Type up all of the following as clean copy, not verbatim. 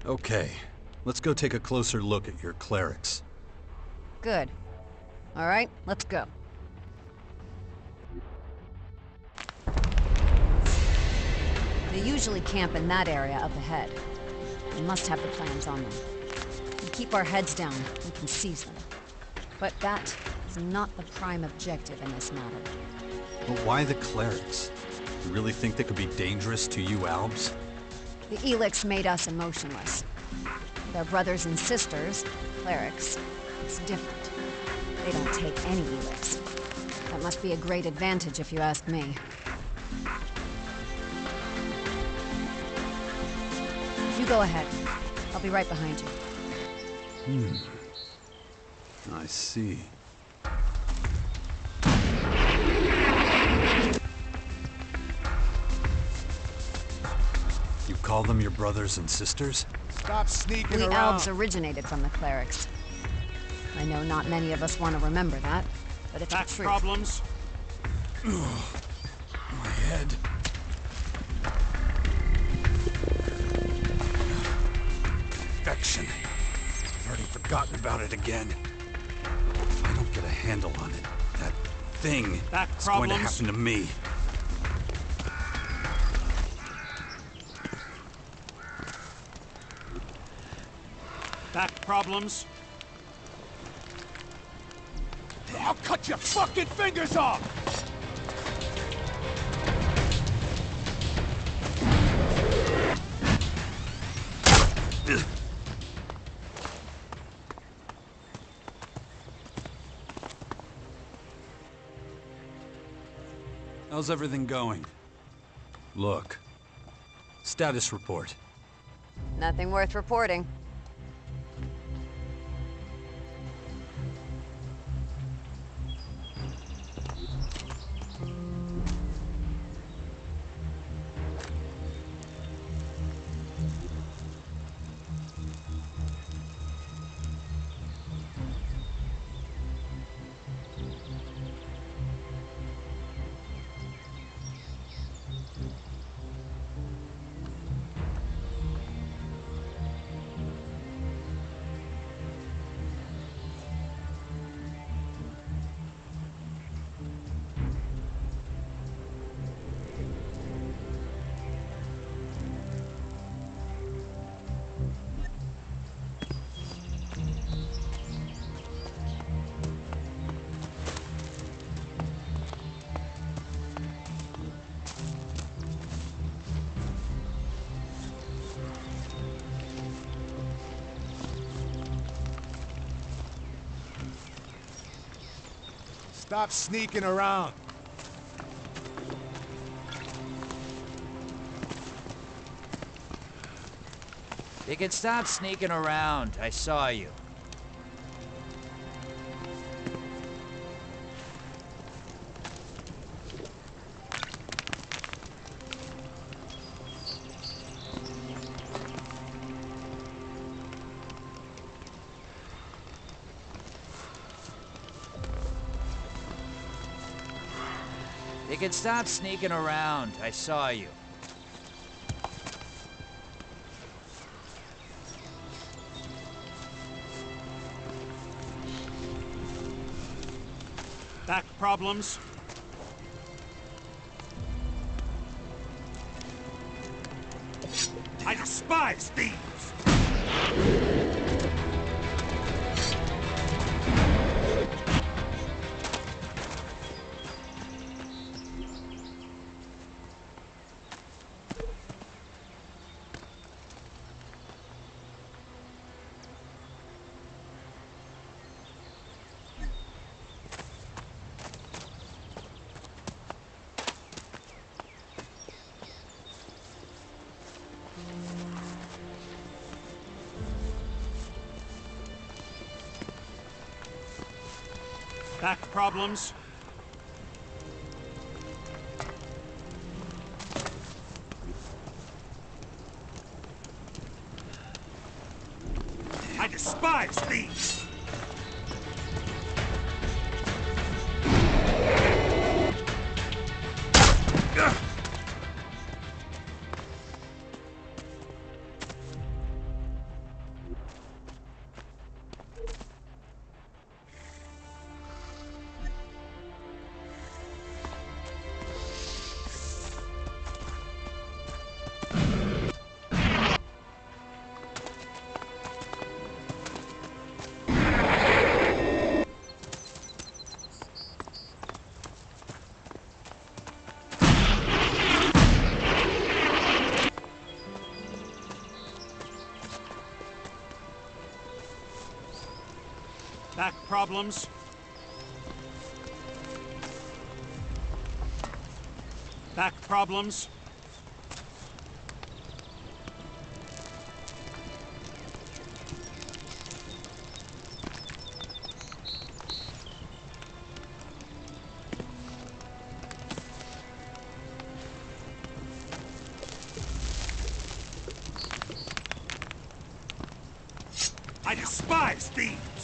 Okay, let's go take a closer look at your clerics. Good. All right, let's go. They usually camp in that area up ahead. We must have the plans on them. We keep our heads down, we can seize them. But that is not the prime objective in this matter. But why the clerics? You really think they could be dangerous to you, Albs? The Elex made us emotionless. Their brothers and sisters, clerics, it's different. They don't take any Elex. That must be a great advantage if you ask me. You go ahead. I'll be right behind you. I see. You call them your brothers and sisters? Stop sneaking We around. Albs originated from the clerics. I know not many of us want to remember that, but it's the Back truth. problems? My head. Infection. I've already forgotten about it again. If I don't get a handle on it, that thing Back is going to problems? happen to me. Back problems? I'll cut your fucking fingers off! How's everything going? Look. Status report. Nothing worth reporting. Stop sneaking around. They can stop sneaking around. I saw you. They can stop sneaking around. I saw you. Back problems? I despise thieves! Back problems? I despise thieves! Back problems? Back problems? I despise thieves!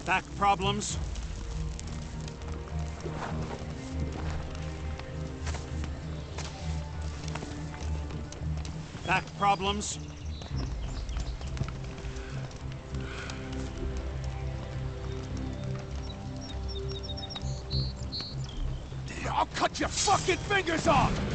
Back problems? Back problems? I'll cut your fucking fingers off!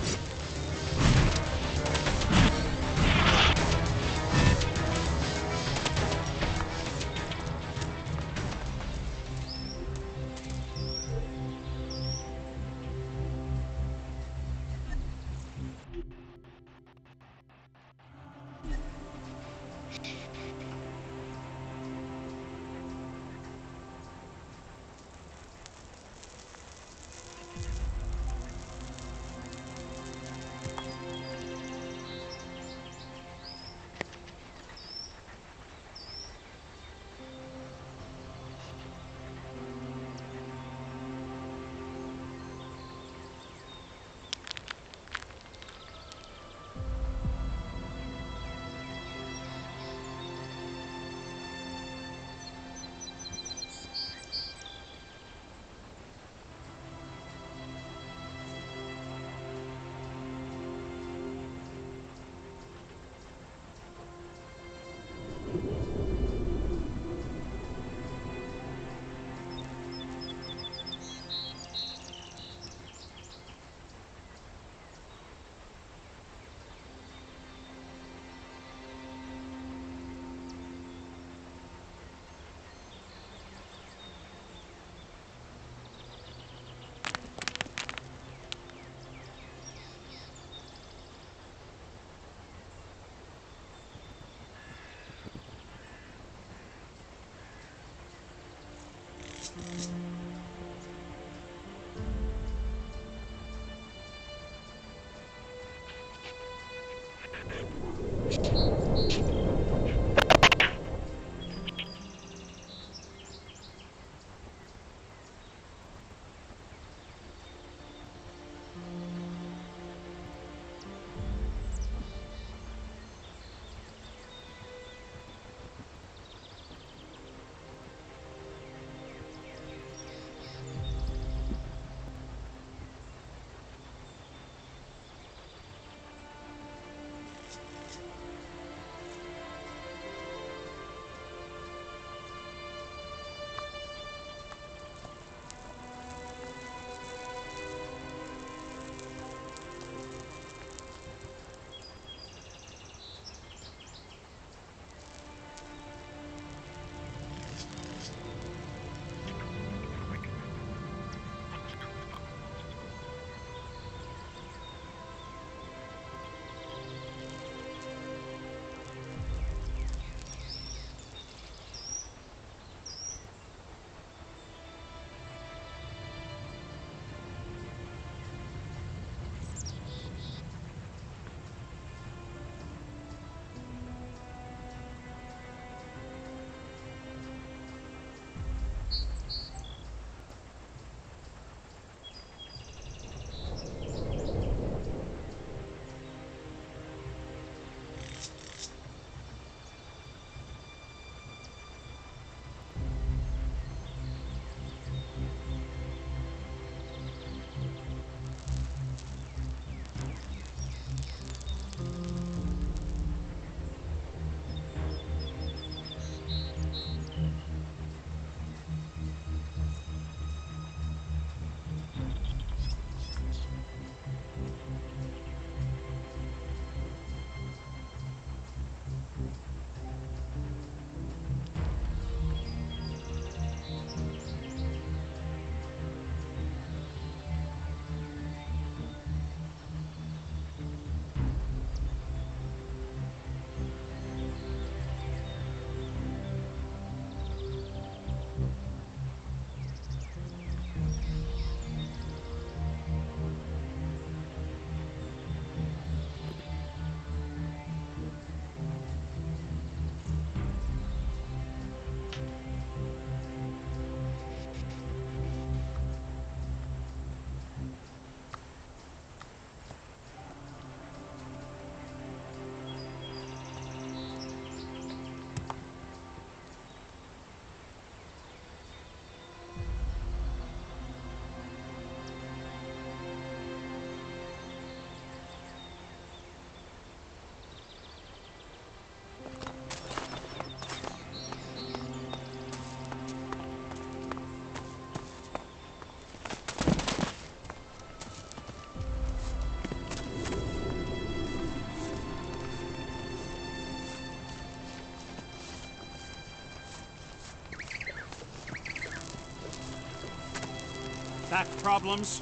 Back problems?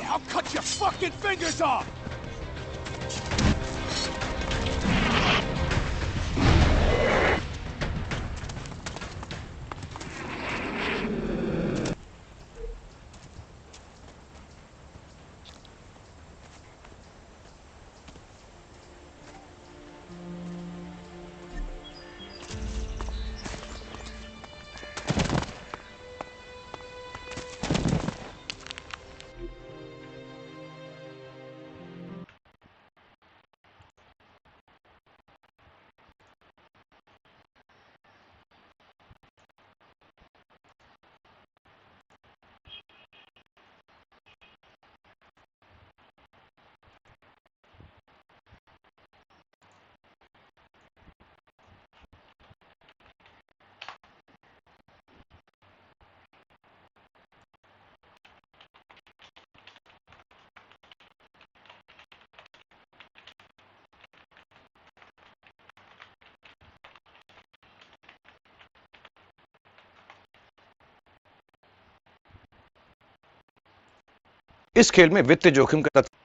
I'll cut your fucking fingers off! इस खेल में वित्तीय जोखिम का तत्व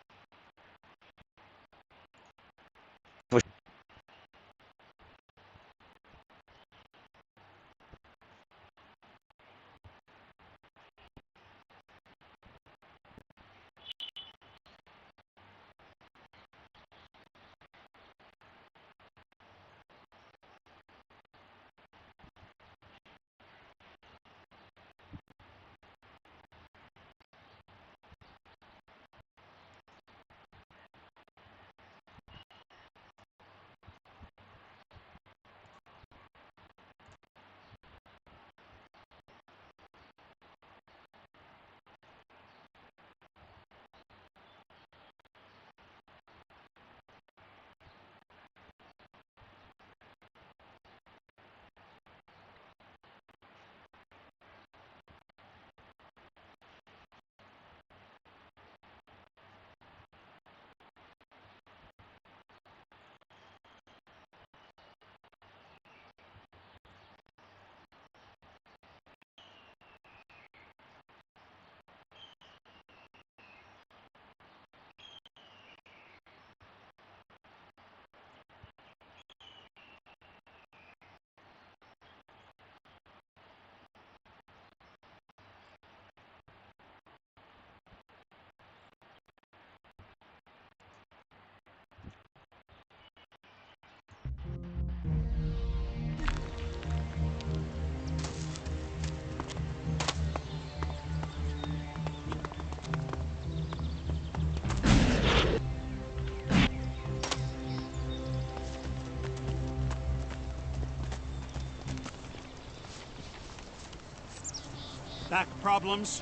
Back problems?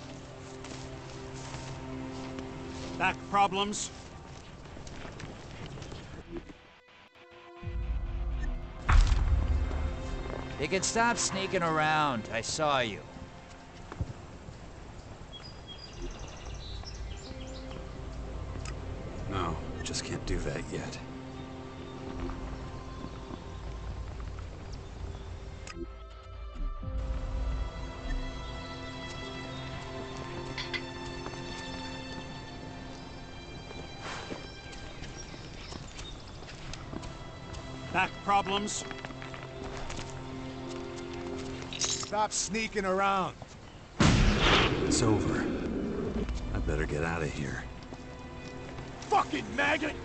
Back problems? You can stop sneaking around. I saw you. No, just can't do that yet. Back problems? Stop sneaking around. It's over. I better get out of here. Fucking maggot!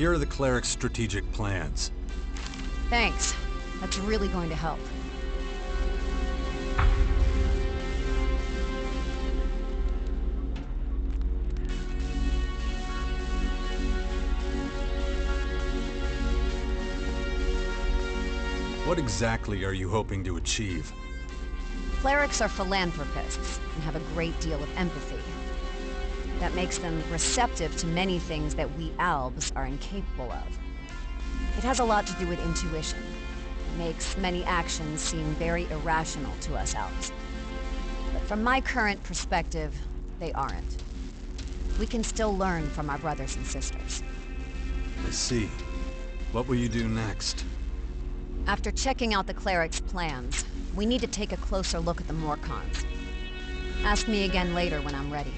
Here are the cleric's strategic plans. Thanks. That's really going to help. What exactly are you hoping to achieve? Clerics are philanthropists and have a great deal of empathy. That makes them receptive to many things that we Albs are incapable of. It has a lot to do with intuition. It makes many actions seem very irrational to us Albs. But from my current perspective, they aren't. We can still learn from our brothers and sisters. I see. What will you do next? After checking out the cleric's plans, we need to take a closer look at the Morcons. Ask me again later when I'm ready.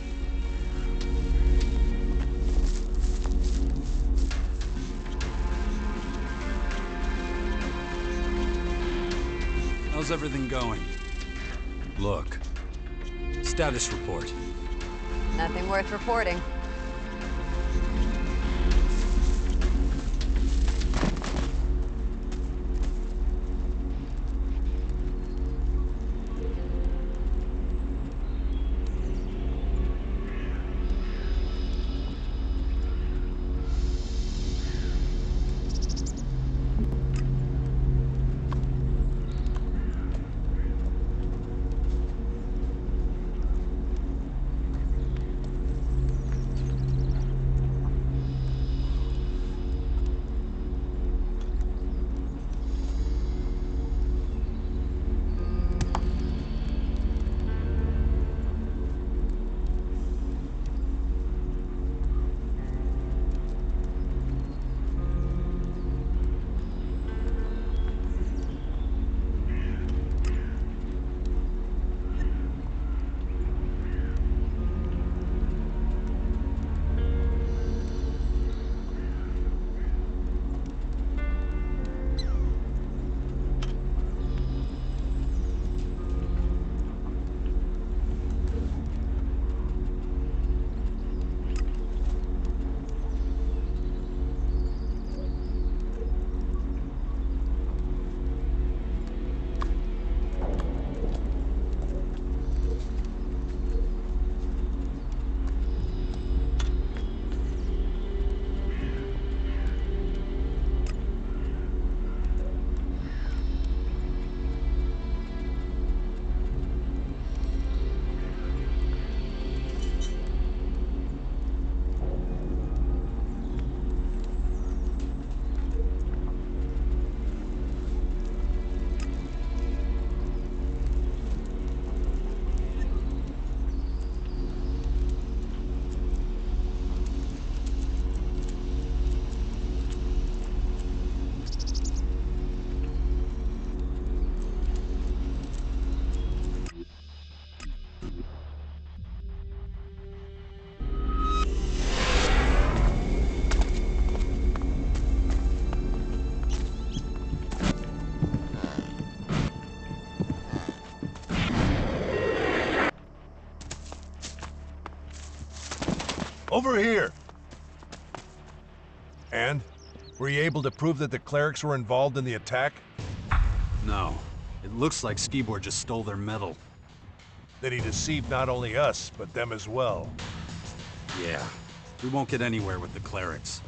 How's everything going? Look. Status report. Nothing worth reporting. Over here! And? Were you able to prove that the clerics were involved in the attack? No. It looks like Skibor just stole their metal. That he deceived not only us, but them as well. Yeah. We won't get anywhere with the clerics.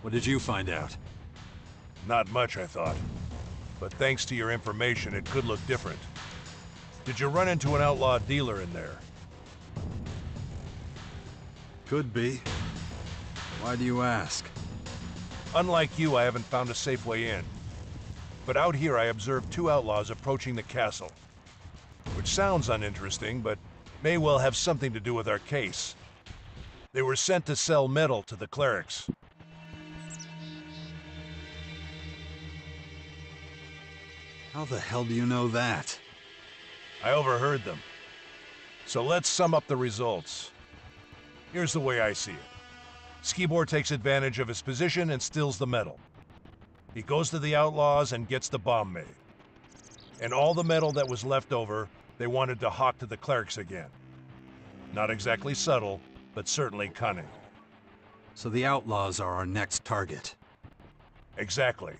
What did you find out? Not much, I thought. But thanks to your information, it could look different. Did you run into an outlaw dealer in there? Could be. Why do you ask? Unlike you, I haven't found a safe way in. But out here, I observed two outlaws approaching the castle. Which sounds uninteresting, but may well have something to do with our case. They were sent to sell metal to the clerics. How the hell do you know that? I overheard them. So let's sum up the results. Here's the way I see it. Skibor takes advantage of his position and steals the metal. He goes to the outlaws and gets the bomb made. And all the metal that was left over, they wanted to hawk to the clerics again. Not exactly subtle, but certainly cunning. So the outlaws are our next target. Exactly.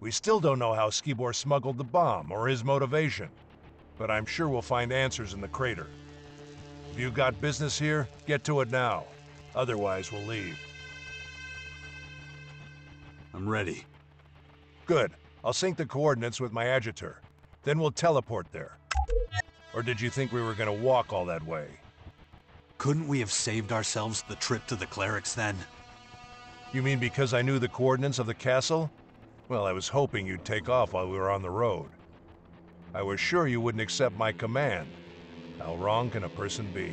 We still don't know how Skibor smuggled the bomb or his motivation, but I'm sure we'll find answers in the crater. If you've got business here, get to it now. Otherwise, we'll leave. I'm ready. Good. I'll sync the coordinates with my adjutor. Then we'll teleport there. Or did you think we were gonna walk all that way? Couldn't we have saved ourselves the trip to the clerics then? You mean because I knew the coordinates of the castle? Well, I was hoping you'd take off while we were on the road. I was sure you wouldn't accept my command. How wrong can a person be?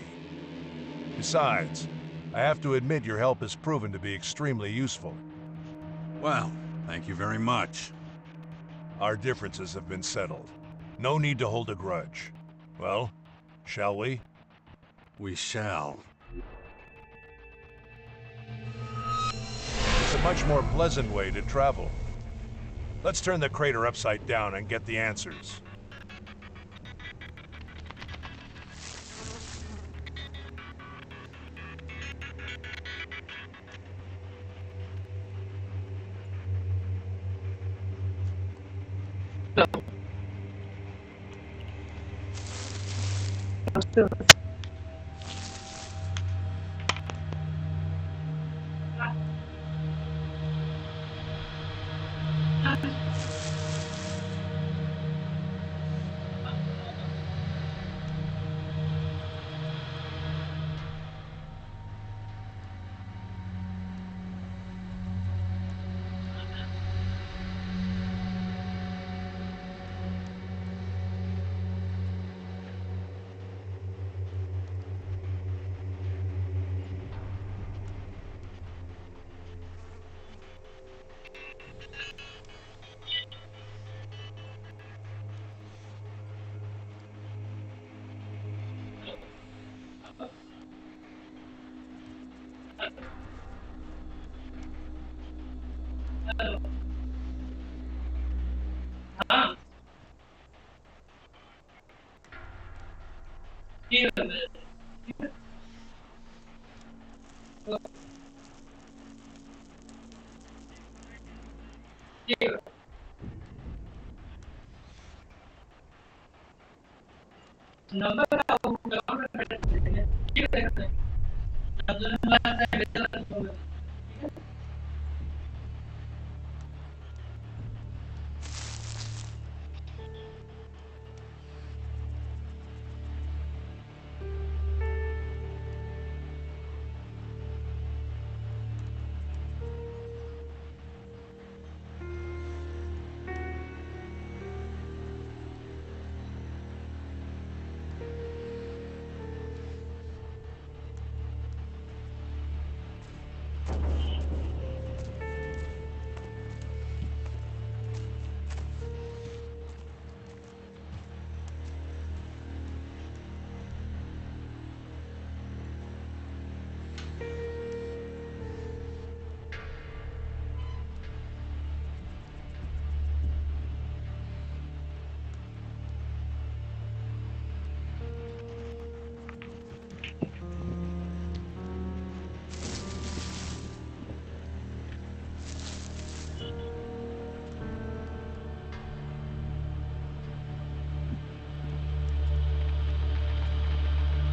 Besides, I have to admit your help has proven to be extremely useful. Well, thank you very much. Our differences have been settled. No need to hold a grudge. Well, shall we? We shall. It's a much more pleasant way to travel. Let's turn the crater upside down and get the answers.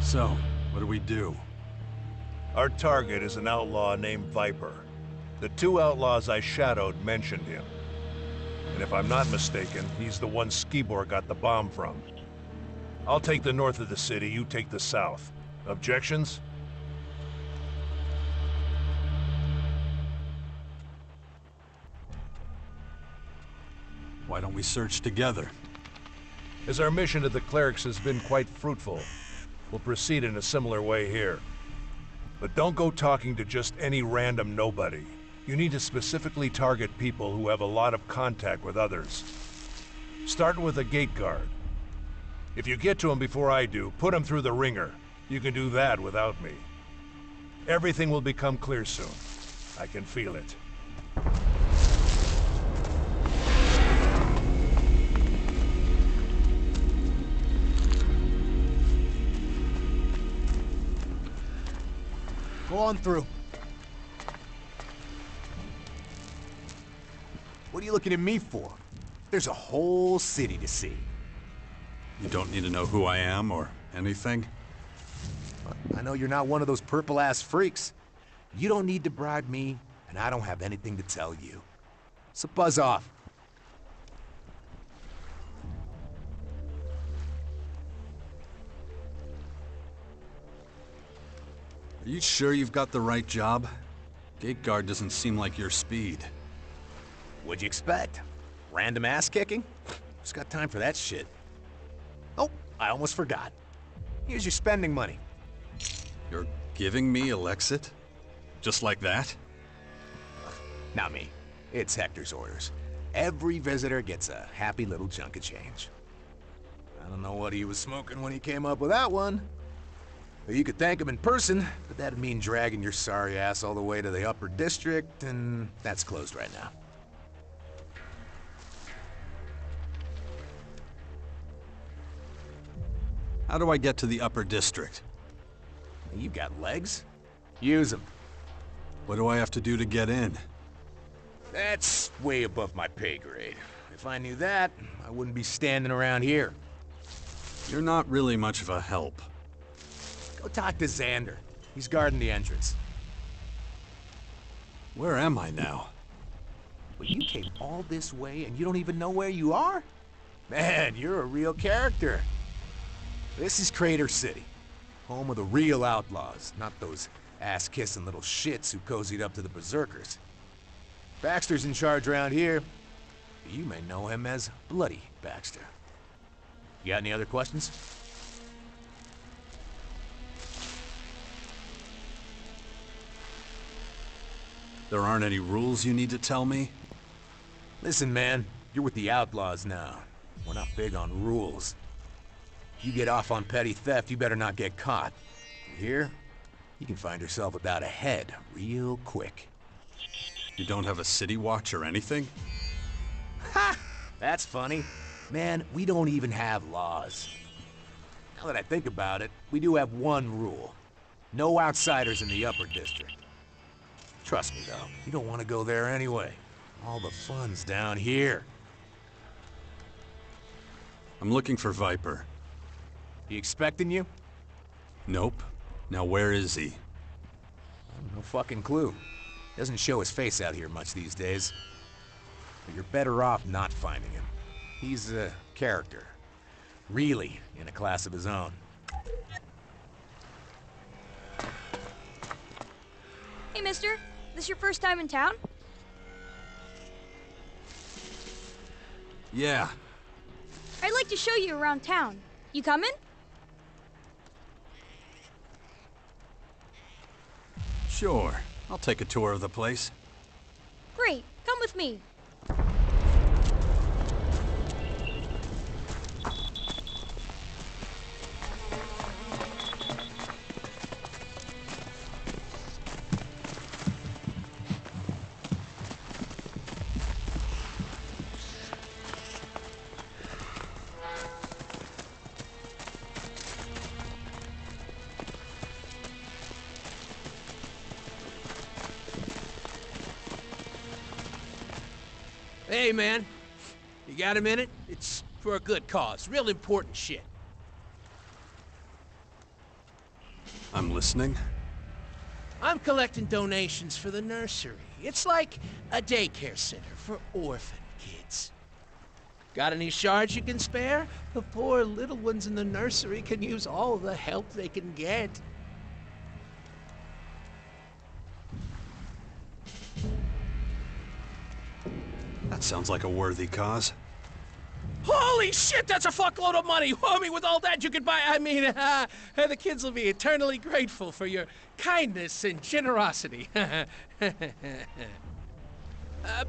So, what do we do? Our target is an outlaw named Viper. The two outlaws I shadowed mentioned him. And if I'm not mistaken, he's the one Skibor got the bomb from. I'll take the north of the city, you take the south. Objections? Why don't we search together? As our mission to the clerics has been quite fruitful, we'll proceed in a similar way here. But don't go talking to just any random nobody. You need to specifically target people who have a lot of contact with others. Start with a gate guard. If you get to him before I do, put him through the ringer. You can do that without me. Everything will become clear soon. I can feel it. Go on through. you looking at me for? There's a whole city to see. You don't need to know who I am or anything? I know you're not one of those purple-ass freaks. You don't need to bribe me, and I don't have anything to tell you. So buzz off. Are you sure you've got the right job? Gate guard doesn't seem like your speed. What'd you expect? Random ass kicking? Who's got time for that shit? Oh, I almost forgot. Here's your spending money. You're giving me Elexit? Just like that? Not me. It's Hector's orders. Every visitor gets a happy little chunk of change. I don't know what he was smoking when he came up with that one. You could thank him in person, but that'd mean dragging your sorry ass all the way to the upper district, and that's closed right now. How do I get to the upper district? You got legs? Use them. What do I have to do to get in? That's way above my pay grade. If I knew that, I wouldn't be standing around here. You're not really much of a help. Go talk to Xander. He's guarding the entrance. Where am I now? Well, you came all this way and you don't even know where you are? Man, you're a real character. This is Crater City, home of the real outlaws, not those ass-kissing little shits who cozied up to the berserkers. Baxter's in charge around here. You may know him as Bloody Baxter. You got any other questions? There aren't any rules you need to tell me? Listen, man, you're with the outlaws now. We're not big on rules. You get off on petty theft, you better not get caught. Here, you can find yourself without a head real quick. You don't have a city watch or anything? Ha! That's funny. Man, we don't even have laws. Now that I think about it, we do have one rule. No outsiders in the upper district. Trust me, though, you don't want to go there anyway. All the fun's down here. I'm looking for Viper. He expecting you? Nope. Now where is he? No fucking clue. Doesn't show his face out here much these days. But you're better off not finding him. He's a character. Really in a class of his own. Hey, mister. This your first time in town? Yeah. I'd like to show you around town. You coming? Sure. I'll take a tour of the place. Great. Come with me. Hey, man. You got a minute? It's for a good cause. Real important shit. I'm listening. I'm collecting donations for the nursery. It's like a daycare center for orphan kids. Got any shards you can spare? The poor little ones in the nursery can use all the help they can get. That sounds like a worthy cause. Holy shit, that's a fuckload of money! I mean, with all that you could buy, the kids will be eternally grateful for your kindness and generosity.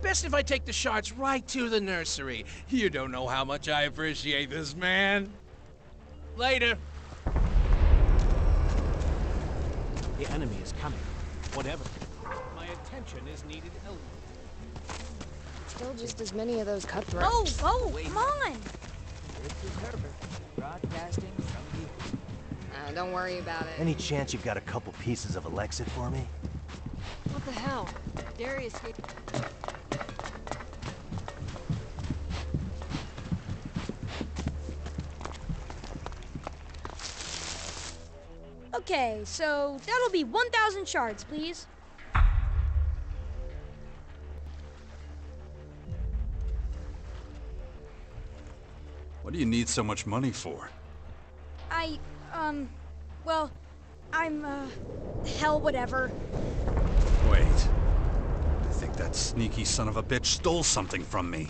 Best if I take the shards right to the nursery. You don't know how much I appreciate this, man. Later. The enemy is coming. Whatever. My attention is needed elsewhere. Still just as many of those cutthroats. Oh, come on! This is Herbert, broadcasting from the... Don't worry about it. Any chance you've got a couple pieces of Elexit for me? What the hell? Darius... Okay, so that'll be 1,000 shards, please. What do you need so much money for? Well, hell, whatever. Wait. I think that sneaky son of a bitch stole something from me.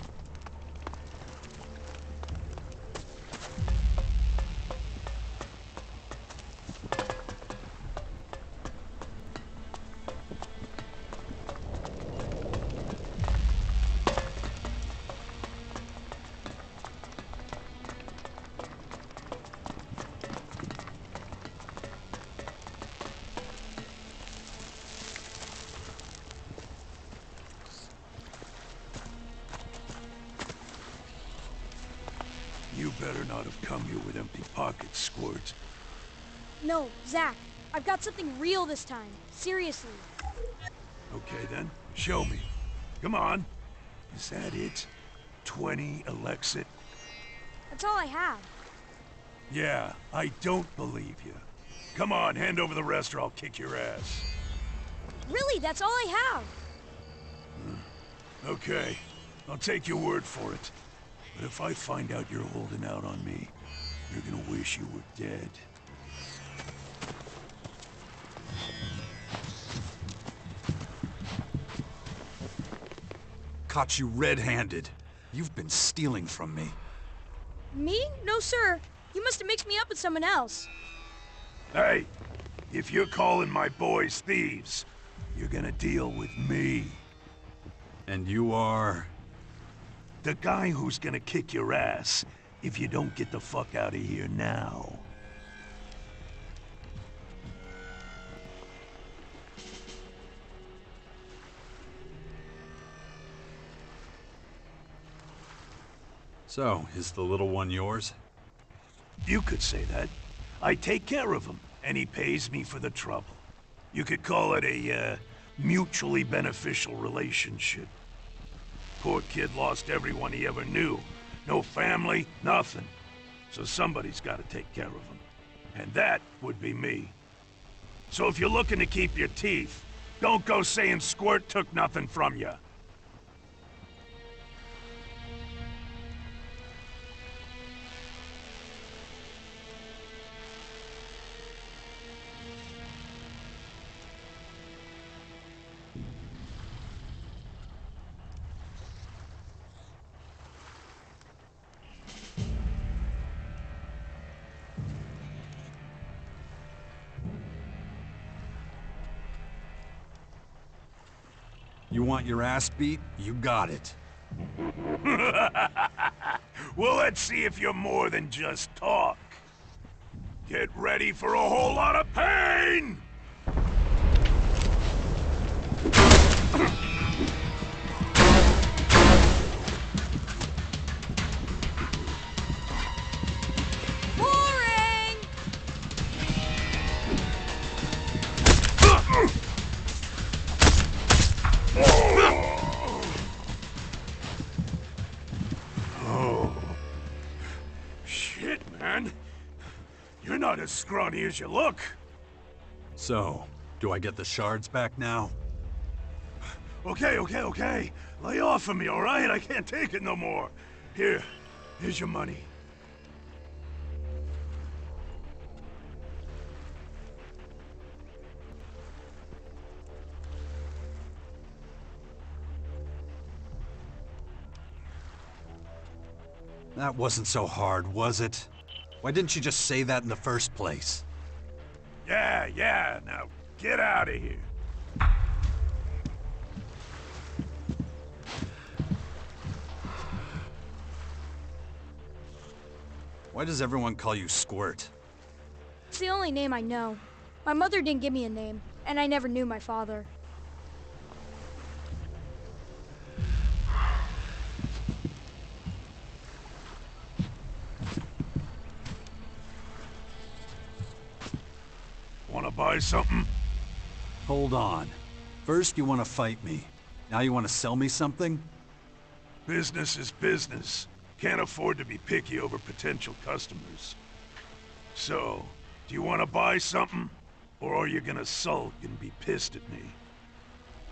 You better not have come here with empty pockets, Squirt. No, Zach, I've got something real this time. Seriously. Okay then, show me. Come on. Is that it? 20 Elexit? That's all I have. Yeah, I don't believe you. Come on, hand over the rest or I'll kick your ass. Really, that's all I have. Okay, I'll take your word for it. But if I find out you're holding out on me, you're gonna wish you were dead. Caught you red-handed. You've been stealing from me. Me? No, sir. You must have mixed me up with someone else. Hey, if you're calling my boys thieves, you're gonna deal with me. And you are... The guy who's gonna kick your ass if you don't get the fuck out of here now. So, is the little one yours? You could say that. I take care of him, and he pays me for the trouble. You could call it a, mutually beneficial relationship. Poor kid lost everyone he ever knew. No family, nothing. So somebody's got to take care of him. And that would be me. So if you're looking to keep your teeth, don't go saying Squirt took nothing from you. You want your ass beat? You got it. Well, let's see if you're more than just talk. Get ready for a whole lot of pain! Boring! Oh. Shit, man. You're not as scrawny as you look. So, do I get the shards back now? Okay. Lay off of me, all right? I can't take it no more. Here's your money. That wasn't so hard, was it? Why didn't you just say that in the first place? Yeah, now get out of here. Why does everyone call you Squirt? It's the only name I know. My mother didn't give me a name, and I never knew my father. Wanna buy something? Hold on. First you want to fight me. Now you want to sell me something? Business is business. Can't afford to be picky over potential customers. So, do you want to buy something? Or are you gonna sulk and be pissed at me?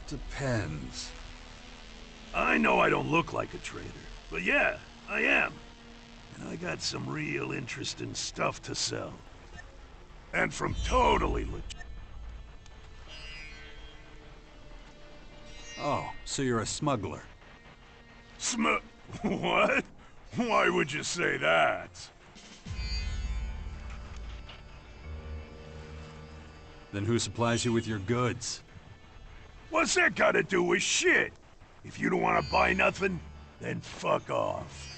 Depends. I know I don't look like a traitor, but yeah, I am. And I got some real interesting stuff to sell. And from totally legit. Oh, so you're a smuggler. What? Why would you say that? Then who supplies you with your goods? What's that got to do with shit? If you don't want to buy nothing, then fuck off.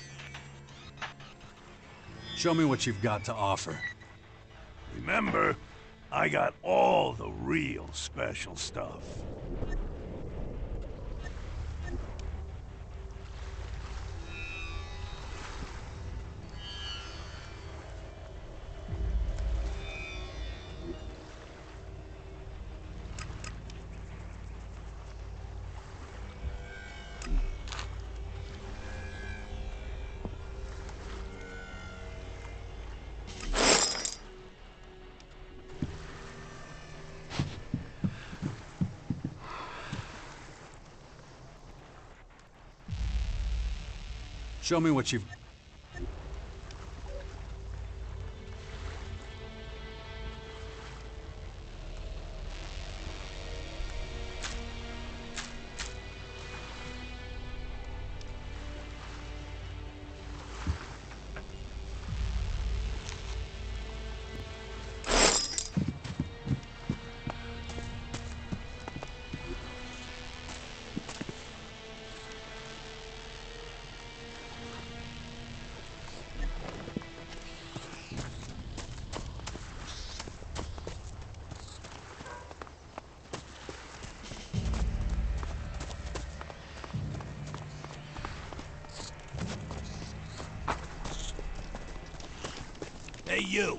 Show me what you've got to offer. Remember, I got all the real special stuff. Show me what you've... Hey, you!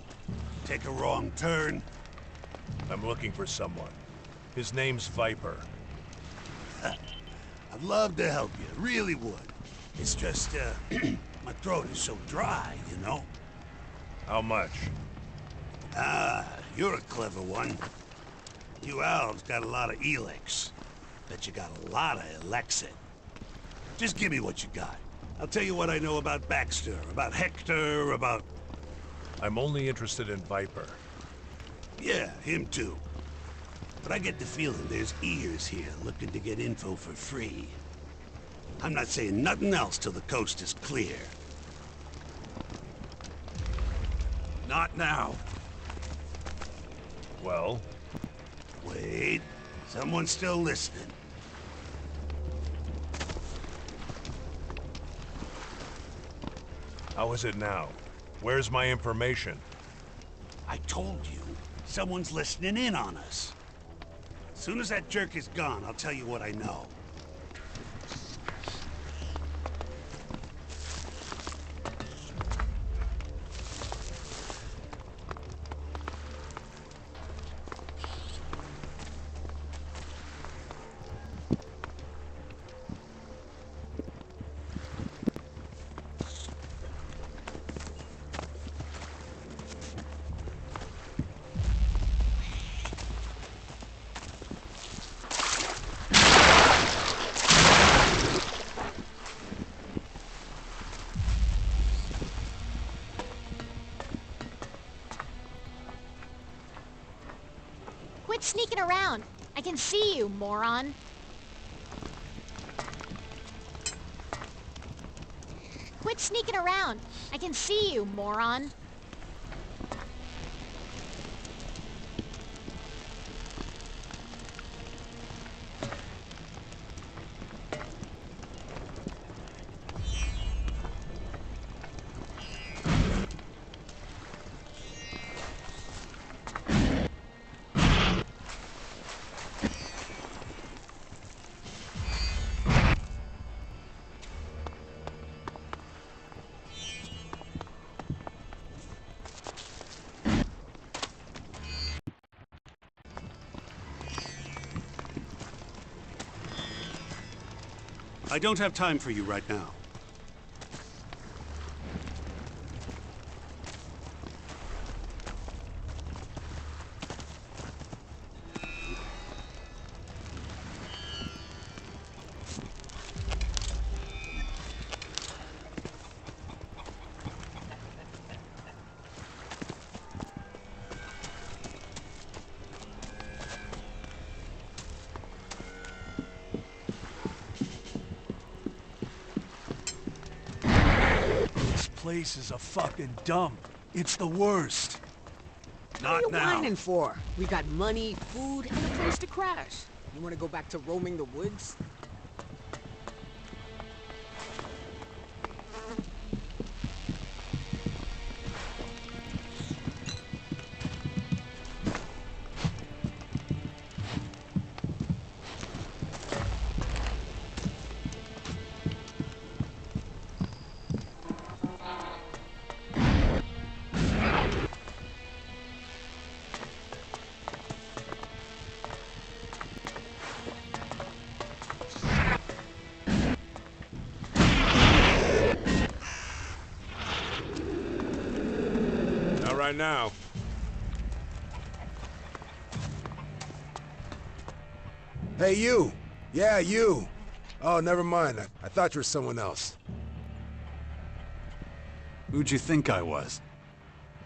Take a wrong turn. I'm looking for someone. His name's Viper. I'd love to help you, really would. It's just, my throat is so dry, you know? How much? Ah, you're a clever one. You Al's got a lot of Elex. Bet you got a lot of Elexit. Just give me what you got. I'll tell you what I know about Baxter, about Hector, about... I'm only interested in Viper. Yeah, him too. But I get the feeling there's ears here looking to get info for free. I'm not saying nothing else till the coast is clear. Not now. Well? Wait, someone's still listening. How is it now? Where's my information? I told you, someone's listening in on us. As soon as that jerk is gone, I'll tell you what I know. Quit sneaking around. I can see you, moron. Quit sneaking around. I can see you, moron. I don't have time for you right now. place is a fucking dump. It's the worst. What are you whining for? We got money, food, and a place to crash. You want to go back to roaming the woods? Right now. Hey, you! Yeah, you! Oh, never mind. I thought you were someone else. Who'd you think I was?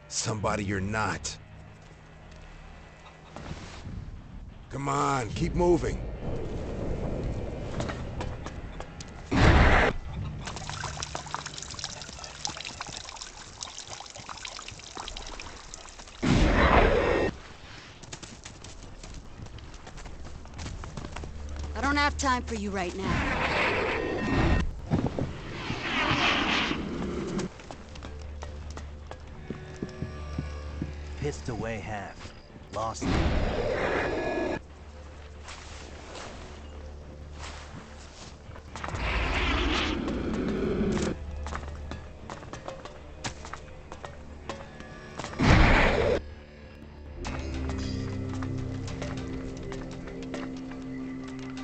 Somebody you're not. Come on, keep moving. I don't have time for you right now. Pissed away half. Lost.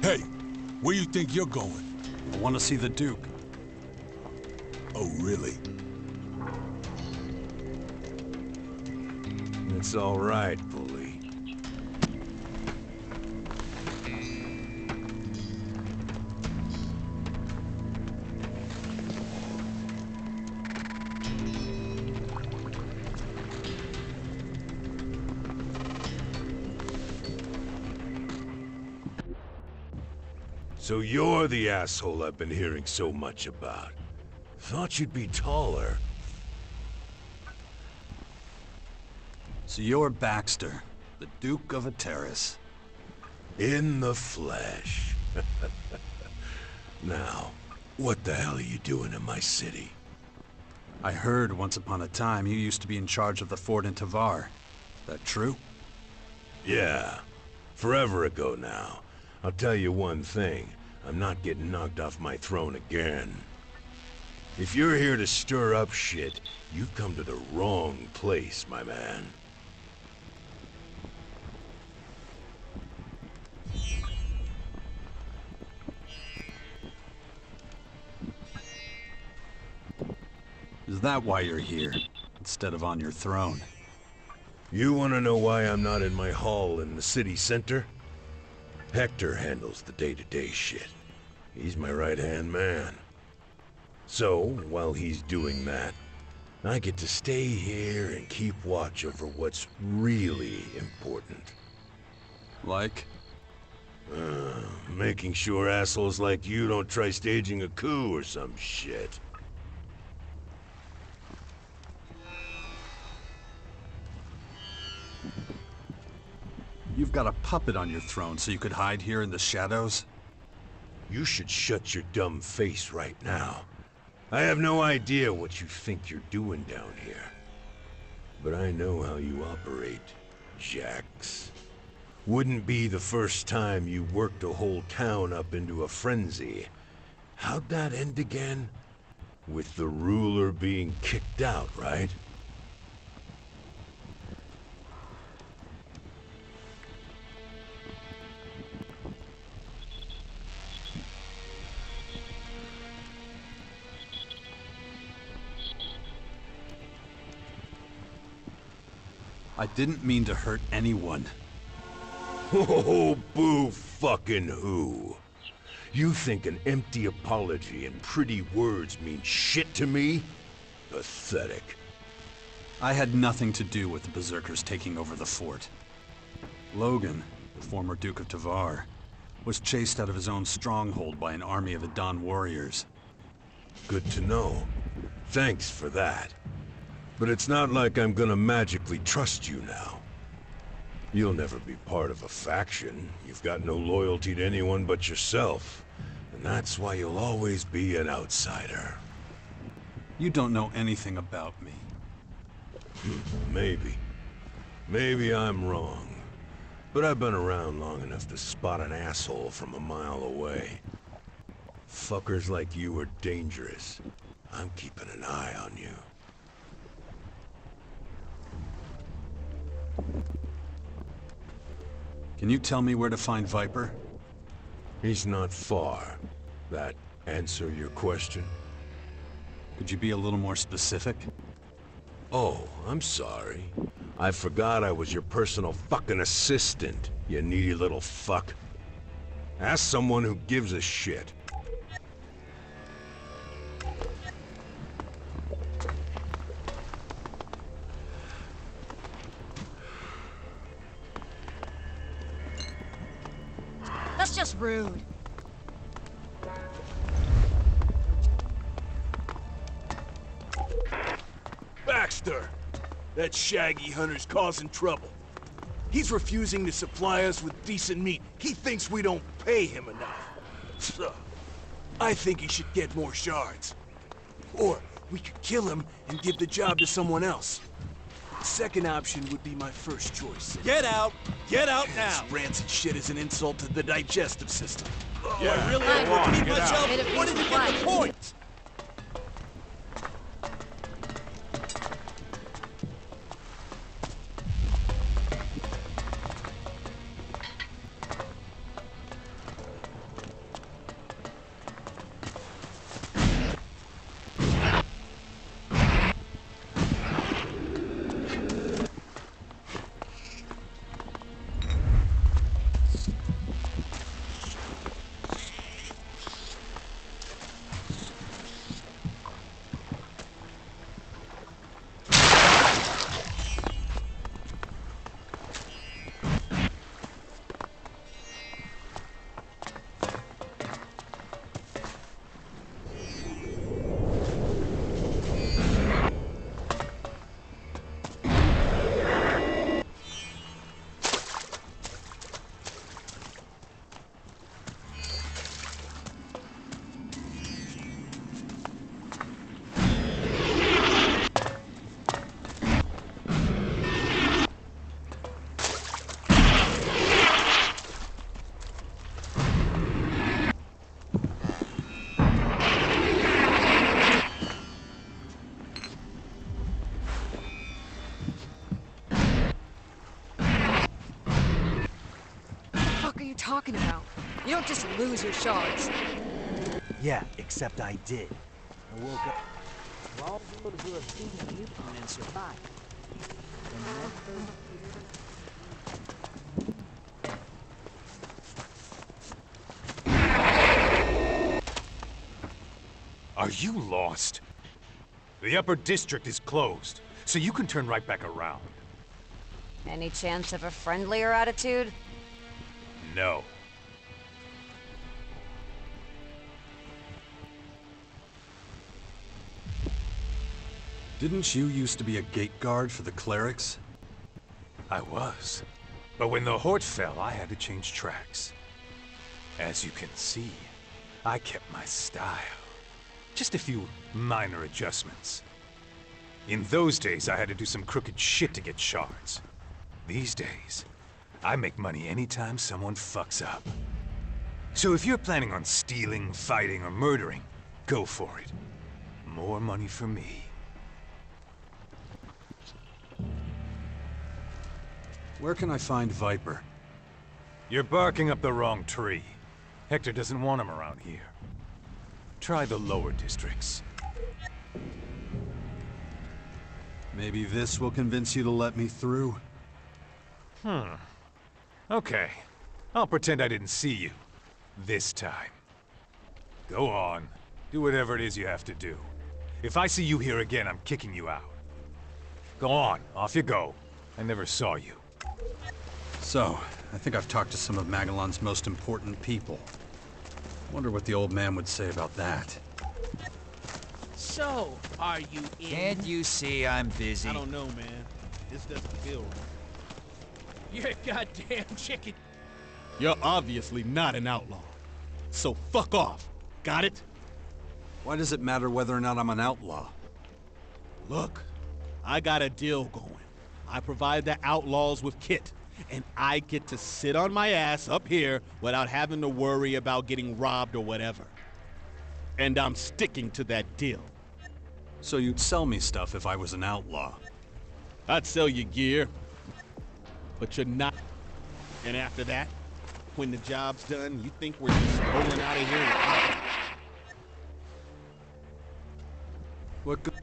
Hey, where you think you're going? I want to see the Duke. Oh, really? It's all right, bully. So you're the asshole I've been hearing so much about. Thought you'd be taller. So you're Baxter, the Duke of Ateris. In the flesh. Now, what the hell are you doing in my city? I heard once upon a time you used to be in charge of the fort in Tavar. That true? Yeah. Forever ago now. I'll tell you one thing. I'm not getting knocked off my throne again. If you're here to stir up shit, you've come to the wrong place, my man. Is that why you're here, instead of on your throne? You want to know why I'm not in my hall in the city center? Hector handles the day-to-day shit. He's my right-hand man. So, while he's doing that, I get to stay here and keep watch over what's really important. Like? Making sure assholes like you don't try staging a coup or some shit. You've got a puppet on your throne so you could hide here in the shadows? You should shut your dumb face right now. I have no idea what you think you're doing down here. But I know how you operate, Jax. Wouldn't be the first time you worked a whole town up into a frenzy. How'd that end again? With the ruler being kicked out, right? I didn't mean to hurt anyone. Oh, boo fucking who? You think an empty apology and pretty words mean shit to me? Pathetic. I had nothing to do with the Berserkers taking over the fort. Logan, the former Duke of Tavar, was chased out of his own stronghold by an army of Adan warriors. Good to know. Thanks for that. But it's not like I'm gonna magically trust you now. You'll never be part of a faction. You've got no loyalty to anyone but yourself. And that's why you'll always be an outsider. You don't know anything about me. Maybe. Maybe I'm wrong. But I've been around long enough to spot an asshole from a mile away. Fuckers like you are dangerous. I'm keeping an eye on you. Can you tell me where to find Viper? He's not far. That answer your question? Could you be a little more specific? Oh, I'm sorry. I forgot I was your personal fucking assistant, you needy little fuck. Ask someone who gives a shit. That's just rude. Baxter! That shaggy hunter's causing trouble. He's refusing to supply us with decent meat. He thinks we don't pay him enough. So, I think he should get more shards. Or, we could kill him and give the job to someone else. The second option would be my first choice. Get out! Get out now! This rancid shit is an insult to the digestive system. Yeah, I really have to repeat myself. What did you get the point? Talking about? You don't just lose your shards. Yeah, except I did. I woke up. We're all able to do a feeding viewpoint and survive. Are you lost? The upper district is closed, so you can turn right back around. Any chance of a friendlier attitude? No. Didn't you used to be a gate guard for the clerics? I was. But when the Horde fell, I had to change tracks. As you can see, I kept my style. Just a few minor adjustments. In those days, I had to do some crooked shit to get shards. These days, I make money anytime someone fucks up. So if you're planning on stealing, fighting, or murdering, go for it. More money for me. Where can I find Viper? You're barking up the wrong tree. Hector doesn't want him around here. Try the lower districts. Maybe this will convince you to let me through? Okay. I'll pretend I didn't see you. This time. Go on. Do whatever it is you have to do. If I see you here again, I'm kicking you out. Go on. Off you go. I never saw you. So, I think I've talked to some of Magellan's most important people. Wonder what the old man would say about that. So, are you in? Can't you see I'm busy? I don't know, man. This doesn't feel right. You're a goddamn chicken. You're obviously not an outlaw. So fuck off. Got it? Why does it matter whether or not I'm an outlaw? Look, I got a deal going. I provide the outlaws with kit, and I get to sit on my ass up here without having to worry about getting robbed or whatever. And I'm sticking to that deal. So you'd sell me stuff if I was an outlaw? I'd sell you gear, but you're not. And after that, when the job's done, you think we're just rolling out of here? What good?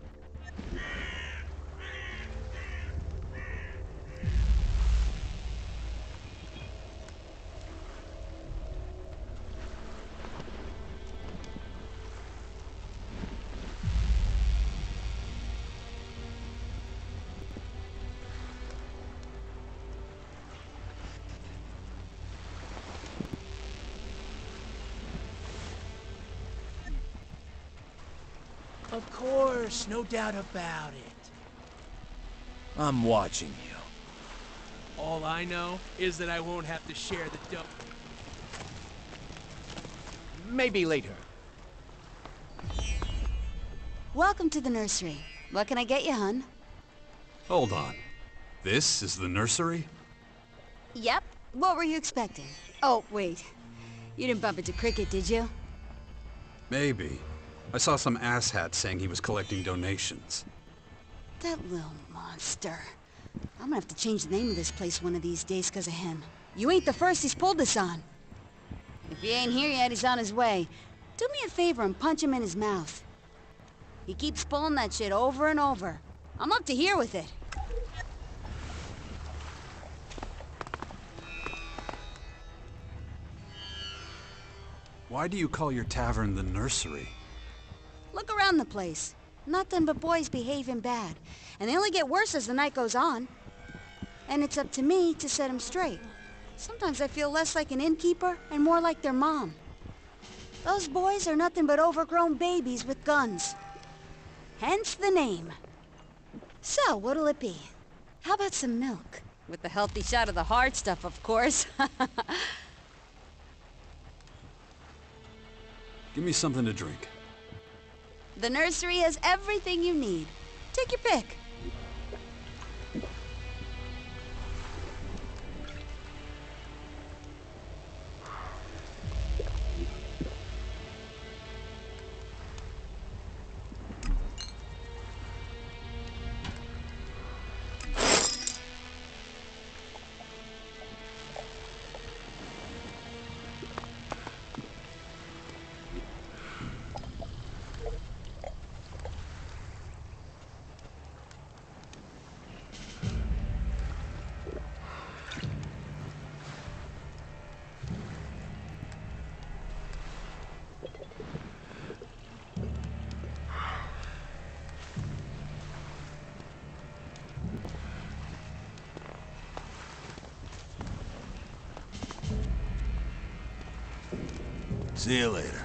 Of course, no doubt about it. I'm watching you. All I know is that I won't have to share the dough. Maybe later. Welcome to the nursery. What can I get you, hun? Hold on. This is the nursery? Yep. What were you expecting? Oh, wait. You didn't bump into Cricket, did you? Maybe. I saw some asshat saying he was collecting donations. That little monster. I'm gonna have to change the name of this place one of these days because of him. You ain't the first he's pulled this on. If he ain't here yet, he's on his way. Do me a favor and punch him in his mouth. He keeps pulling that shit over and over. I'm up to here with it. Why do you call your tavern the nursery? Look around the place. Nothing but boys behaving bad. And they only get worse as the night goes on. And it's up to me to set them straight. Sometimes I feel less like an innkeeper and more like their mom. Those boys are nothing but overgrown babies with guns. Hence the name. So, what'll it be? How about some milk? With the healthy shot of the hard stuff, of course. Give me something to drink. The nursery has everything you need. Take your pick. See you later.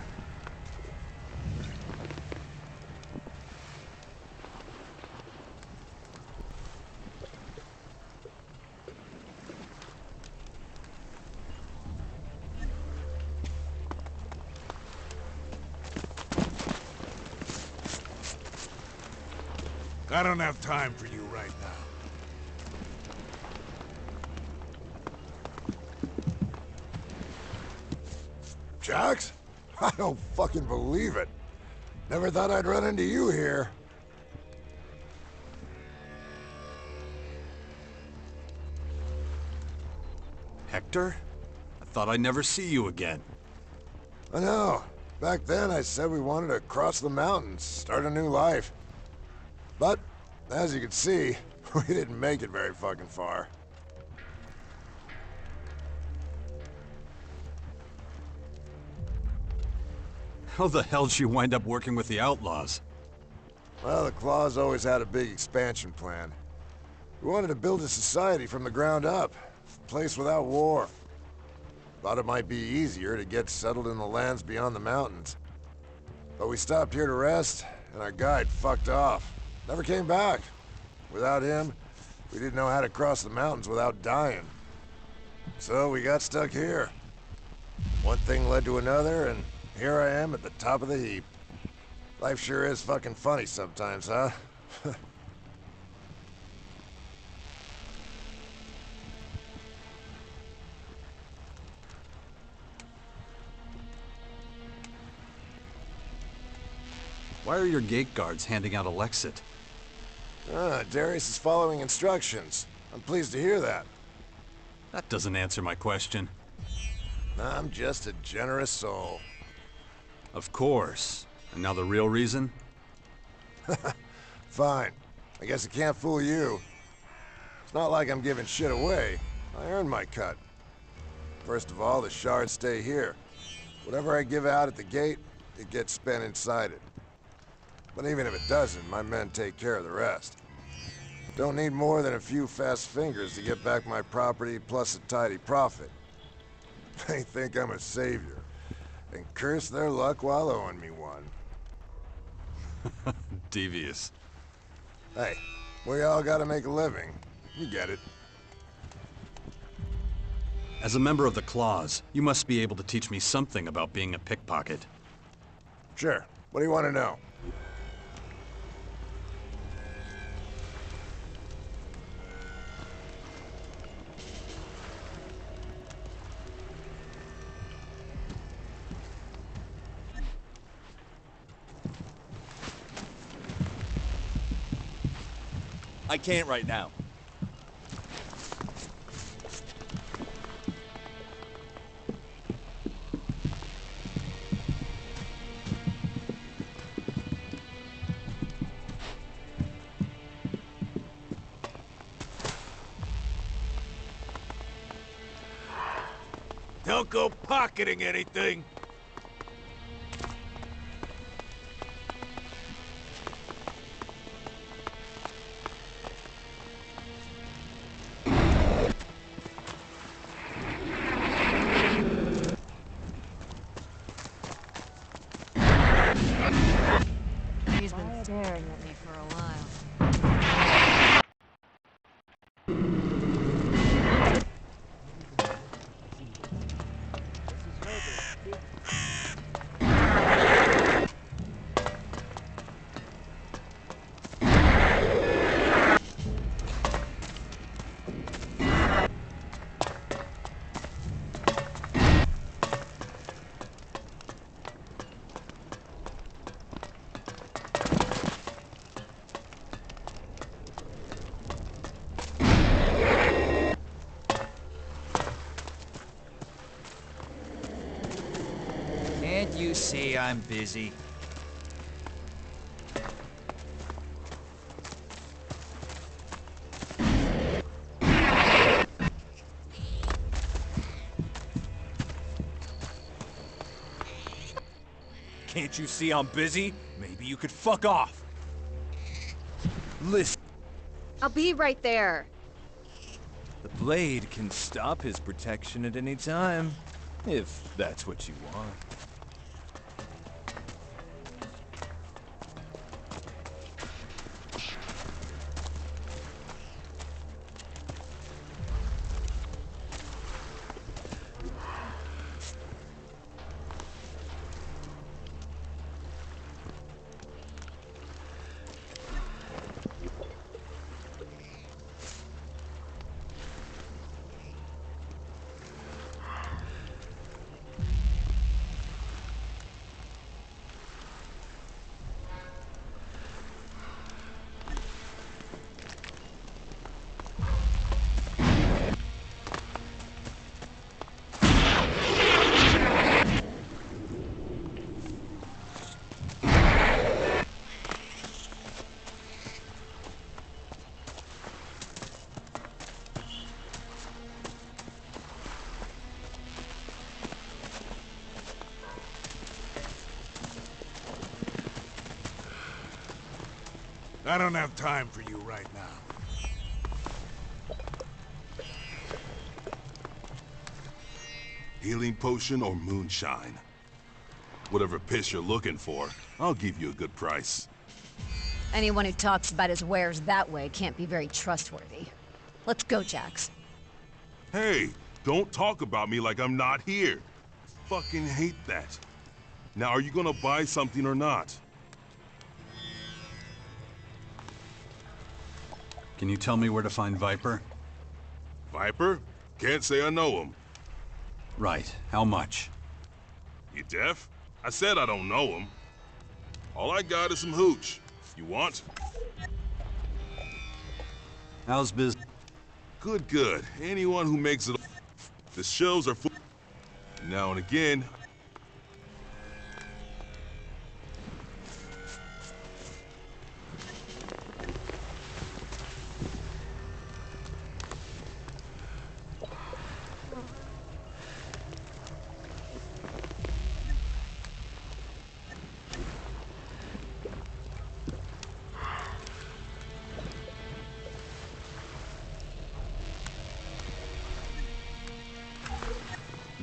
I don't have time for you right now. Jax? I don't fucking believe it. Never thought I'd run into you here. Hector? I thought I'd never see you again. I know. Back then I said we wanted to cross the mountains, start a new life. But, as you can see, we didn't make it very fucking far. How the hell did you wind up working with the outlaws? Well, the Claws always had a big expansion plan. We wanted to build a society from the ground up, a place without war. Thought it might be easier to get settled in the lands beyond the mountains. But we stopped here to rest, and our guide fucked off. Never came back. Without him, we didn't know how to cross the mountains without dying. So we got stuck here. One thing led to another, and here I am at the top of the heap. Life sure is fucking funny sometimes, huh? Why are your gate guards handing out Elexit? Darius is following instructions. I'm pleased to hear that. That doesn't answer my question. I'm just a generous soul. Of course. And now the real reason? Fine. I guess I can't fool you. It's not like I'm giving shit away. I earned my cut. First of all, the shards stay here. Whatever I give out at the gate, it gets spent inside it. But even if it doesn't, my men take care of the rest. Don't need more than a few fast fingers to get back my property plus a tidy profit. They think I'm a savior, and curse their luck while owing me one. Devious. Hey, we all gotta make a living. You get it. As a member of the Claws, you must be able to teach me something about being a pickpocket. Sure. What do you want to know? I can't right now. Don't go pocketing anything. He's been staring at me for a while. Can't you see I'm busy? Can't you see I'm busy? Maybe you could fuck off. Listen. I'll be right there. The blade can stop his protection at any time, if that's what you want. I don't have time for you right now. Healing potion or moonshine? Whatever piss you're looking for, I'll give you a good price. Anyone who talks about his wares that way can't be very trustworthy. Let's go, Jax. Hey, don't talk about me like I'm not here. Fucking hate that. Now, are you gonna buy something or not? Can you tell me where to find Viper? Viper? Can't say I know him. Right. How much? You deaf? I said I don't know him. All I got is some hooch. You want? How's business? Good, good. Anyone who makes it... The shelves are full. Now and again...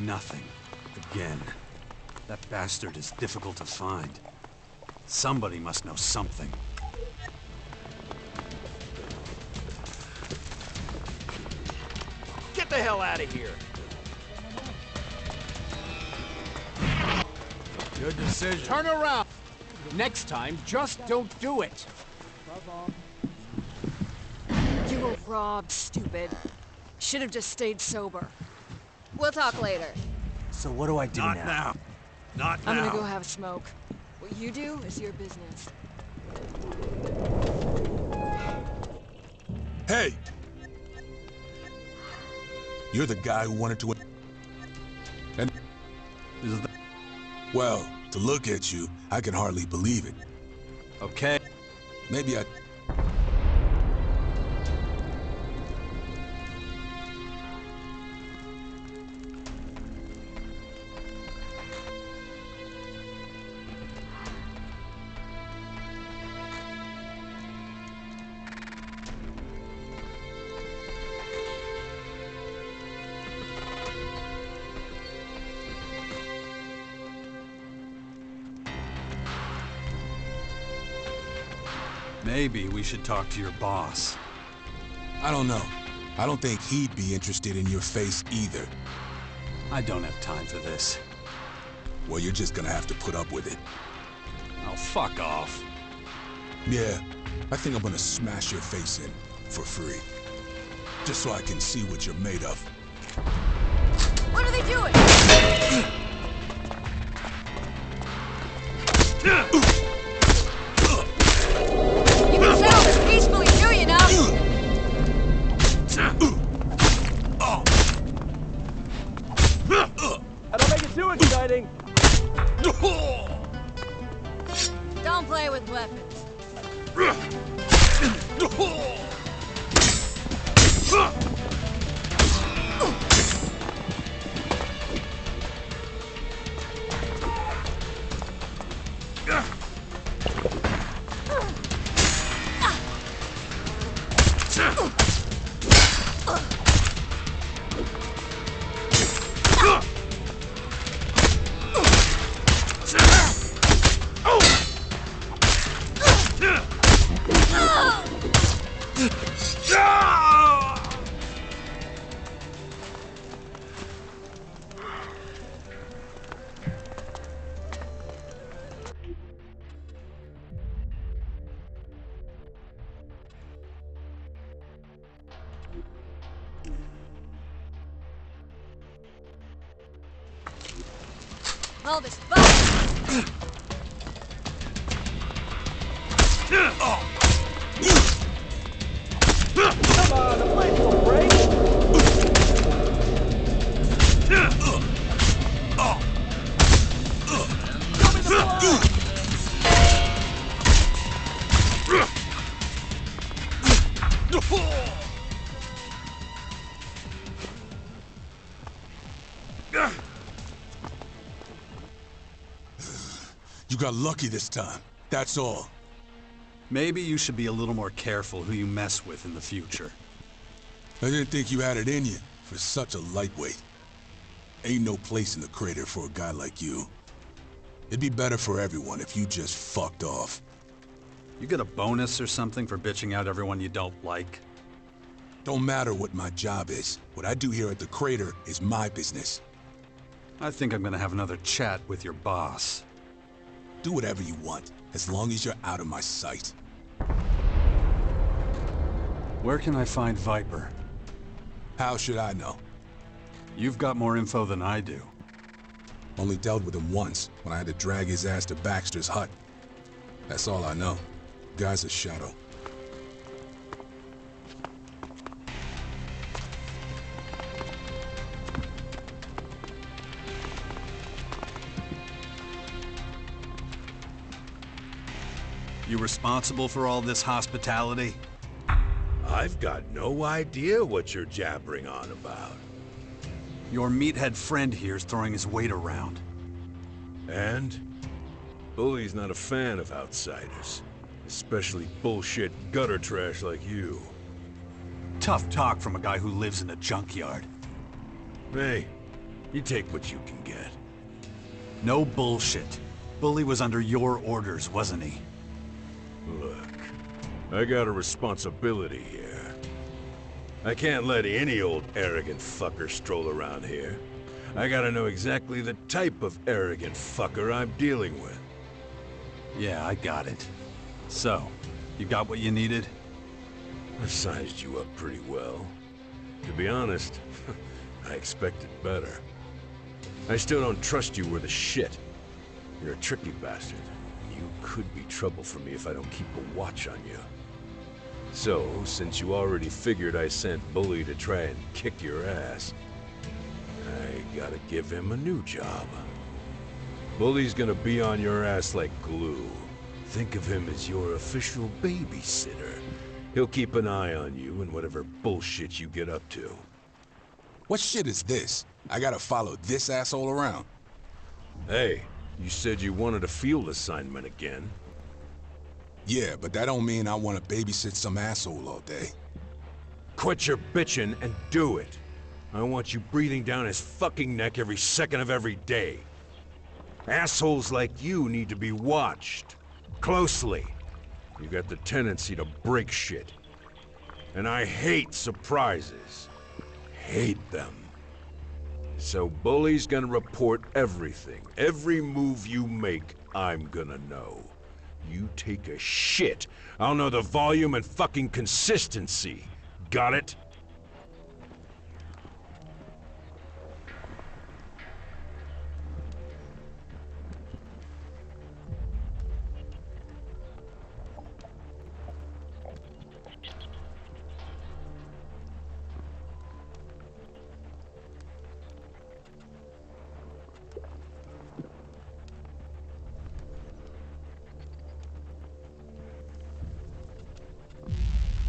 Nothing. Again. That bastard is difficult to find. Somebody must know something. Get the hell out of here! Good decision. Turn around! Next time, just don't do it. You were robbed, stupid. Should have just stayed sober. We'll talk later. So what do I do Not now? now. Not now. I'm gonna go have a smoke. What you do is your business. Hey! You're the guy who wanted to... And... Well, to look at you, I can hardly believe it. Okay. Maybe I... Maybe we should talk to your boss. I don't know. I don't think he'd be interested in your face either. I don't have time for this. Well, you're just gonna have to put up with it. Oh, fuck off. Yeah, I think I'm gonna smash your face in for free. Just so I can see what you're made of. What are they doing? You can settle this peacefully too, you know? That'll make it too exciting. Don't play with weapons. All this fun! Come on, the place will break. Show me the blood. You got lucky this time. That's all. Maybe you should be a little more careful who you mess with in the future. I didn't think you had it in you for such a lightweight. Ain't no place in the crater for a guy like you. It'd be better for everyone if you just fucked off. You get a bonus or something for bitching out everyone you don't like? Don't matter what my job is. What I do here at the crater is my business. I think I'm gonna have another chat with your boss. Do whatever you want, as long as you're out of my sight. Where can I find Viper? How should I know? You've got more info than I do. Only dealt with him once, when I had to drag his ass to Baxter's hut. That's all I know. Guy's a shadow. You responsible for all this hospitality? I've got no idea what you're jabbering on about. Your meathead friend here's throwing his weight around. And? Bully's not a fan of outsiders. Especially bullshit gutter trash like you. Tough talk from a guy who lives in a junkyard. Hey, you take what you can get. No bullshit. Bully was under your orders, wasn't he? Look, I got a responsibility here. I can't let any old arrogant fucker stroll around here. I gotta know exactly the type of arrogant fucker I'm dealing with. Yeah, I got it. So, you got what you needed? I sized you up pretty well. To be honest, I expected better. I still don't trust you worth a shit. You're a tricky bastard. You could be trouble for me if I don't keep a watch on you. So, since you already figured I sent Bully to try and kick your ass, I gotta give him a new job. Bully's gonna be on your ass like glue. Think of him as your official babysitter. He'll keep an eye on you and whatever bullshit you get up to. What shit is this? I gotta follow this asshole around? Hey, you said you wanted a field assignment again. Yeah, but that don't mean I want to babysit some asshole all day. Quit your bitching and do it. I want you breathing down his fucking neck every second of every day. Assholes like you need to be watched. Closely. You got the tendency to break shit. And I hate surprises. Hate them. So Bully's gonna report everything. Every move you make, I'm gonna know. You take a shit, I'll know the volume and fucking consistency. Got it?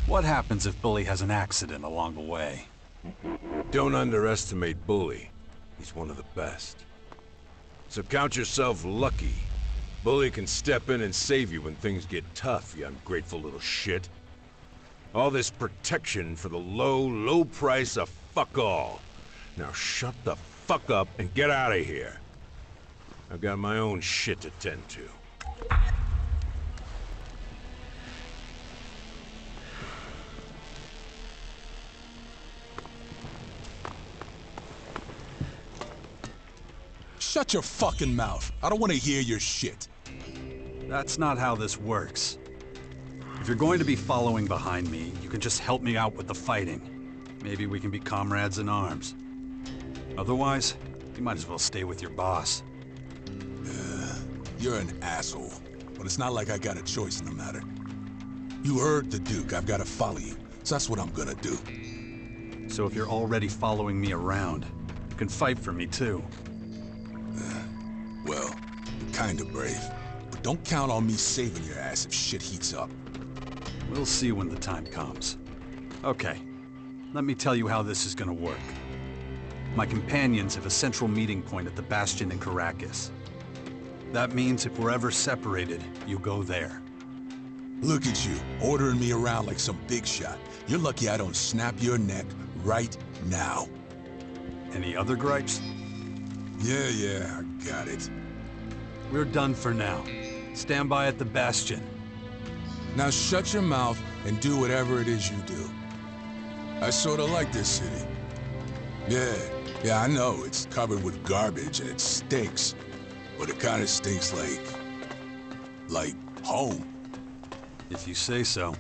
What happens if Bully has an accident along the way? Don't underestimate Bully. He's one of the best. So count yourself lucky. Bully can step in and save you when things get tough, you ungrateful little shit. All this protection for the low price of fuck all. Now shut the fuck up and get out of here. I've got my own shit to tend to. Shut your fucking mouth. I don't want to hear your shit. That's not how this works. If you're going to be following behind me, you can just help me out with the fighting. Maybe we can be comrades in arms. Otherwise, you might as well stay with your boss. You're an asshole, but it's not like I got a choice in the matter. You heard the Duke. I've got to follow you, so that's what I'm gonna do. So if you're already following me around, you can fight for me too. Well, you're kinda brave. But don't count on me saving your ass if shit heats up. We'll see when the time comes. Okay, let me tell you how this is gonna work. My companions have a central meeting point at the Bastion in Caracas. That means if we're ever separated, you go there. Look at you, ordering me around like some big shot. You're lucky I don't snap your neck right now. Any other gripes? Yeah, I got it. We're done for now. Stand by at the Bastion. Now shut your mouth and do whatever it is you do. I sorta like this city. Yeah, I know, it's covered with garbage and it stinks. But it kinda stinks like home. If you say so.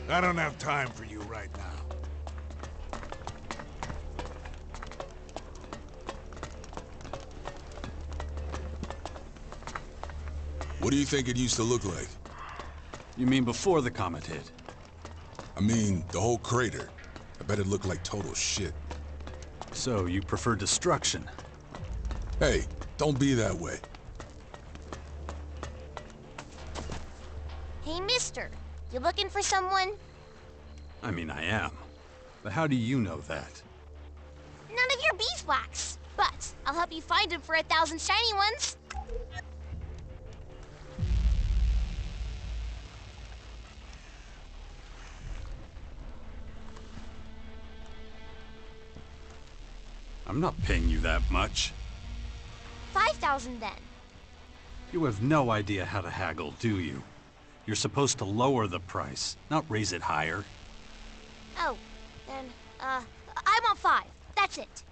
I don't have time for you right now. What do you think it used to look like? You mean before the comet hit? I mean, the whole crater. I bet it looked like total shit. So, you prefer destruction? Hey, don't be that way. Hey, mister. You looking for someone? I mean, I am. But how do you know that? None of your beeswax. But I'll help you find him for 1,000 shiny ones. I'm not paying you that much. 5,000 then. You have no idea how to haggle, do you? You're supposed to lower the price, not raise it higher. Oh, then, I want 5. That's it.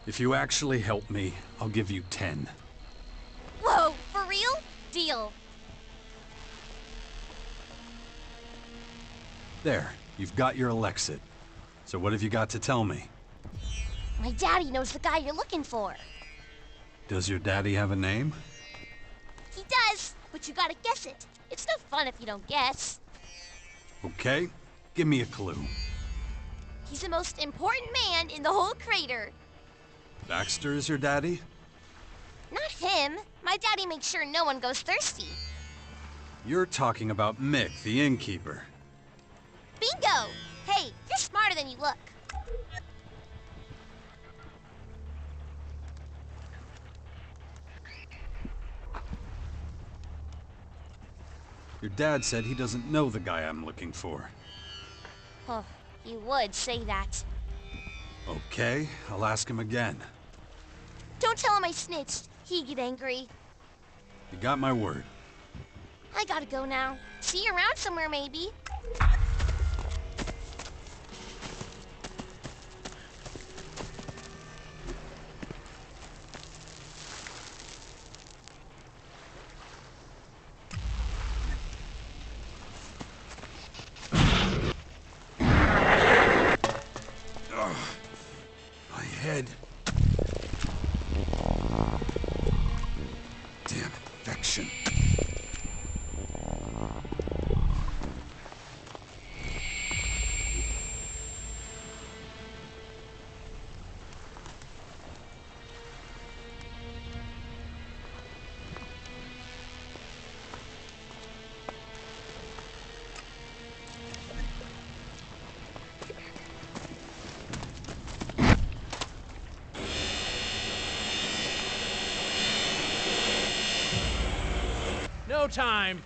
If you actually help me, I'll give you 10. Whoa, for real? Deal. There, you've got your Alexit. So what have you got to tell me? My daddy knows the guy you're looking for. Does your daddy have a name? He does, but you gotta guess it. It's no fun if you don't guess. Okay, give me a clue. He's the most important man in the whole crater. Baxter is your daddy? Not him. My daddy makes sure no one goes thirsty. You're talking about Mick, the innkeeper. Bingo! Hey, you're smarter than you look. Your dad said he doesn't know the guy I'm looking for. Oh, he would say that. Okay, I'll ask him again. Don't tell him I snitched. He'd get angry. You got my word. I gotta go now. See you around somewhere, maybe. My head. Damn infection. No time.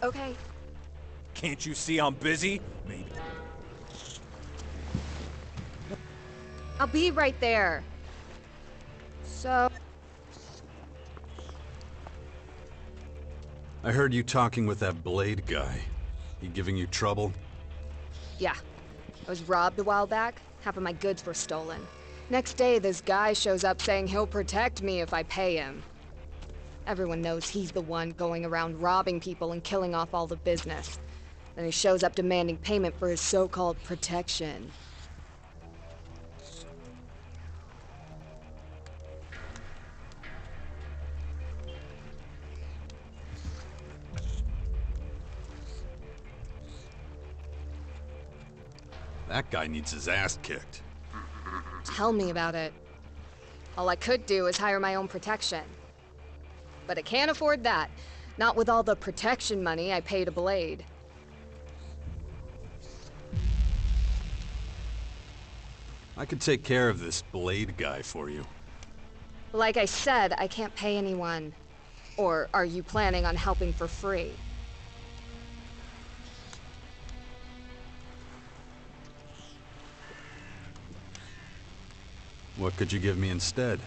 Okay. Can't you see I'm busy? Maybe. I'll be right there. So... I heard you talking with that Blade guy. He giving you trouble? yeah. I was robbed a while back. Half of my goods were stolen. Next day, this guy shows up saying he'll protect me if I pay him. Everyone knows he's the one going around robbing people and killing off all the business. Then he shows up demanding payment for his so-called protection. That guy needs his ass kicked. Tell me about it. All I could do is hire my own protection. But I can't afford that. Not with all the protection money I pay to Blade. I could take care of this Blade guy for you. Like I said, I can't pay anyone. Or are you planning on helping for free? What could you give me instead?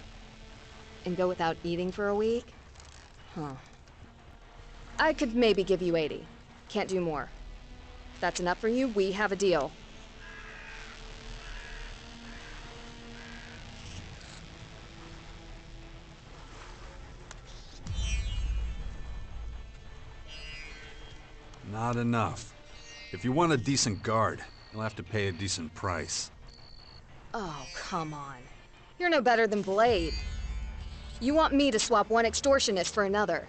And go without eating for a week? Huh. I could maybe give you 80. Can't do more. If that's enough for you, we have a deal. Not enough. If you want a decent guard, you'll have to pay a decent price. Oh, come on. You're no better than Blade. You want me to swap one extortionist for another.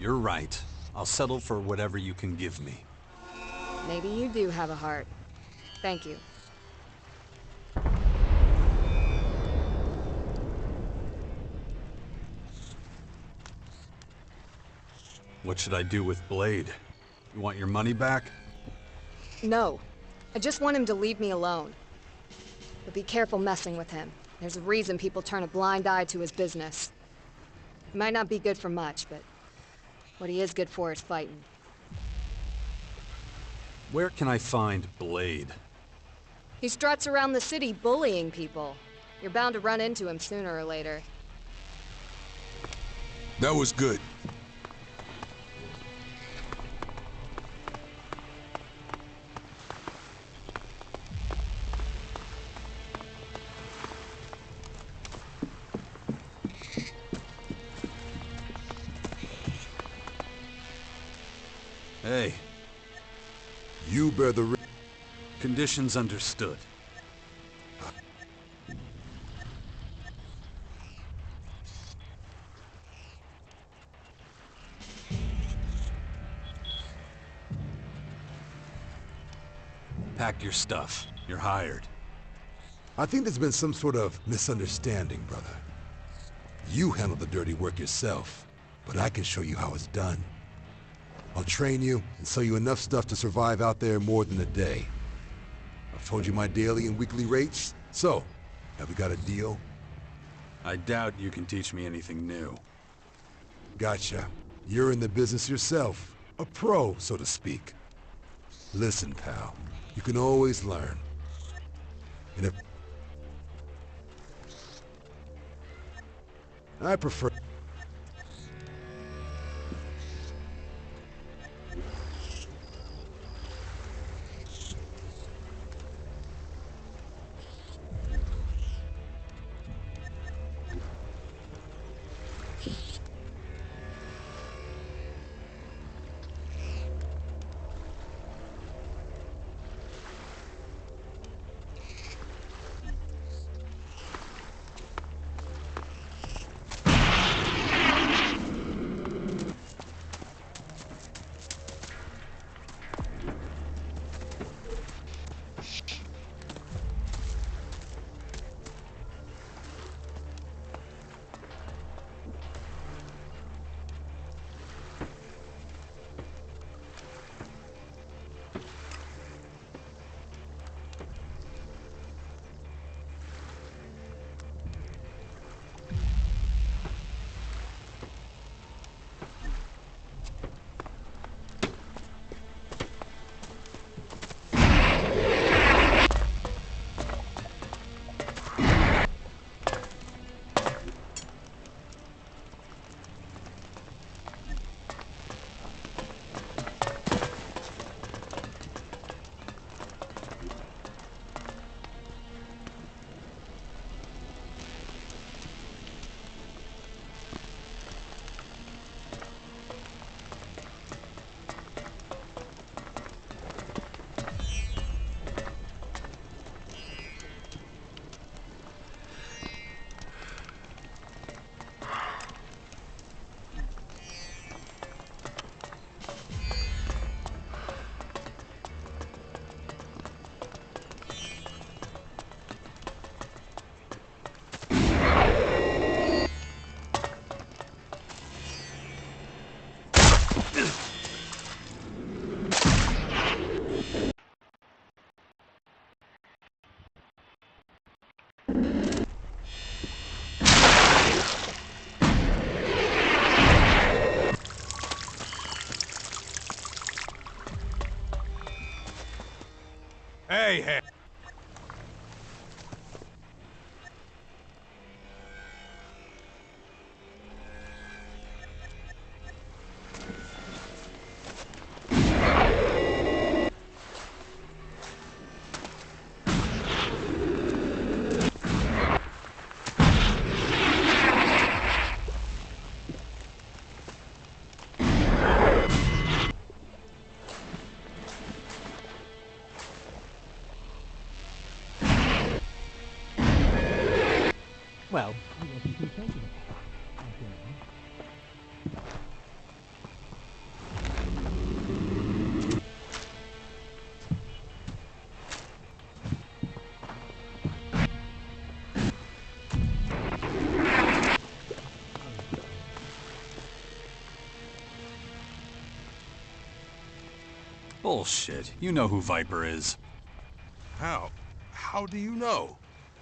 You're right. I'll settle for whatever you can give me. Maybe you do have a heart. Thank you. What should I do with Blade? You want your money back? No. I just want him to leave me alone. But be careful messing with him. There's a reason people turn a blind eye to his business. He might not be good for much, but what he is good for is fighting. Where can I find Blade? He struts around the city bullying people. You're bound to run into him sooner or later. That was good. Hey. You bear the risk. Conditions understood. Pack your stuff. You're hired. I think there's been some sort of misunderstanding, brother. You handle the dirty work yourself, but I can show you how it's done. I'll train you and sell you enough stuff to survive out there more than a day. I've told you my daily and weekly rates, so have we got a deal? I doubt you can teach me anything new. Gotcha. You're in the business yourself. A pro, so to speak. Listen, pal. You can always learn. And if... I prefer... Bullshit. You know who Viper is. How? How do you know?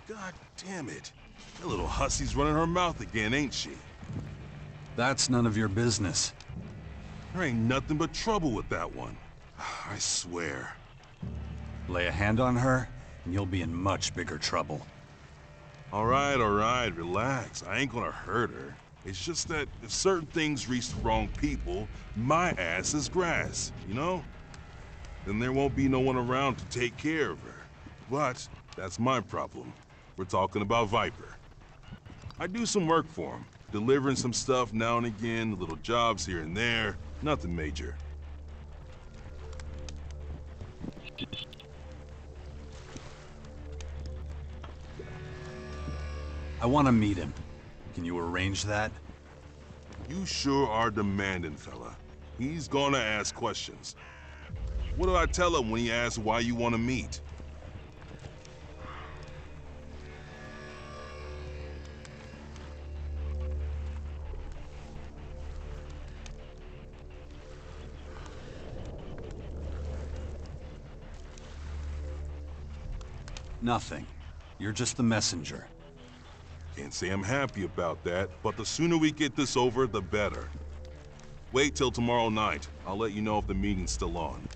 God damn it. That little hussy's running her mouth again, ain't she? That's none of your business. There ain't nothing but trouble with that one. I swear. Lay a hand on her, and you'll be in much bigger trouble. All right, relax. I ain't gonna hurt her. It's just that if certain things reach the wrong people, my ass is grass, you know? Then there won't be no one around to take care of her. But that's my problem. We're talking about Viper. I do some work for him, delivering some stuff now and again, little jobs here and there, nothing major. I want to meet him. Can you arrange that? You sure are demanding, fella. He's gonna ask questions. What do I tell him when he asks why you want to meet? Nothing. You're just the messenger. Can't say I'm happy about that, but the sooner we get this over, the better. Wait till tomorrow night. I'll let you know if the meeting's still on.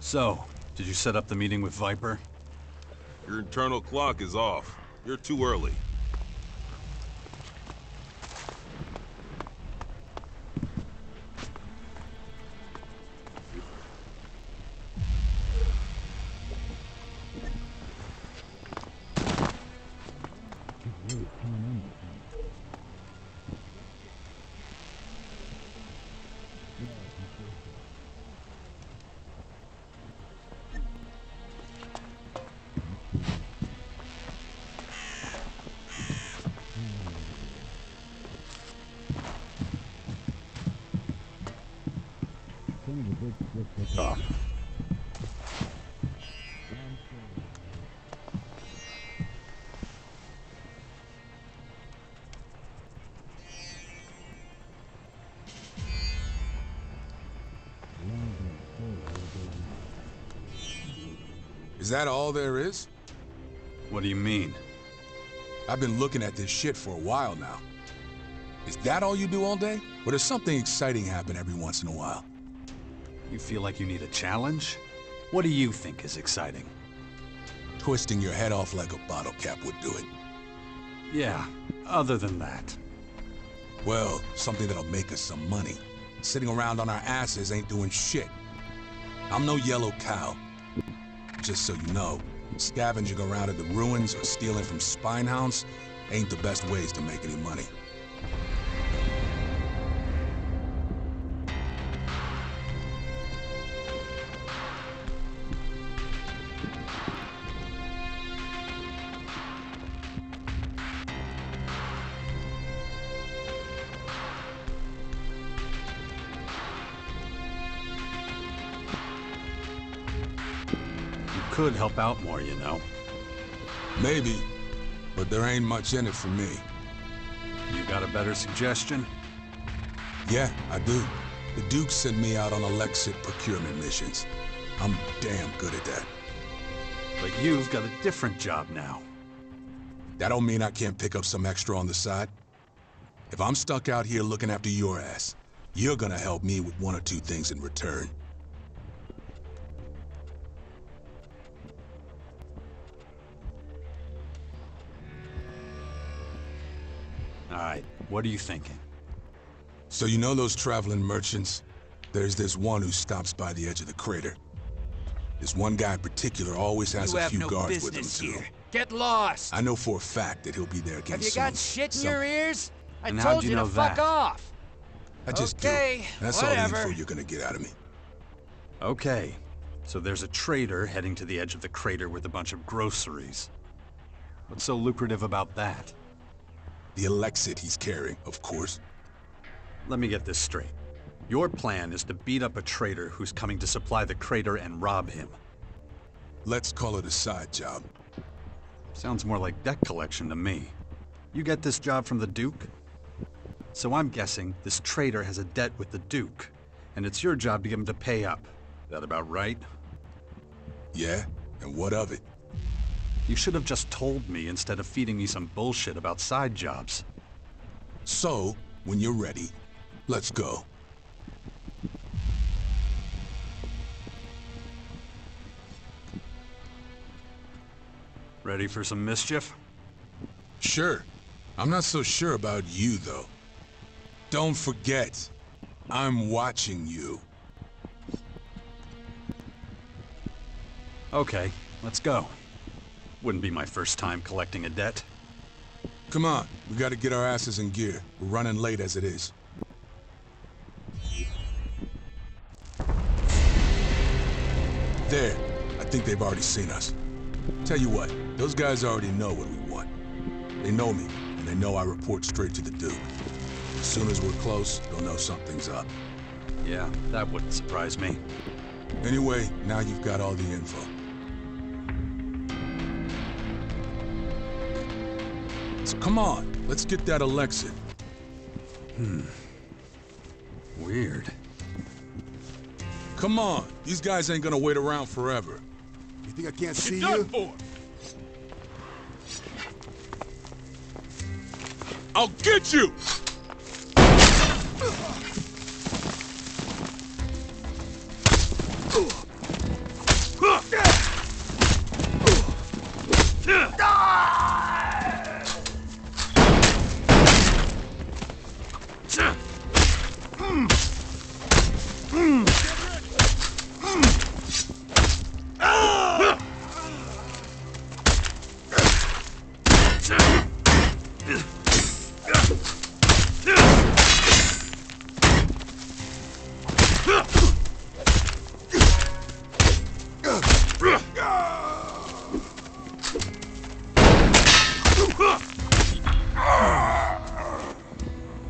So, did you set up the meeting with Viper? Your internal clock is off. You're too early. Oh. Is that all there is? What do you mean? I've been looking at this shit for a while now. Is that all you do all day? Or does something exciting happen every once in a while? You feel like you need a challenge? What do you think is exciting? Twisting your head off like a bottle cap would do it. Yeah, other than that. Well, something that'll make us some money. Sitting around on our asses ain't doing shit. I'm no yellow cow. Just so you know, scavenging around in the ruins or stealing from spinehounds ain't the best ways to make any money. Could help out more, you know. Maybe, but there ain't much in it for me. You got a better suggestion? Yeah, I do. The Duke sent me out on Elex procurement missions. I'm damn good at that. But you've got a different job now. That don't mean I can't pick up some extra on the side. If I'm stuck out here looking after your ass, you're gonna help me with one or two things in return. All right, what are you thinking? So you know those traveling merchants? There's this one who stops by the edge of the crater. This one guy in particular always has a few guards with him too. Get lost! I know for a fact that he'll be there again soon. Have you got shit in your ears? I And how'd told you you know to fuck that? off! I just do. That's all the info you're gonna get out of me. Okay. So there's a trader heading to the edge of the crater with a bunch of groceries. What's so lucrative about that? The Elexit he's carrying, of course. Let me get this straight. Your plan is to beat up a trader who's coming to supply the crater and rob him. Let's call it a side job. Sounds more like debt collection to me. You get this job from the Duke? So I'm guessing this trader has a debt with the Duke, and it's your job to get him to pay up. That about right? Yeah? And what of it? You should have just told me instead of feeding me some bullshit about side jobs. So, when you're ready, let's go. Ready for some mischief? Sure. I'm not so sure about you, though. Don't forget, I'm watching you. Okay, let's go. Wouldn't be my first time collecting a debt. Come on, we gotta get our asses in gear. We're running late as it is. There. I think they've already seen us. Tell you what, those guys already know what we want. They know me, and they know I report straight to the Duke. As soon as we're close, they'll know something's up. Yeah, that wouldn't surprise me. Anyway, now you've got all the info. So come on, let's get that Elexit. Weird. Come on, these guys ain't gonna wait around forever. You think I can't see You're you? done for. I'll get you!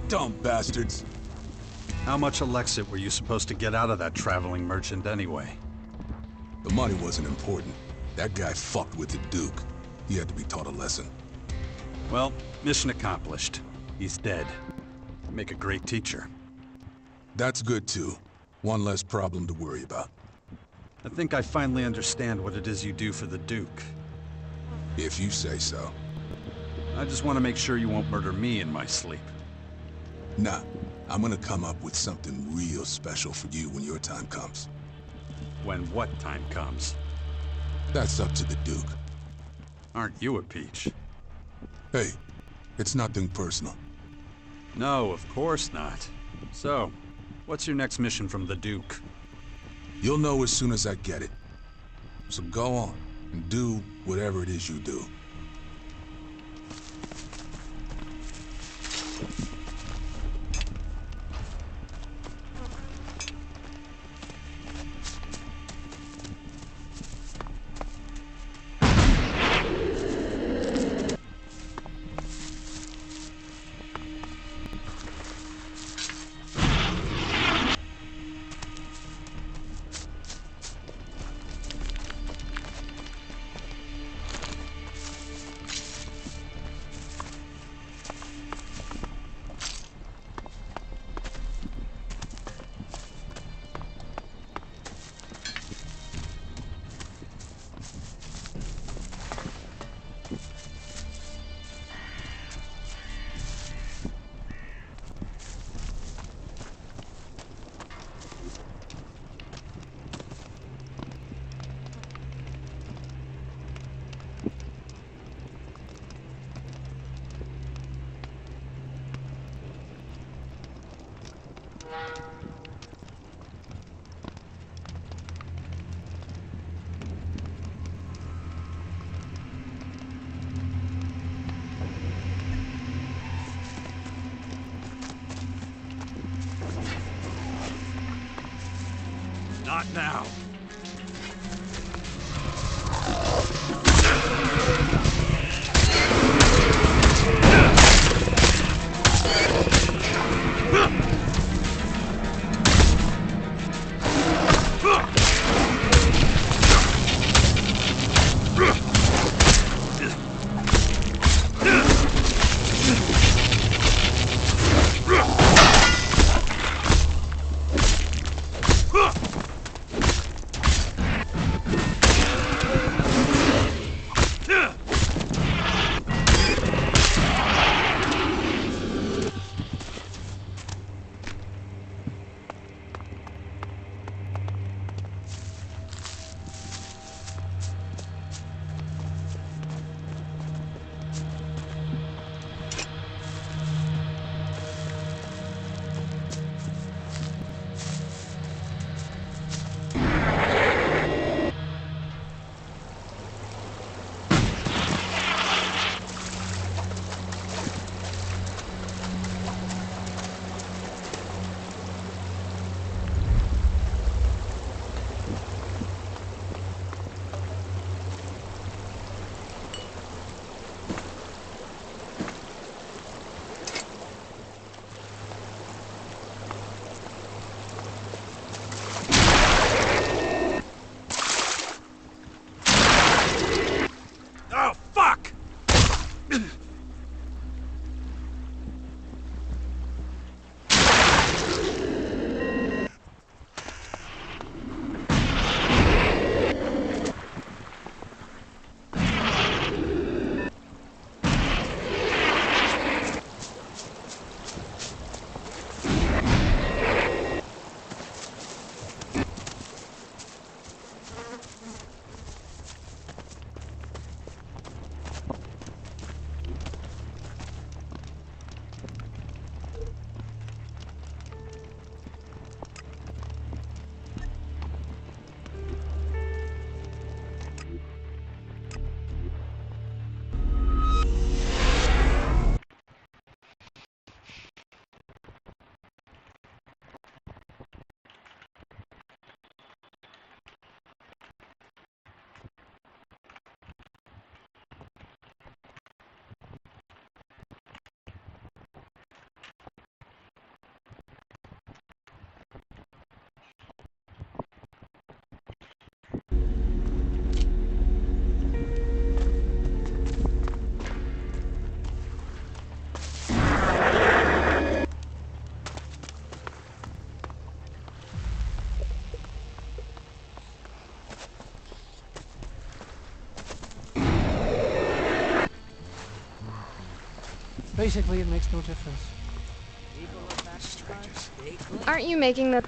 Dumb bastards. How much Elexit were you supposed to get out of that traveling merchant anyway? The money wasn't important. That guy fucked with the Duke. He had to be taught a lesson. Well, mission accomplished. He's dead. Make a great teacher. That's good too. One less problem to worry about. I think I finally understand what it is you do for the Duke. If you say so. I just want to make sure you won't murder me in my sleep. Nah, I'm gonna come up with something real special for you when your time comes. When what time comes? That's up to the Duke. Aren't you a peach? Hey, it's nothing personal. No, of course not. So, what's your next mission from the Duke? You'll know as soon as I get it. So go on, and do whatever it is you do. Not now. Oh, fuck! Basically, it makes no difference. Aren't you making the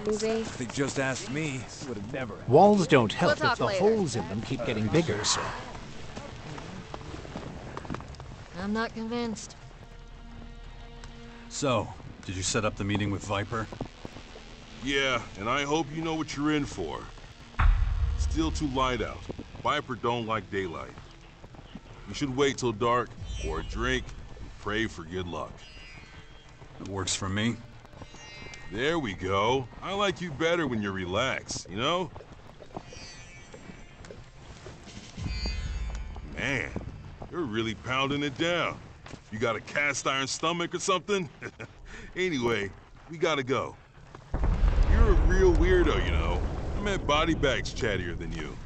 movie? If they just asked me, would have never. Walls don't help We'll if talk the later. holes in them keep getting bigger, so... I'm not convinced. So, did you set up the meeting with Viper? Yeah, and I hope you know what you're in for. Still too light out. Viper don't like daylight. You should wait till dark, pour a drink, and pray for good luck. It works for me. There we go. I like you better when you're relaxed, you know? Man, you're really pounding it down. You got a cast iron stomach or something? Anyway, we gotta go. You're a real weirdo, you know. I met body bags chattier than you.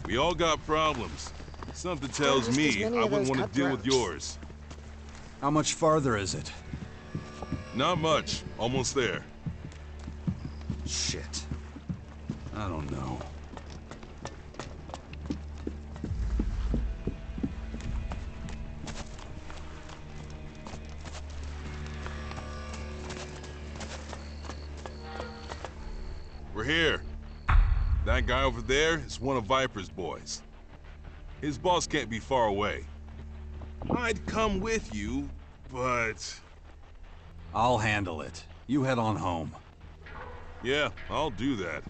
We all got problems. Something tells me I wouldn't want to deal with yours. How much farther is it? Not much. Almost there. Shit. I don't know. We're here. That guy over there is one of Viper's boys. His boss can't be far away. I'd come with you, but... I'll handle it. You head on home. Yeah, I'll do that.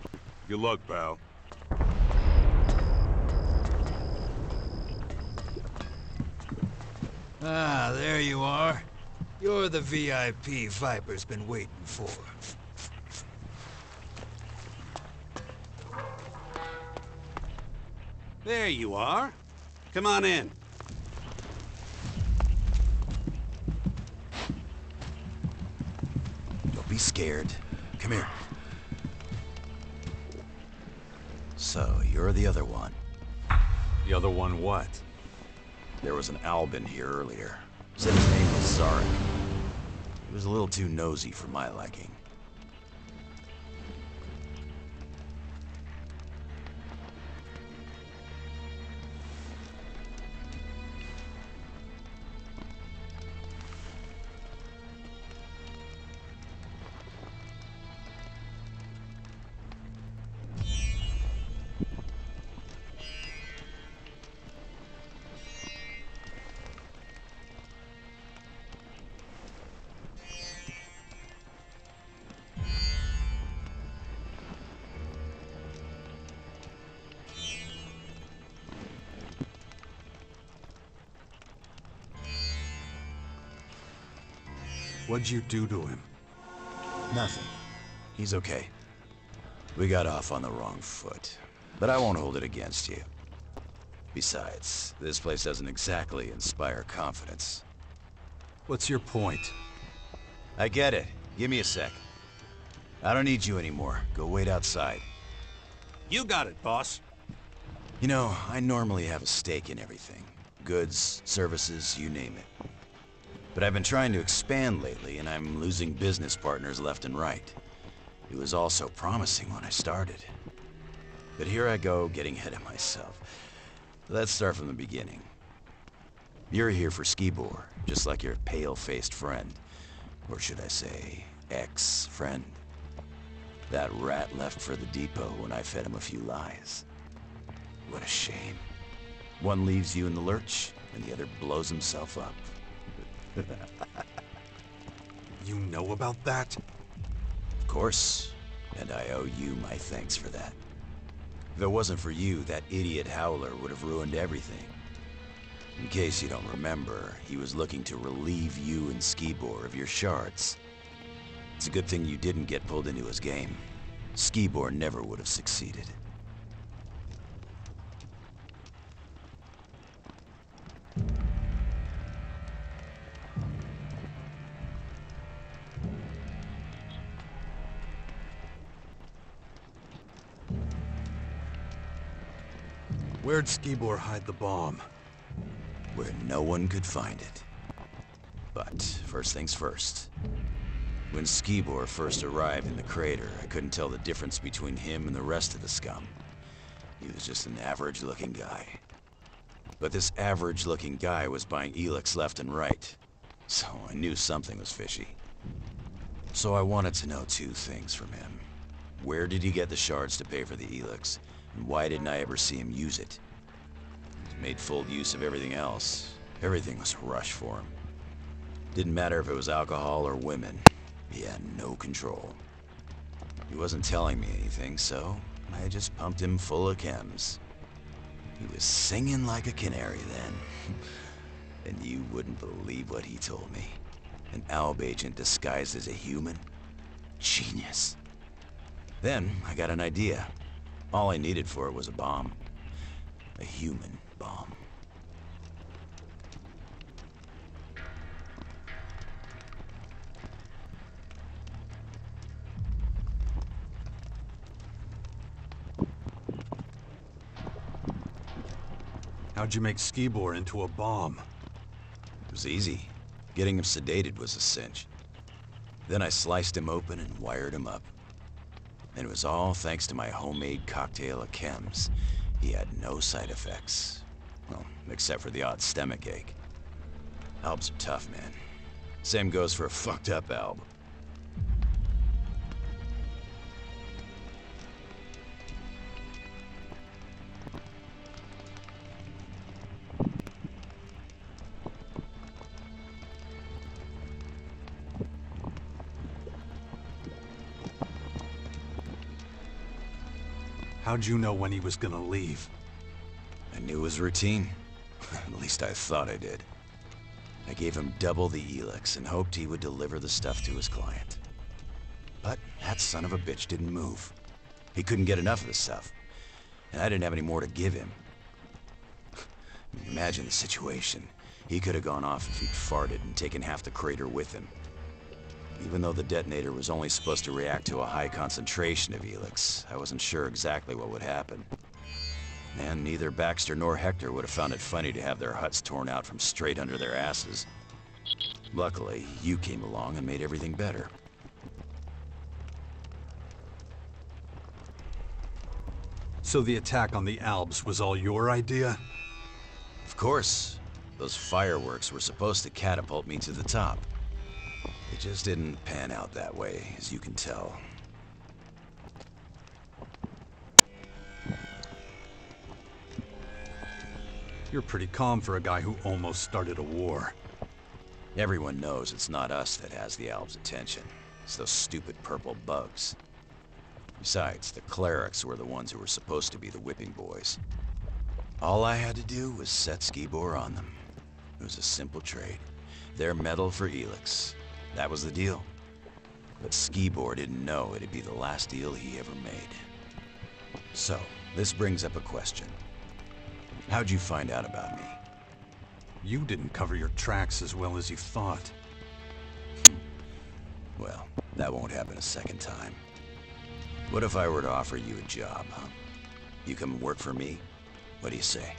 Good luck, pal. Ah, there you are. You're the VIP Viper's been waiting for. There you are. Come on in. Don't be scared. Come here. So, you're the other one. The other one what? There was an Albin here earlier. Said his name was Zarek. He was a little too nosy for my liking. What'd you do to him? Nothing. He's okay. We got off on the wrong foot, but I won't hold it against you. Besides, this place doesn't exactly inspire confidence. What's your point? I get it. Give me a sec. I don't need you anymore. Go wait outside. You got it, boss. You know, I normally have a stake in everything. Goods, services, you name it. But I've been trying to expand lately, and I'm losing business partners left and right. It was all so promising when I started. But here I go, getting ahead of myself. Let's start from the beginning. You're here for Skibor, just like your pale-faced friend. Or should I say, ex-friend. That rat left for the depot when I fed him a few lies. What a shame. One leaves you in the lurch, and the other blows himself up. You know about that? Of course, and I owe you my thanks for that. If it wasn't for you, that idiot Howler would have ruined everything. In case you don't remember, he was looking to relieve you and Skibor of your shards. It's a good thing you didn't get pulled into his game. Skibor never would have succeeded. Where'd Skibor hide the bomb? Where no one could find it. But first things first. When Skibor first arrived in the crater, I couldn't tell the difference between him and the rest of the scum. He was just an average-looking guy. But this average-looking guy was buying Elex left and right. So I knew something was fishy. So I wanted to know two things from him. Where did he get the shards to pay for the Elex? And why didn't I ever see him use it? He made full use of everything else. Everything was a rush for him. Didn't matter if it was alcohol or women. He had no control. He wasn't telling me anything, so I just pumped him full of chems. He was singing like a canary then. And you wouldn't believe what he told me. An Alb agent disguised as a human? Genius. Then I got an idea. All I needed for it was a bomb. A human bomb. How'd you make Skibor into a bomb? It was easy. Getting him sedated was a cinch. Then I sliced him open and wired him up. And it was all thanks to my homemade cocktail of chems. He had no side effects. Well, except for the odd stomach ache. Albs are tough, man. Same goes for a fucked up Alb. How'd you know when he was gonna leave? I knew his routine. At least I thought I did. I gave him double the Elex and hoped he would deliver the stuff to his client. But that son of a bitch didn't move. He couldn't get enough of the stuff. And I didn't have any more to give him. Imagine the situation. He could have gone off if he'd farted and taken half the crater with him. Even though the detonator was only supposed to react to a high concentration of Elex, I wasn't sure exactly what would happen. And neither Baxter nor Hector would have found it funny to have their huts torn out from straight under their asses. Luckily, you came along and made everything better. So the attack on the Alps was all your idea? Of course. Those fireworks were supposed to catapult me to the top. It just didn't pan out that way, as you can tell. You're pretty calm for a guy who almost started a war. Everyone knows it's not us that has the Alps' attention. It's those stupid purple bugs. Besides, the clerics were the ones who were supposed to be the whipping boys. All I had to do was set Skibor on them. It was a simple trade. Their metal for Elex. That was the deal. But Skibor didn't know it'd be the last deal he ever made. So, this brings up a question. How'd you find out about me? You didn't cover your tracks as well as you thought. Well, that won't happen a second time. What if I were to offer you a job, huh? You come and work for me? What do you say?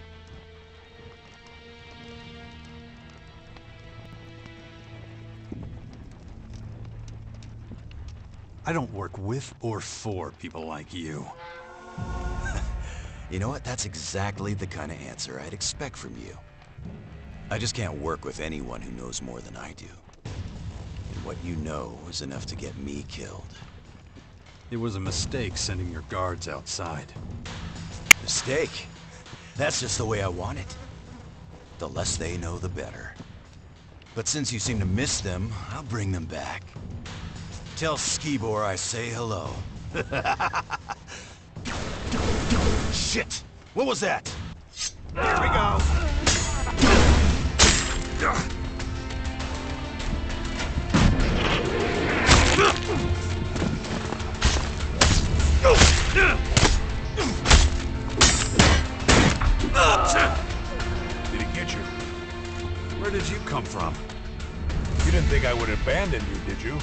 I don't work with or for people like you. You know what? That's exactly the kind of answer I'd expect from you. I just can't work with anyone who knows more than I do. And what you know is enough to get me killed. It was a mistake sending your guards outside. Mistake? That's just the way I want it. The less they know, the better. But since you seem to miss them, I'll bring them back. Tell Skibor I say hello. Shit! What was that? Here we go! Did he get you? Where did you come from? You didn't think I would abandon you, did you?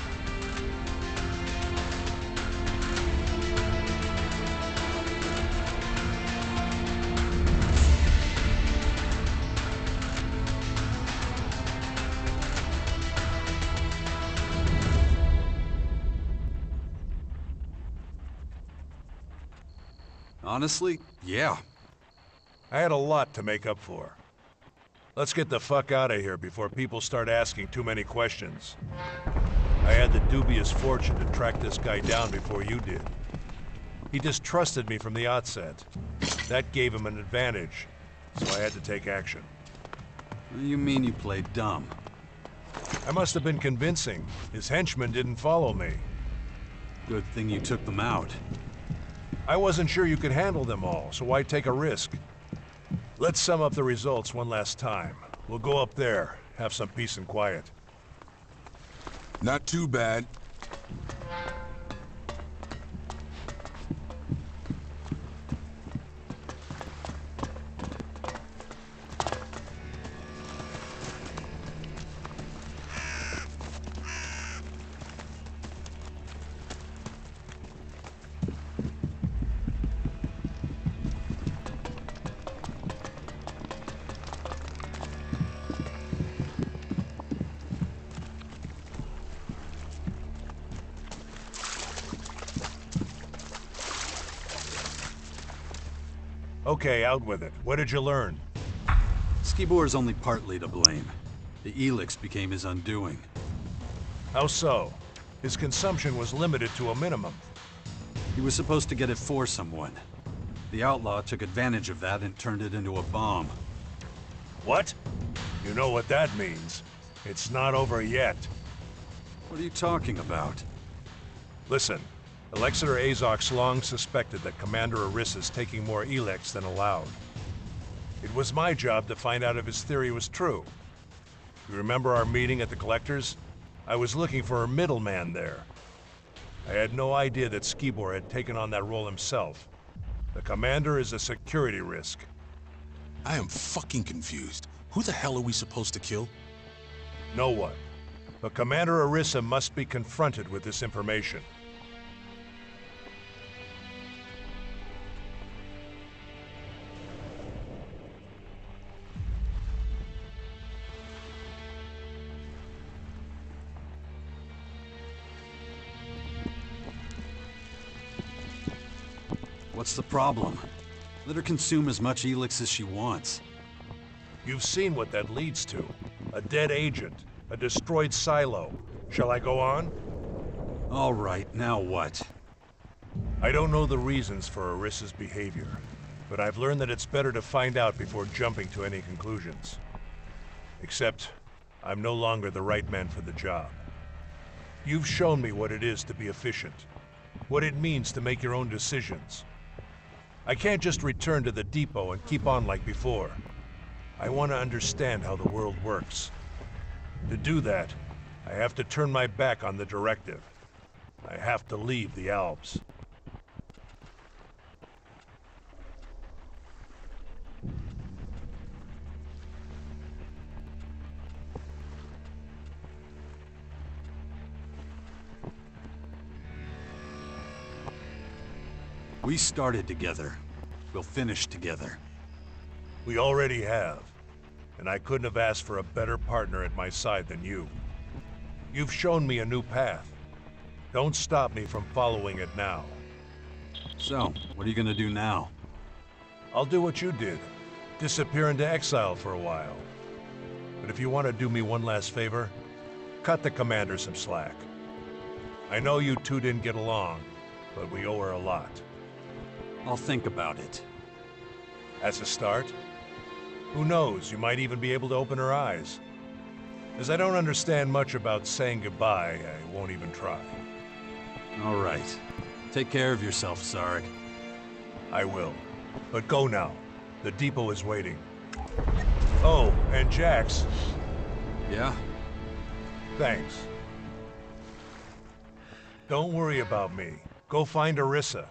Honestly, yeah. I had a lot to make up for. Let's get the fuck out of here before people start asking too many questions. I had the dubious fortune to track this guy down before you did. He distrusted me from the outset. That gave him an advantage, so I had to take action. You mean you played dumb? I must have been convincing. His henchmen didn't follow me. Good thing you took them out. I wasn't sure you could handle them all, so why take a risk? Let's sum up the results one last time. We'll go up there, have some peace and quiet. Not too bad. Okay, out with it. What did you learn? Skibor's only partly to blame. The Elex became his undoing. How so? His consumption was limited to a minimum. He was supposed to get it for someone. The outlaw took advantage of that and turned it into a bomb. What? You know what that means. It's not over yet. What are you talking about? Listen, Alexander Azok's long suspected that Commander Arissa's taking more Elex than allowed. It was my job to find out if his theory was true. You remember our meeting at the Collector's? I was looking for a middleman there. I had no idea that Skibor had taken on that role himself. The Commander is a security risk. I am fucking confused. Who the hell are we supposed to kill? No one. But Commander Orisa must be confronted with this information. What's the problem? Let her consume as much Elex as she wants. You've seen what that leads to. A dead agent, a destroyed silo. Shall I go on? All right, now what? I don't know the reasons for Orisa's behavior, but I've learned that it's better to find out before jumping to any conclusions. Except, I'm no longer the right man for the job. You've shown me what it is to be efficient, what it means to make your own decisions. I can't just return to the depot and keep on like before. I want to understand how the world works. To do that, I have to turn my back on the directive. I have to leave the Alps. We started together. We'll finish together. We already have. And I couldn't have asked for a better partner at my side than you. You've shown me a new path. Don't stop me from following it now. So, what are you gonna do now? I'll do what you did. Disappear into exile for a while. But if you want to do me one last favor, cut the commander some slack. I know you two didn't get along, but we owe her a lot. I'll think about it. As a start? Who knows, you might even be able to open her eyes. As I don't understand much about saying goodbye, I won't even try. All right. Take care of yourself, Sarek. I will. But go now. The depot is waiting. Oh, and Jax. Yeah? Thanks. Don't worry about me. Go find Orisa.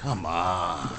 Come on.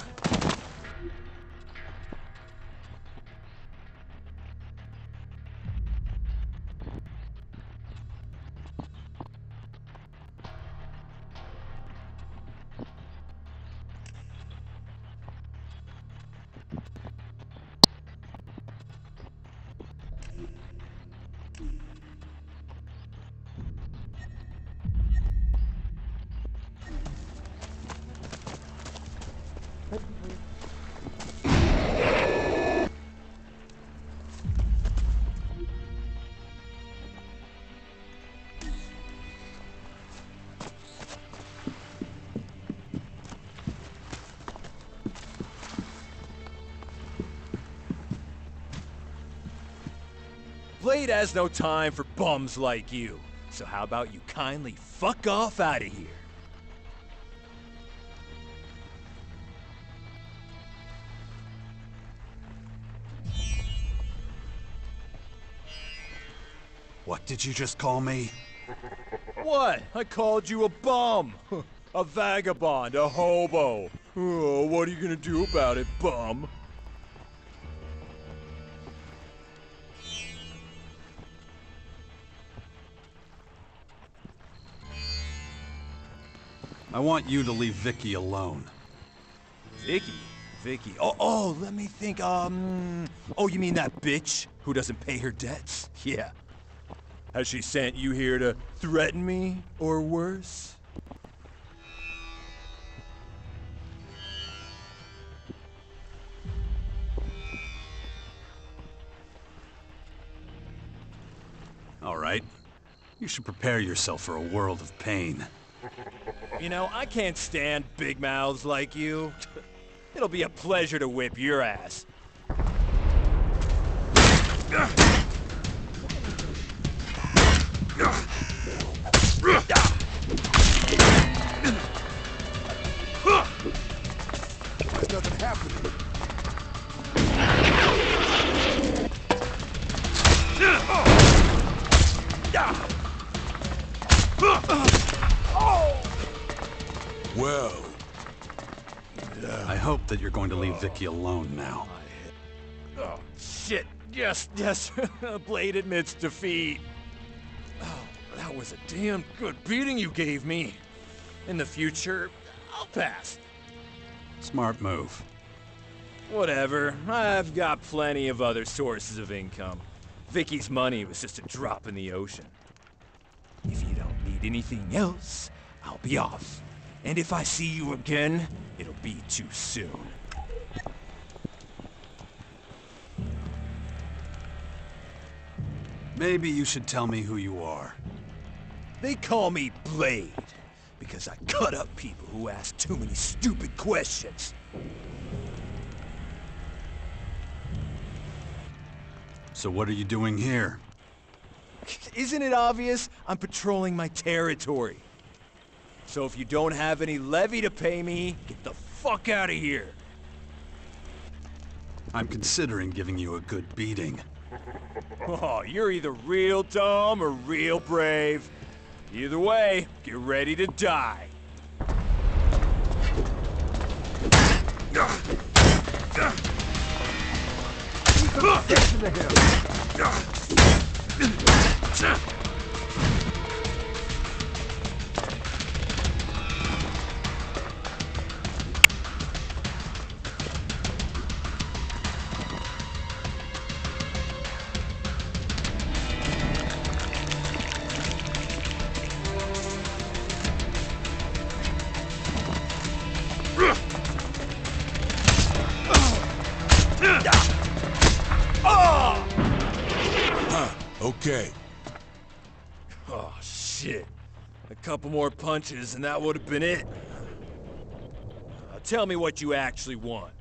Blade has no time for bums like you. So how about you kindly fuck off out of here? What did you just call me? What? I called you a bum. A vagabond, a hobo. Oh, what are you gonna do about it, bum? I want you to leave Vicky alone. Vicky? Vicky. Oh, let me think. Oh, you mean that bitch who doesn't pay her debts? Yeah. Has she sent you here to threaten me, or worse? All right. You should prepare yourself for a world of pain. You know, I can't stand big mouths like you. It'll be a pleasure to whip your ass. There's nothing happening. Well. I hope that you're going to leave Vicky alone now. Oh, shit. Yes. Blade admits defeat. Oh, that was a damn good beating you gave me. In the future, I'll pass. Smart move. Whatever. I've got plenty of other sources of income. Vicky's money was just a drop in the ocean. If you don't need anything else, I'll be off. And if I see you again, it'll be too soon. Maybe you should tell me who you are. They call me Blade, because I cut up people who ask too many stupid questions. So what are you doing here? Isn't it obvious? I'm patrolling my territory. So if you don't have any levy to pay me, get the fuck out of here. I'm considering giving you a good beating. Oh, you're either real dumb or real brave. Either way, get ready to die. Okay. Oh, shit. A couple more punches and that would have been it. Tell me what you actually want.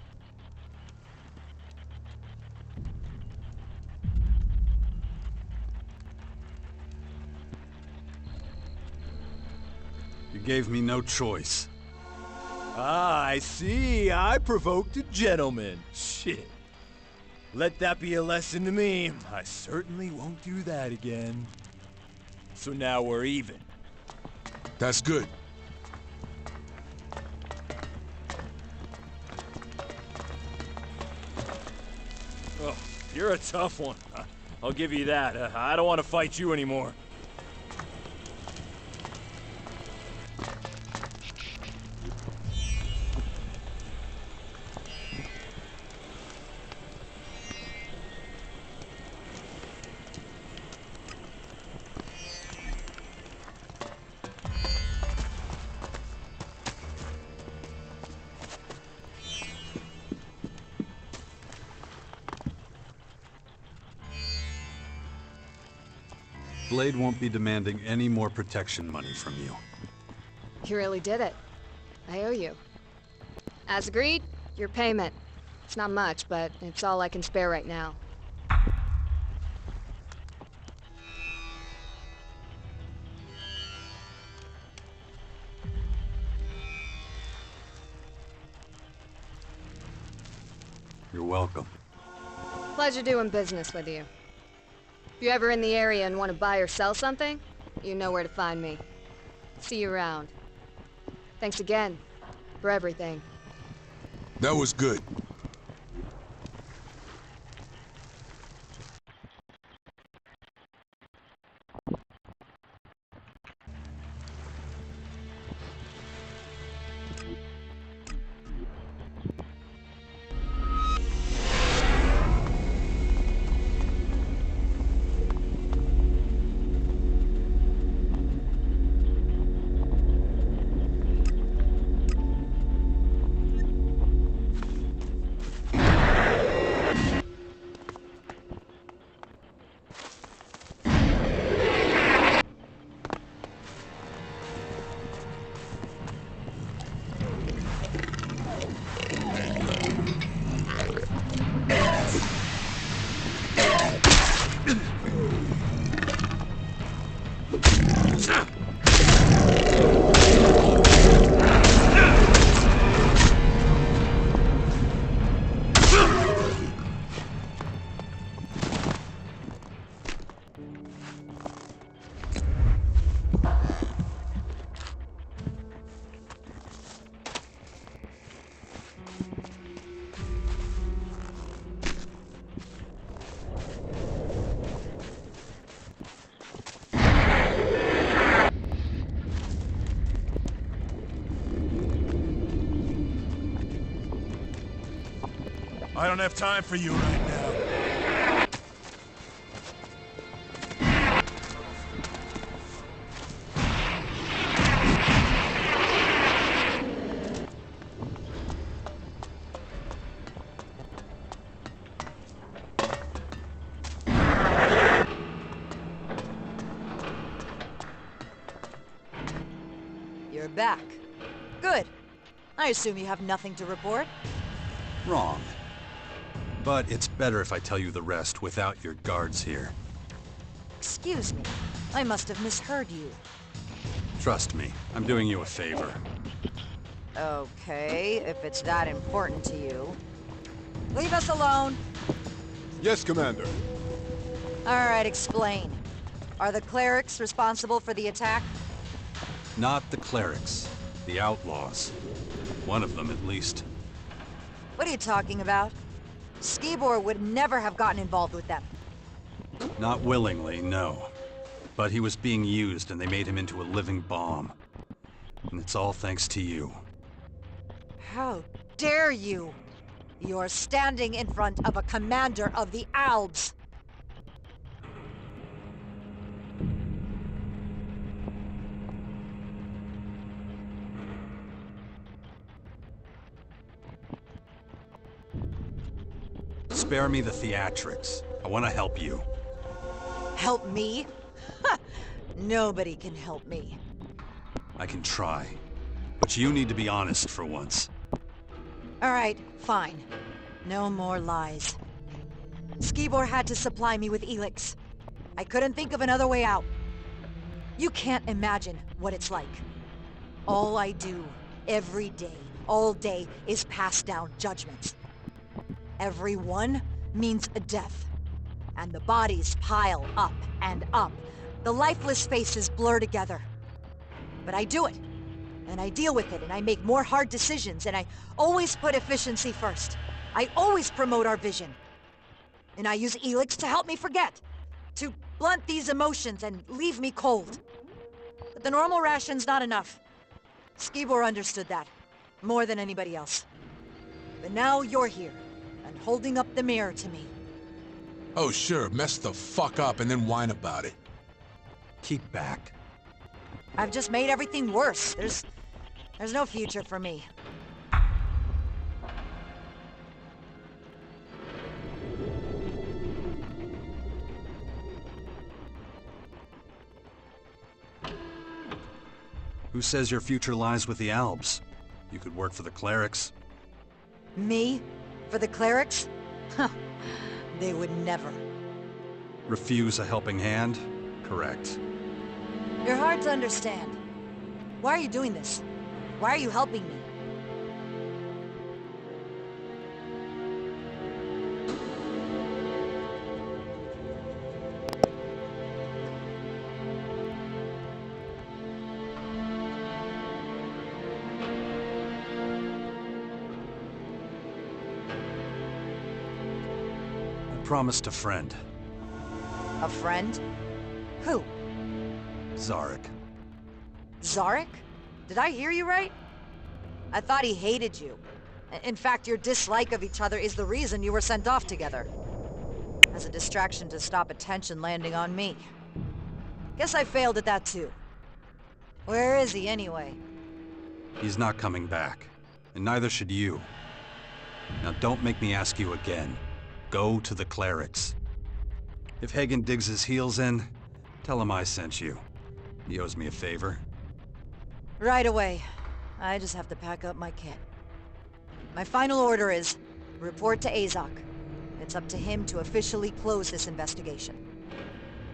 You gave me no choice. Ah, I see. I provoked a gentleman. Shit. Let that be a lesson to me. I certainly won't do that again. So now we're even. That's good. Oh, you're a tough one. I'll give you that. I don't want to fight you anymore. Blade won't be demanding any more protection money from you. You really did it. I owe you. As agreed, your payment. It's not much, but it's all I can spare right now. You're welcome. Pleasure doing business with you. If you're ever in the area and want to buy or sell something, you know where to find me. See you around. Thanks again for everything. That was good. I don't have time for you right now. You're back. Good. I assume you have nothing to report? Wrong. But it's better if I tell you the rest without your guards here. Excuse me. I must have misheard you. Trust me, I'm doing you a favor. Okay, if it's that important to you. Leave us alone! Yes, Commander. Alright, explain. Are the clerics responsible for the attack? Not the clerics. The outlaws. One of them, at least. What are you talking about? Skibor would never have gotten involved with them. Not willingly, no. But he was being used and they made him into a living bomb. And it's all thanks to you. How dare you! You're standing in front of a commander of the Albs! Spare me the theatrics. I want to help you. Help me? Ha! Nobody can help me. I can try. But you need to be honest for once. Alright, fine. No more lies. Skibor had to supply me with Elex. I couldn't think of another way out. You can't imagine what it's like. All I do, every day, all day, is pass down judgments. Every one means a death. And the bodies pile up and up. The lifeless faces blur together. But I do it. And I deal with it, and I make more hard decisions, and I always put efficiency first. I always promote our vision. And I use Elex to help me forget. To blunt these emotions and leave me cold. But the normal ration's not enough. Skibor understood that. More than anybody else. But now you're here. And holding up the mirror to me. Oh sure, mess the fuck up and then whine about it. Keep back. I've just made everything worse. There's no future for me. Who says your future lies with the Albs? You could work for the clerics. Me? For the clerics? Huh. They would never. Refuse a helping hand? Correct. You're hard to understand. Why are you doing this? Why are you helping me? promised a friend. A friend? Who? Zarek. Zarek? Did I hear you right? I thought he hated you. In fact, your dislike of each other is the reason you were sent off together. As a distraction to stop attention landing on me. Guess I failed at that too. Where is he anyway? He's not coming back. And neither should you. Now don't make me ask you again. Go to the clerics. If Hagen digs his heels in, tell him I sent you. He owes me a favor. Right away. I just have to pack up my kit. My final order is, report to Azok. It's up to him to officially close this investigation.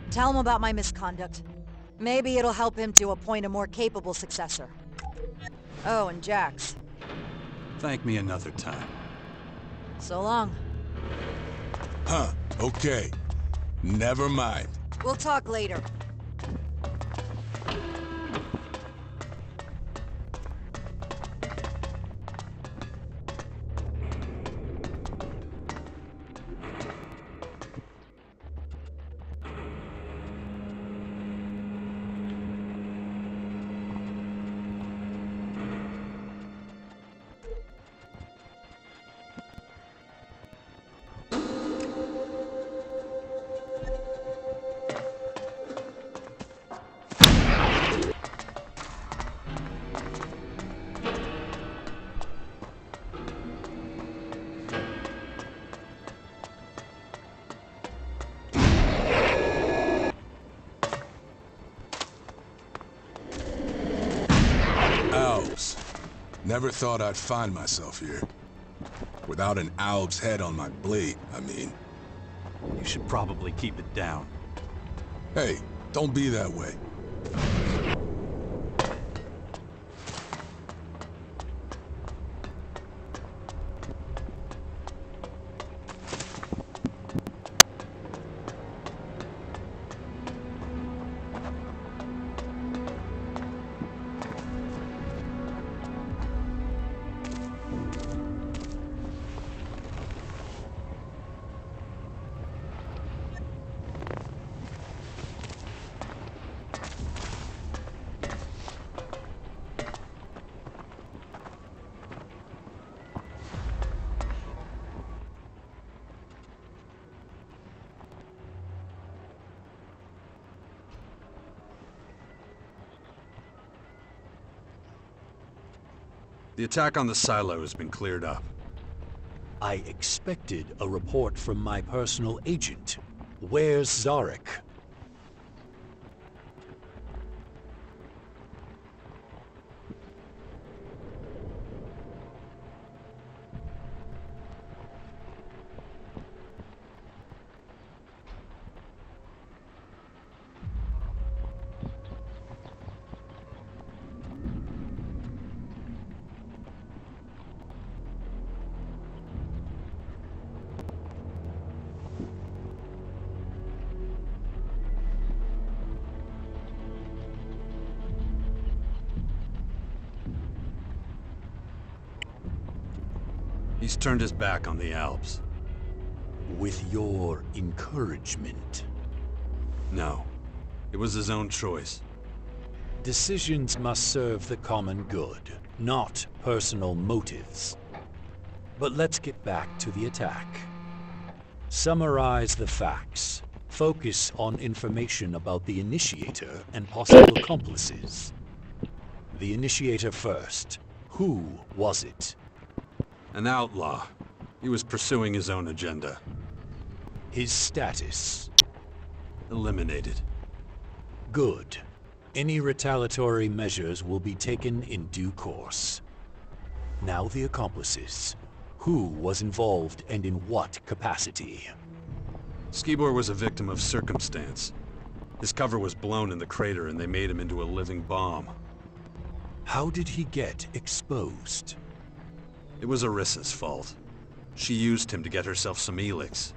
Tell him about my misconduct. Maybe it'll help him to appoint a more capable successor. Oh, and Jax. Thank me another time. So long. Huh, okay. Never mind. We'll talk later. Never thought I'd find myself here. Without an Alb's head on my blade, I mean. You should probably keep it down. Hey, don't be that way. The attack on the silo has been cleared up. I expected a report from my personal agent. Where's Zarek? He's turned his back on the Alps. With your encouragement? No. It was his own choice. Decisions must serve the common good, not personal motives. But let's get back to the attack. Summarize the facts. Focus on information about the Initiator and possible accomplices. The Initiator first. Who was it? An outlaw. He was pursuing his own agenda. His status? Eliminated. Good. Any retaliatory measures will be taken in due course. Now the accomplices. Who was involved and in what capacity? Skibor was a victim of circumstance. His cover was blown in the crater and they made him into a living bomb. How did he get exposed? It was Arissa's fault. She used him to get herself some Elex.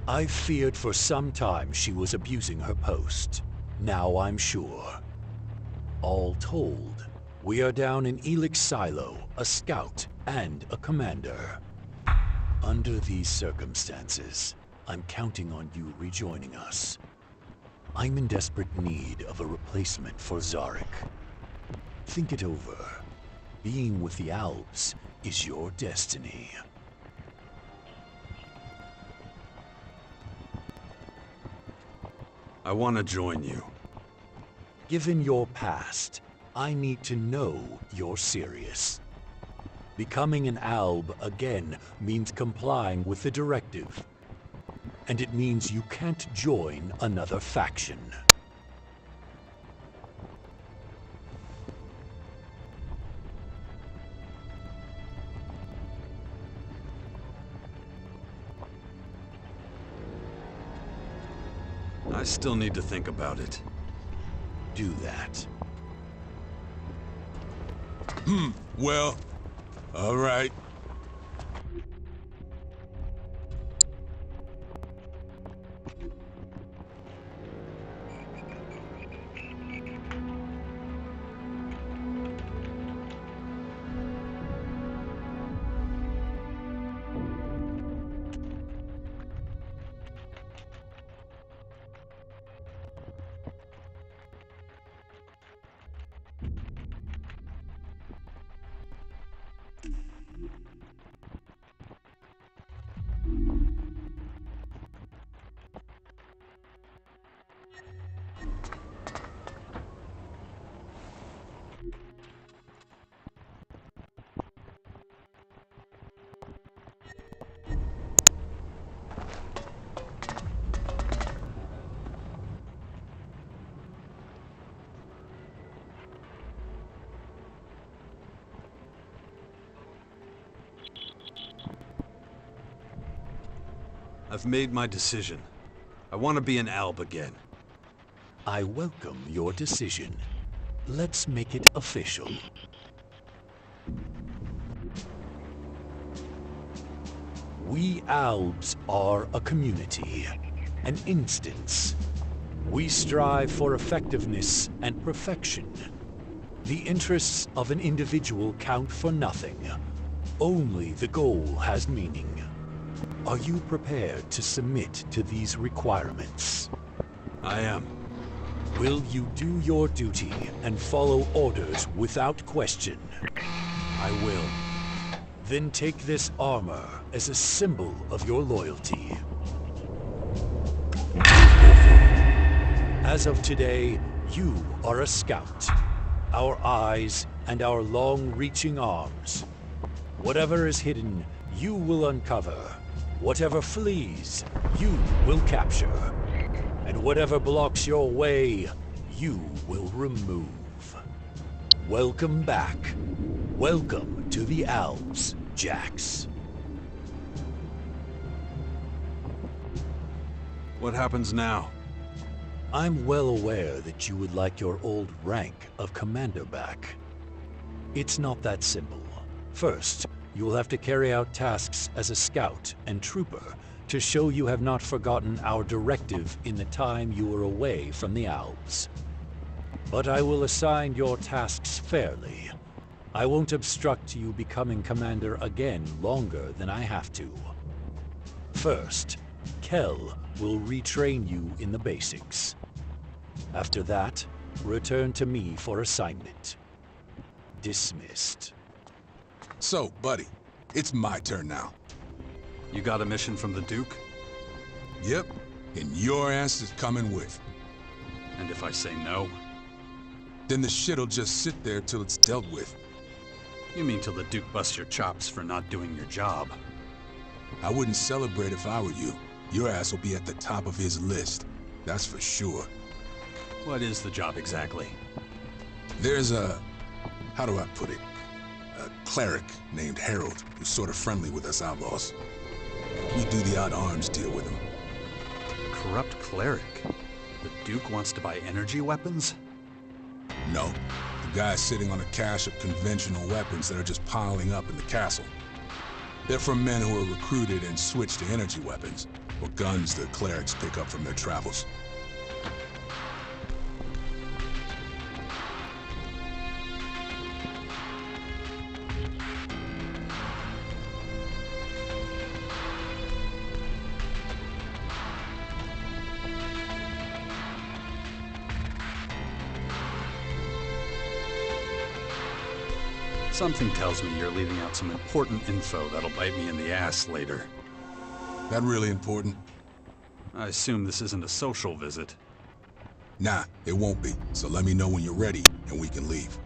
I feared for some time she was abusing her post. Now I'm sure. All told, we are down in Elex Silo, a scout and a commander. Under these circumstances, I'm counting on you rejoining us. I'm in desperate need of a replacement for Zarek. Think it over. Being with the Alps is your destiny. I want to join you. Given your past, I need to know you're serious. Becoming an Alb again means complying with the directive. And it means you can't join another faction. I still need to think about it. Do that. Well, all right. I've made my decision. I want to be an Alb again. I welcome your decision. Let's make it official. We Albs are a community, an instance. We strive for effectiveness and perfection. The interests of an individual count for nothing. Only the goal has meaning. Are you prepared to submit to these requirements? I am. Will you do your duty and follow orders without question? I will. Then take this armor as a symbol of your loyalty. As of today, you are a scout. Our eyes and our long-reaching arms. Whatever is hidden, you will uncover. Whatever flees, you will capture. And whatever blocks your way, you will remove. Welcome back. Welcome to the Alps, Jax. What happens now? I'm well aware that you would like your old rank of commander back. It's not that simple. First, you will have to carry out tasks as a scout and trooper to show you have not forgotten our directive in the time you were away from the Alps. But I will assign your tasks fairly. I won't obstruct you becoming commander again longer than I have to. First, Kel will retrain you in the basics. After that, return to me for assignment. Dismissed. So, buddy, it's my turn now. You got a mission from the Duke? Yep, and your ass is coming with. And if I say no? Then the shit'll just sit there till it's dealt with. You mean till the Duke busts your chops for not doing your job? I wouldn't celebrate if I were you. Your ass will be at the top of his list, that's for sure. What is the job exactly? There's a... how do I put it? A cleric named Harold who's sort of friendly with us outlaws. We do the odd arms deal with him. Corrupt cleric? The Duke wants to buy energy weapons? No. The guy's sitting on a cache of conventional weapons that are just piling up in the castle. They're from men who are recruited and switched to energy weapons, or guns the clerics pick up from their travels. Something tells me you're leaving out some important info that'll bite me in the ass later. That really important? I assume this isn't a social visit. Nah, it won't be. So let me know when you're ready, and we can leave.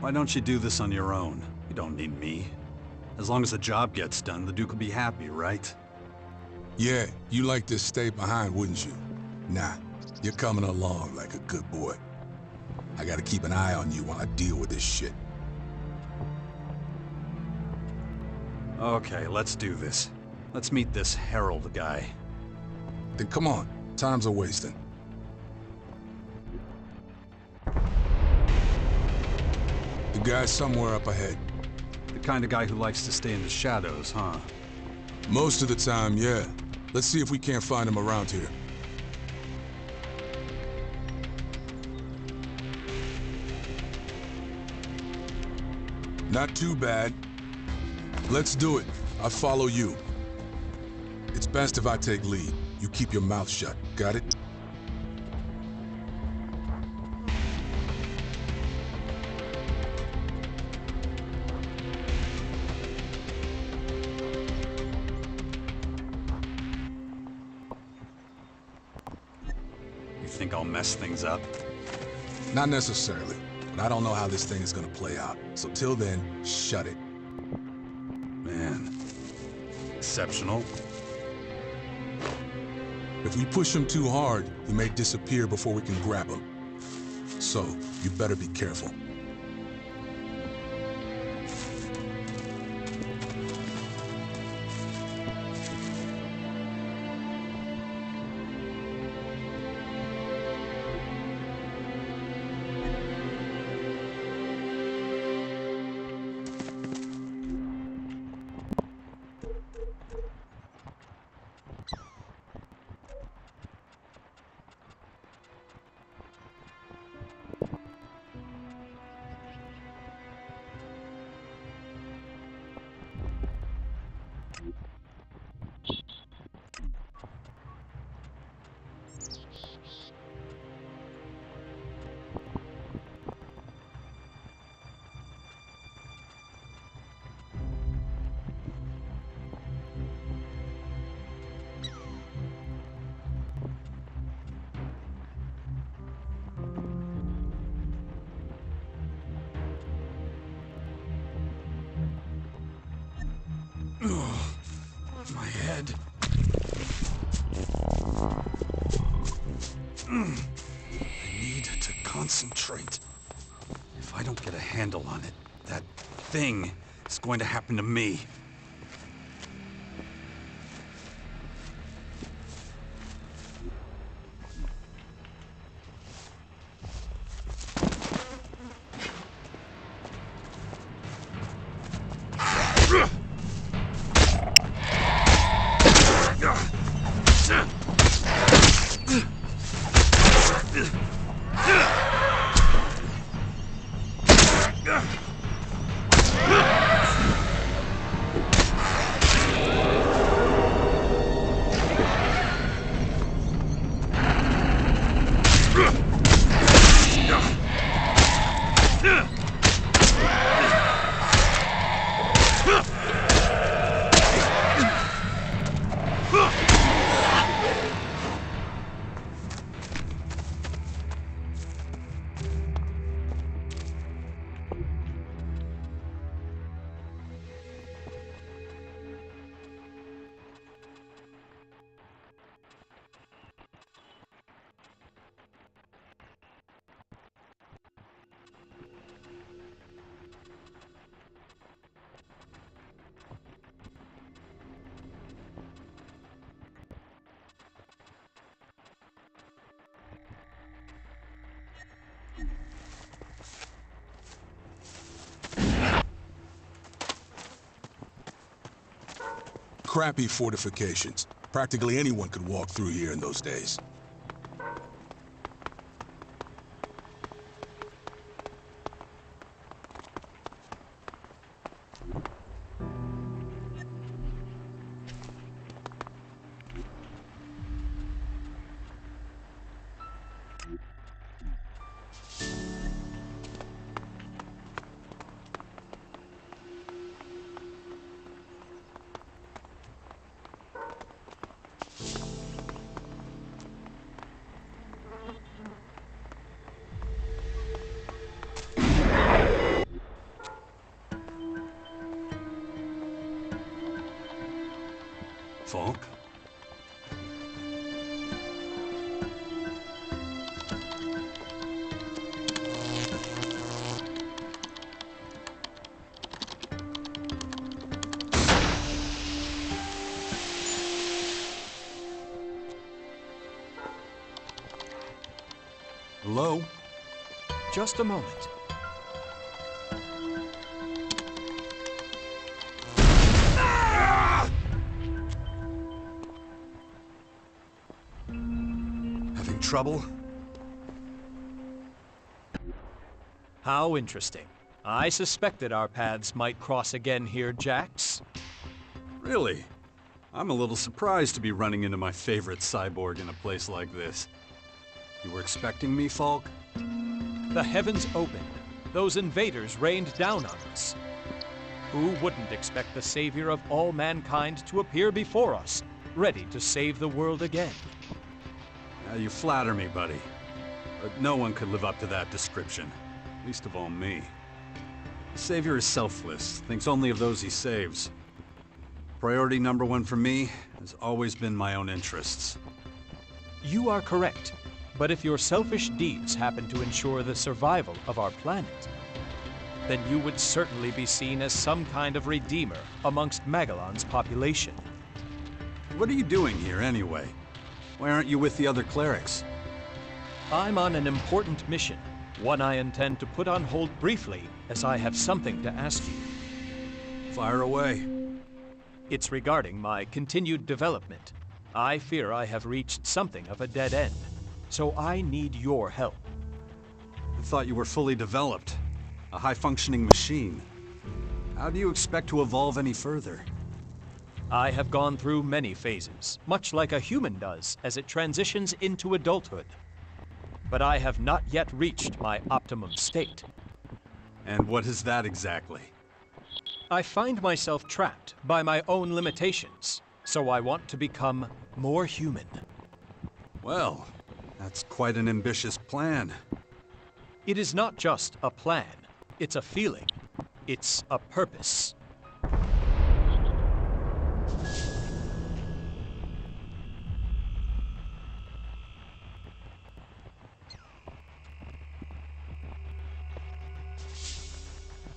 Why don't you do this on your own? You don't need me. As long as the job gets done, the Duke will be happy, right? Yeah, you like to stay behind, wouldn't you? Nah, you're coming along like a good boy. I gotta keep an eye on you while I deal with this shit. Okay, let's do this. Let's meet this Harold guy. Then come on, time's a wasting. The guy's somewhere up ahead. The kind of guy who likes to stay in the shadows, huh? Most of the time, yeah. Let's see if we can't find him around here. Not too bad. Let's do it. I follow you. It's best if I take lead. You keep your mouth shut. Got it? Think I'll mess things up? Not necessarily, but I don't know how this thing is gonna play out. So till then, shut it. Man. Exceptional. If we push him too hard, he may disappear before we can grab him. So, you better be careful. My head. I need to concentrate. If I don't get a handle on it, that thing is going to happen to me. crappy fortifications. Practically anyone could walk through here in those days. Falk? Hello? Just a moment. Having trouble? How interesting. I suspected our paths might cross again here, Jax. Really? I'm a little surprised to be running into my favorite cyborg in a place like this. You were expecting me, Falk? The heavens opened. Those invaders rained down on us. Who wouldn't expect the savior of all mankind to appear before us, ready to save the world again? You flatter me, buddy. But no one could live up to that description. Least of all me. The savior is selfless, thinks only of those he saves. Priority number one for me has always been my own interests. You are correct. But if your selfish deeds happen to ensure the survival of our planet, then you would certainly be seen as some kind of redeemer amongst Magellan's population. What are you doing here, anyway? Why aren't you with the other clerics? I'm on an important mission, one I intend to put on hold briefly, as I have something to ask you. Fire away. It's regarding my continued development. I fear I have reached something of a dead end. So I need your help. I thought you were fully developed. A high-functioning machine. How do you expect to evolve any further? I have gone through many phases, much like a human does as it transitions into adulthood. But I have not yet reached my optimum state. And what is that exactly? I find myself trapped by my own limitations, so I want to become more human. Well, that's quite an ambitious plan. It is not just a plan. It's a feeling. It's a purpose.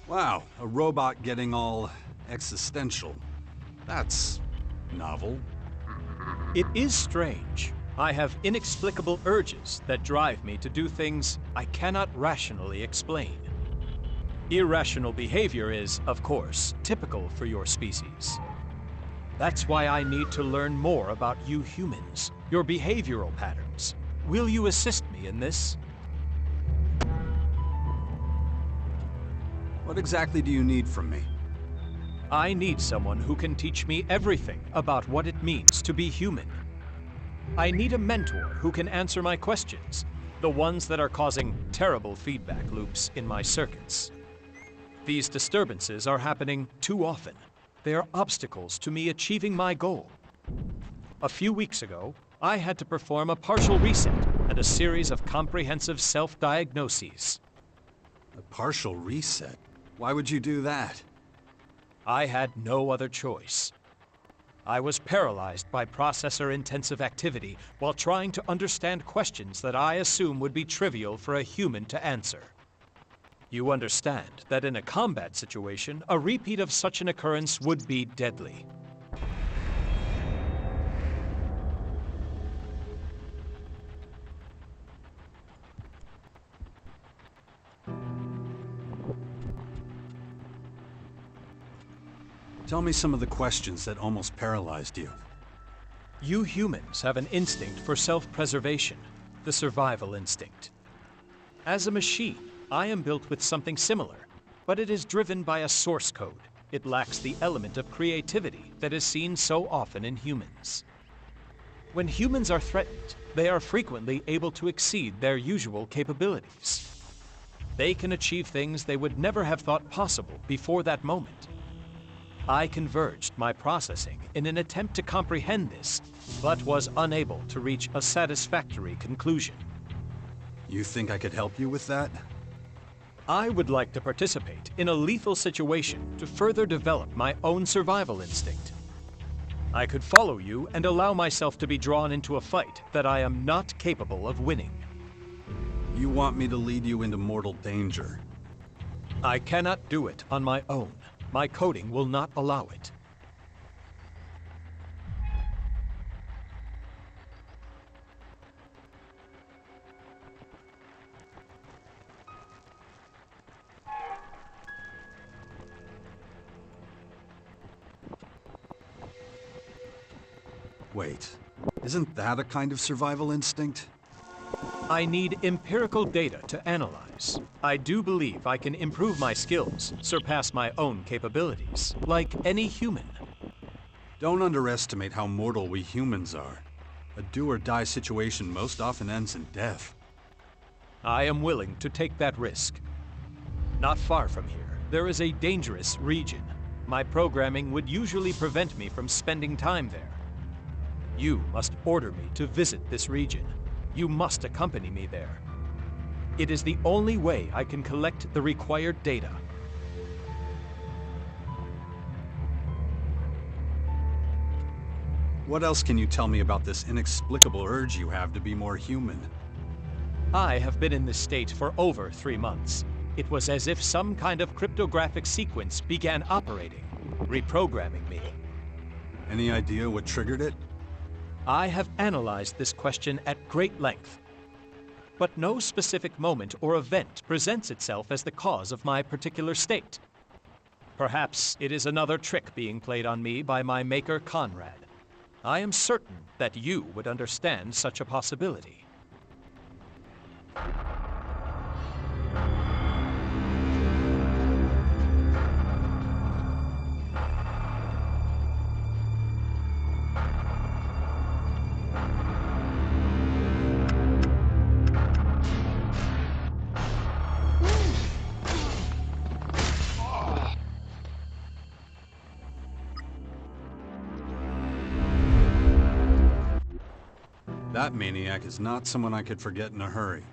Wow, a robot getting all existential. That's novel. It is strange. I have inexplicable urges that drive me to do things I cannot rationally explain. Irrational behavior is, of course, typical for your species. That's why I need to learn more about you humans, your behavioral patterns. Will you assist me in this? What exactly do you need from me? I need someone who can teach me everything about what it means to be human. I need a mentor who can answer my questions, the ones that are causing terrible feedback loops in my circuits. These disturbances are happening too often. They are obstacles to me achieving my goal. A few weeks ago, I had to perform a partial reset and a series of comprehensive self-diagnoses. A partial reset? Why would you do that? I had no other choice. I was paralyzed by processor-intensive activity while trying to understand questions that I assume would be trivial for a human to answer. You understand that in a combat situation, a repeat of such an occurrence would be deadly. Tell me some of the questions that almost paralyzed you. You humans have an instinct for self-preservation, the survival instinct. As a machine, I am built with something similar, but it is driven by a source code. It lacks the element of creativity that is seen so often in humans. When humans are threatened, they are frequently able to exceed their usual capabilities. They can achieve things they would never have thought possible before that moment. I converged my processing in an attempt to comprehend this, but was unable to reach a satisfactory conclusion. You think I could help you with that? I would like to participate in a lethal situation to further develop my own survival instinct. I could follow you and allow myself to be drawn into a fight that I am not capable of winning. You want me to lead you into mortal danger? I cannot do it on my own. My coding will not allow it. Wait, isn't that a kind of survival instinct? I need empirical data to analyze. I do believe I can improve my skills, surpass my own capabilities, like any human. Don't underestimate how mortal we humans are. A do-or-die situation most often ends in death. I am willing to take that risk. Not far from here, there is a dangerous region. My programming would usually prevent me from spending time there. You must order me to visit this region. You must accompany me there. It is the only way I can collect the required data. What else can you tell me about this inexplicable urge you have to be more human? I have been in this state for over 3 months. It was as if some kind of cryptographic sequence began operating, reprogramming me. Any idea what triggered it? I have analyzed this question at great length, but no specific moment or event presents itself as the cause of my particular state. Perhaps it is another trick being played on me by my maker Conrad. I am certain that you would understand such a possibility. That maniac is not someone I could forget in a hurry.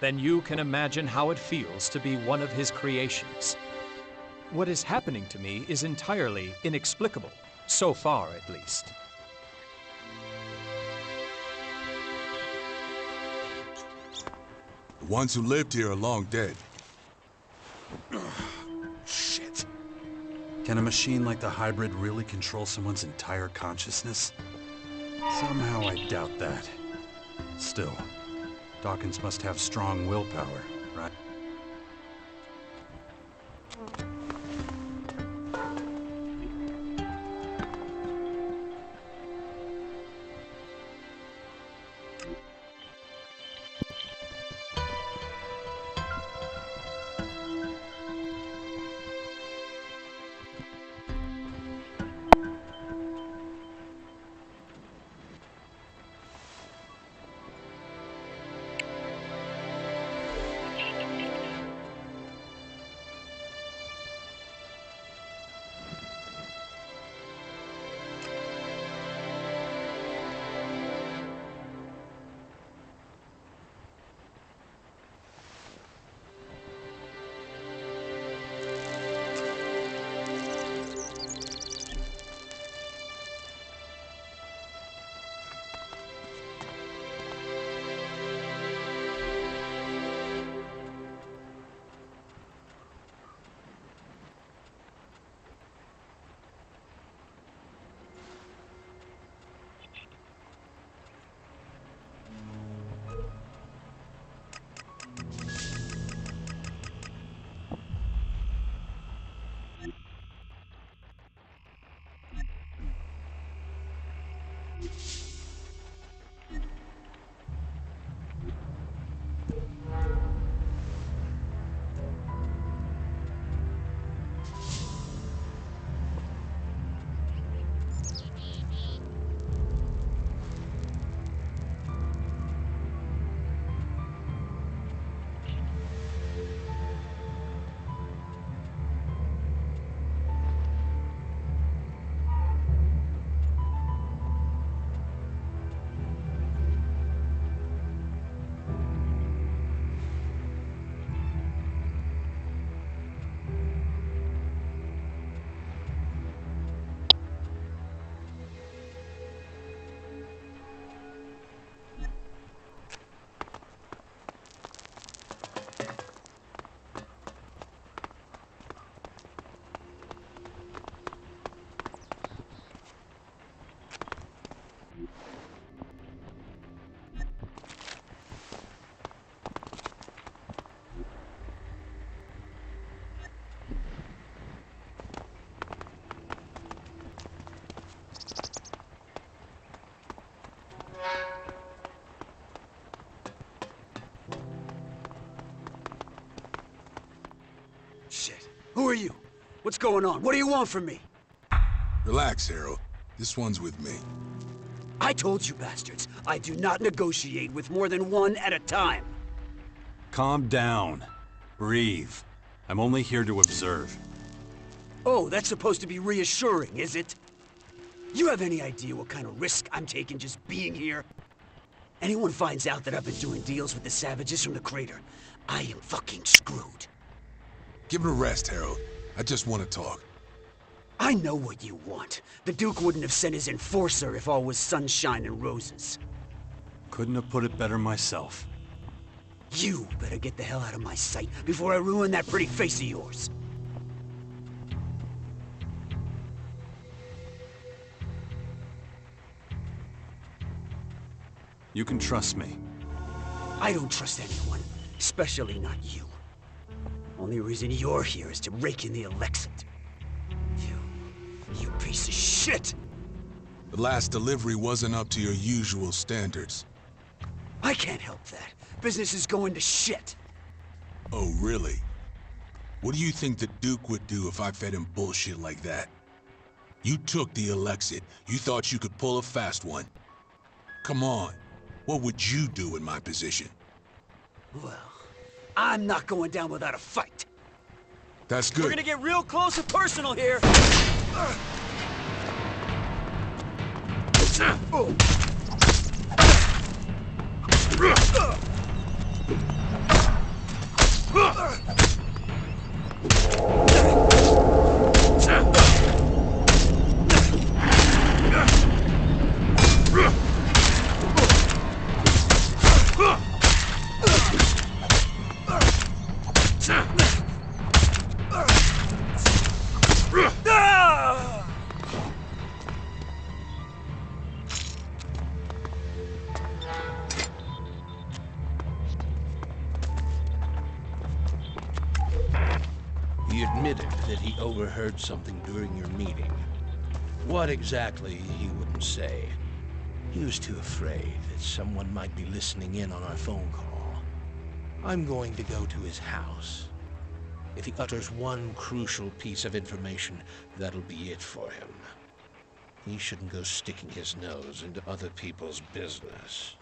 Then you can imagine how it feels to be one of his creations. What is happening to me is entirely inexplicable, so far at least. The ones who lived here are long dead. Shit. Can a machine like the hybrid really control someone's entire consciousness? Somehow I doubt that. Still, Dawkins must have strong willpower, right? What's going on? What do you want from me? Relax, Harold. This one's with me. I told you bastards, I do not negotiate with more than one at a time. Calm down. Breathe. I'm only here to observe. Oh, that's supposed to be reassuring, is it? You have any idea what kind of risk I'm taking just being here? Anyone finds out that I've been doing deals with the savages from the crater, I am fucking screwed. Give it a rest, Harold. I just want to talk. I know what you want. The Duke wouldn't have sent his enforcer if all was sunshine and roses. Couldn't have put it better myself. You better get the hell out of my sight before I ruin that pretty face of yours. You can trust me. I don't trust anyone, especially not you. Only reason you're here is to rake in the Elex. You piece of shit! The last delivery wasn't up to your usual standards. I can't help that. Business is going to shit. Oh, really? What do you think the Duke would do if I fed him bullshit like that? You took the Elexit. You thought you could pull a fast one. Come on. What would you do in my position? Well, I'm not going down without a fight. That's good. We're gonna get real close and personal here. He admitted that he overheard something during your meeting. What exactly, he wouldn't say. He was too afraid that someone might be listening in on our phone call. I'm going to go to his house. If he utters one crucial piece of information, that'll be it for him. He shouldn't go sticking his nose into other people's business.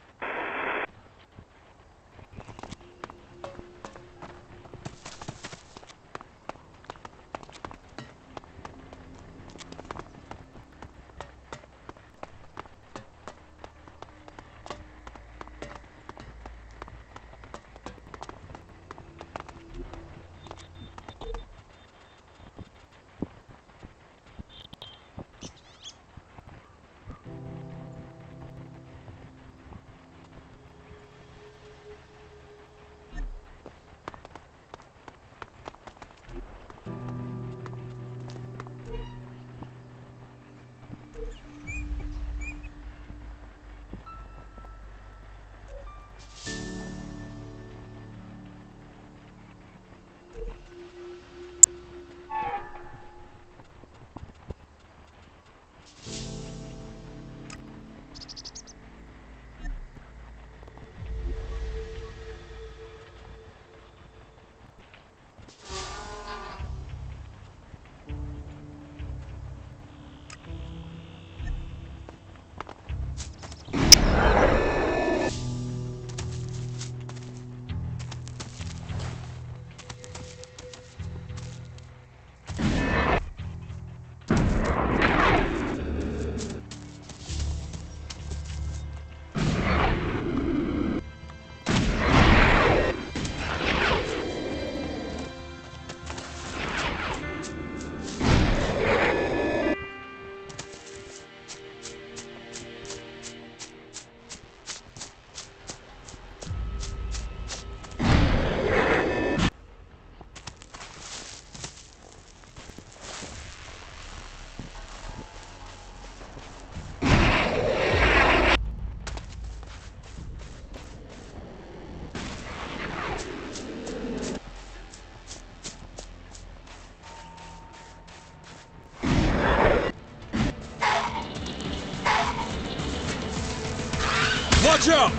Watch out!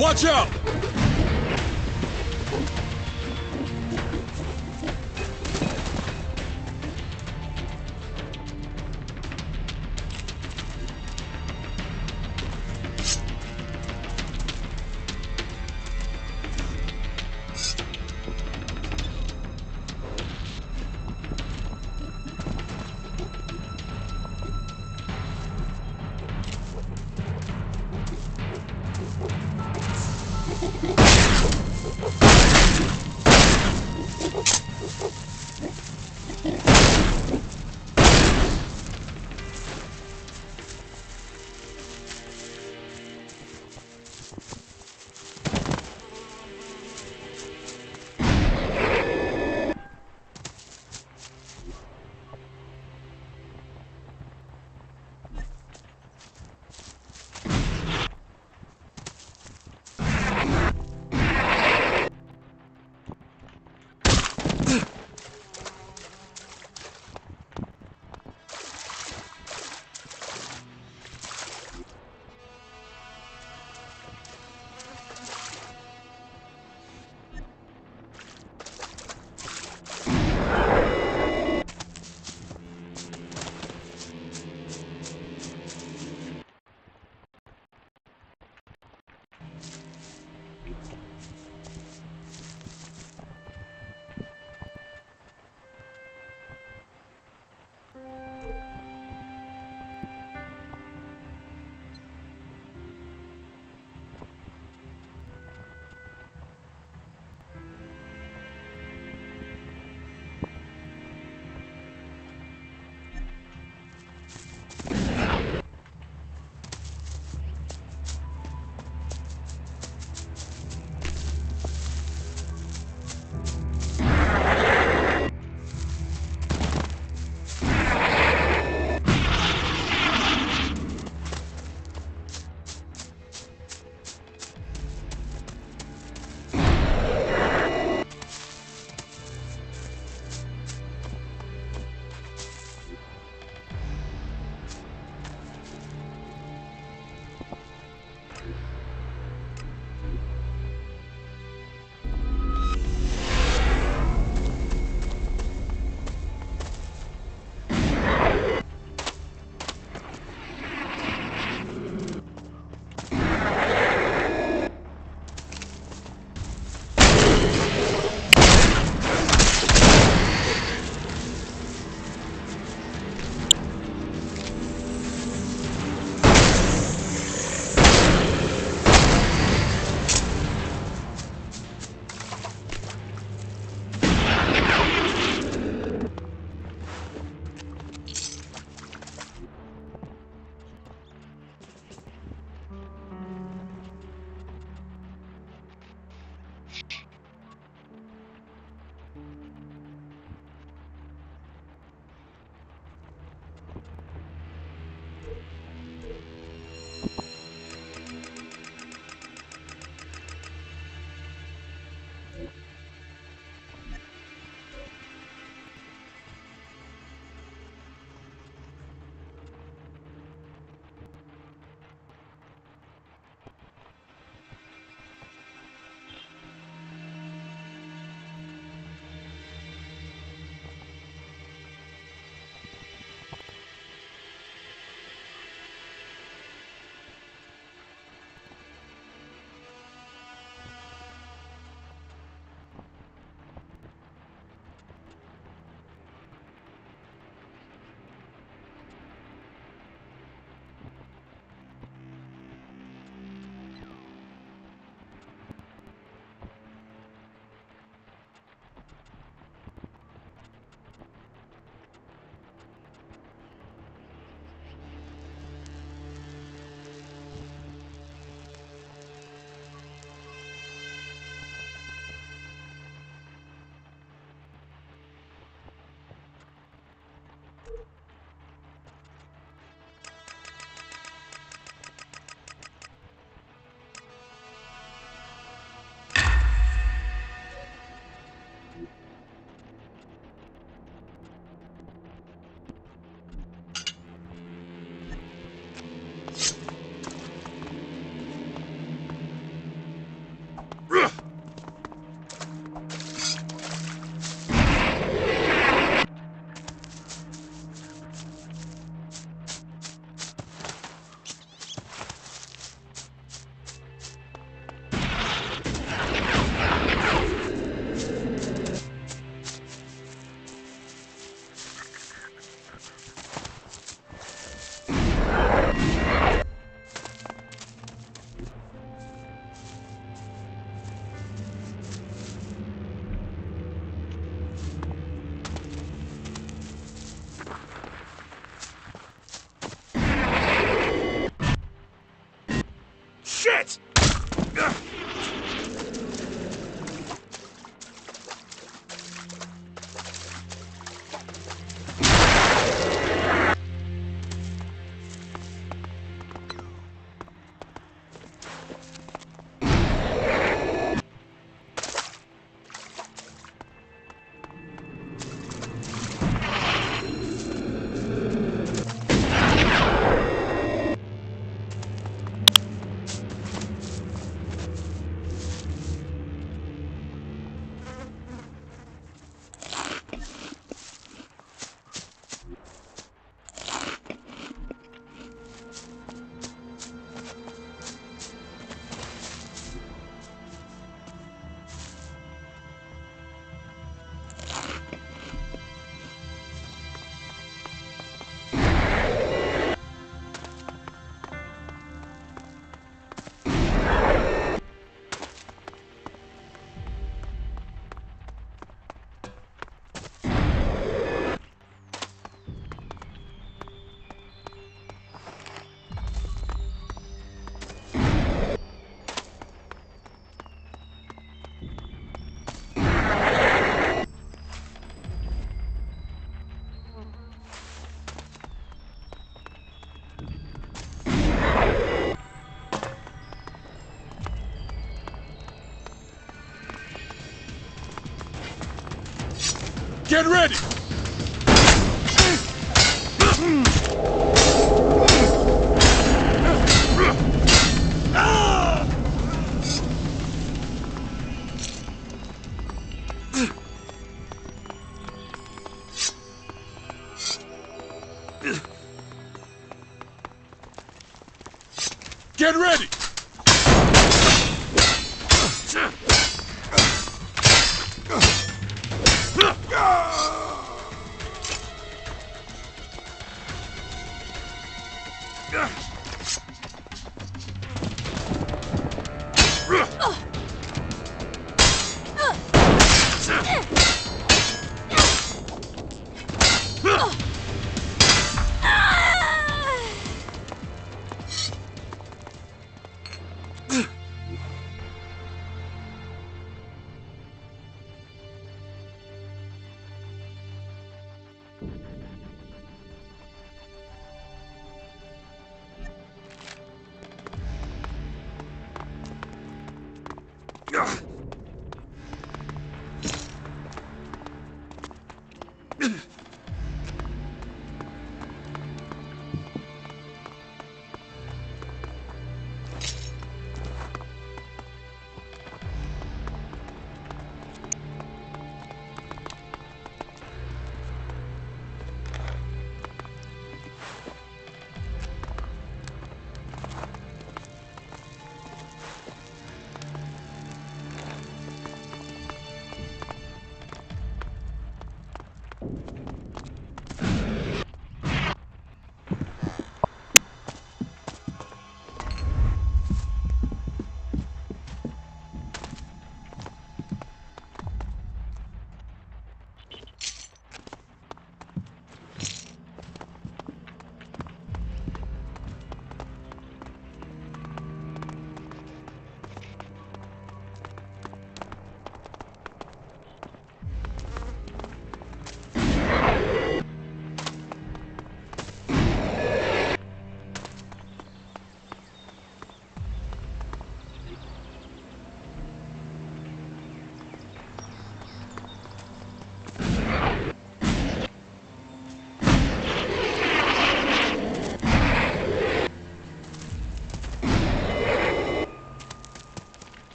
Watch out! Get ready! Get ready!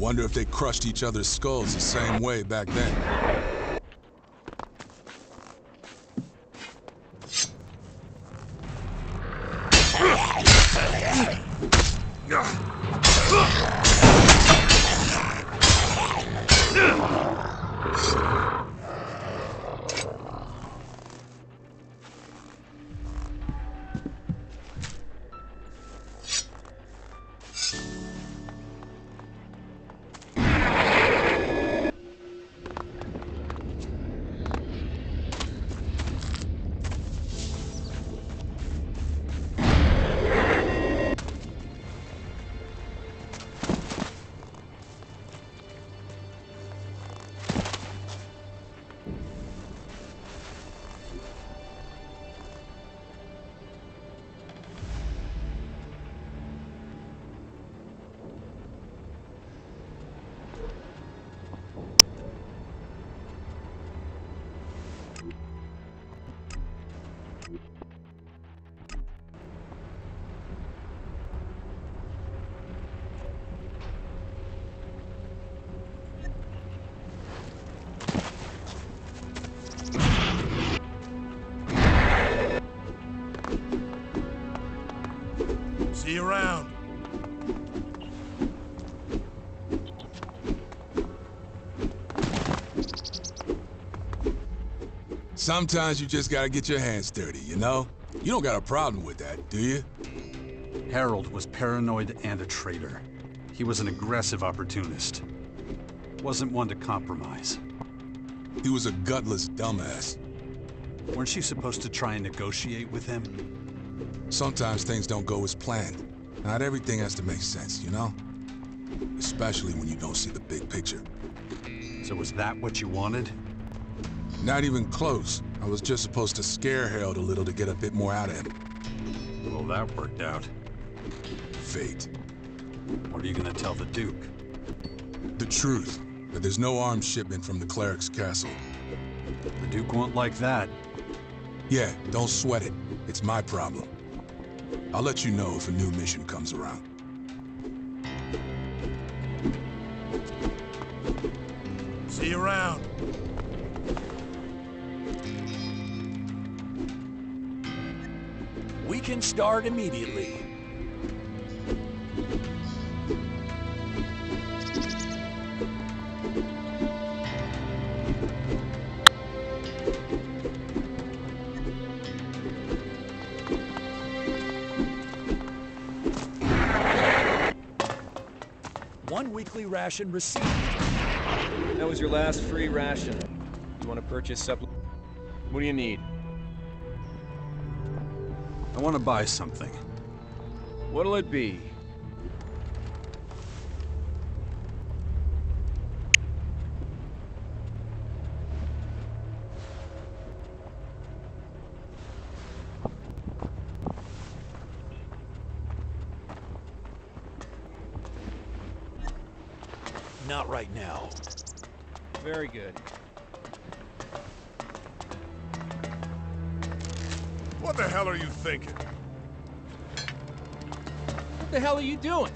Wonder if they crushed each other's skulls the same way back then. See you around. Sometimes you just gotta get your hands dirty, you know? You don't got a problem with that, do you? Harold was paranoid and a traitor. He was an aggressive opportunist. Wasn't one to compromise. He was a gutless dumbass. Weren't you supposed to try and negotiate with him? Sometimes things don't go as planned. Not everything has to make sense, you know? Especially when you don't see the big picture. So was that what you wanted? Not even close. I was just supposed to scare Harold a little to get a bit more out of him. Well, that worked out. Fate. What are you gonna tell the Duke? The truth. That there's no arms shipment from the cleric's castle. The Duke won't like that. Yeah, don't sweat it. It's my problem. I'll let you know if a new mission comes around. See you around. We can start immediately. One weekly ration received. That was your last free ration. You want to purchase supplement? What do you need? I want to buy something. What'll it be? Not right now. Very good. What the hell are you thinking? What the hell are you doing?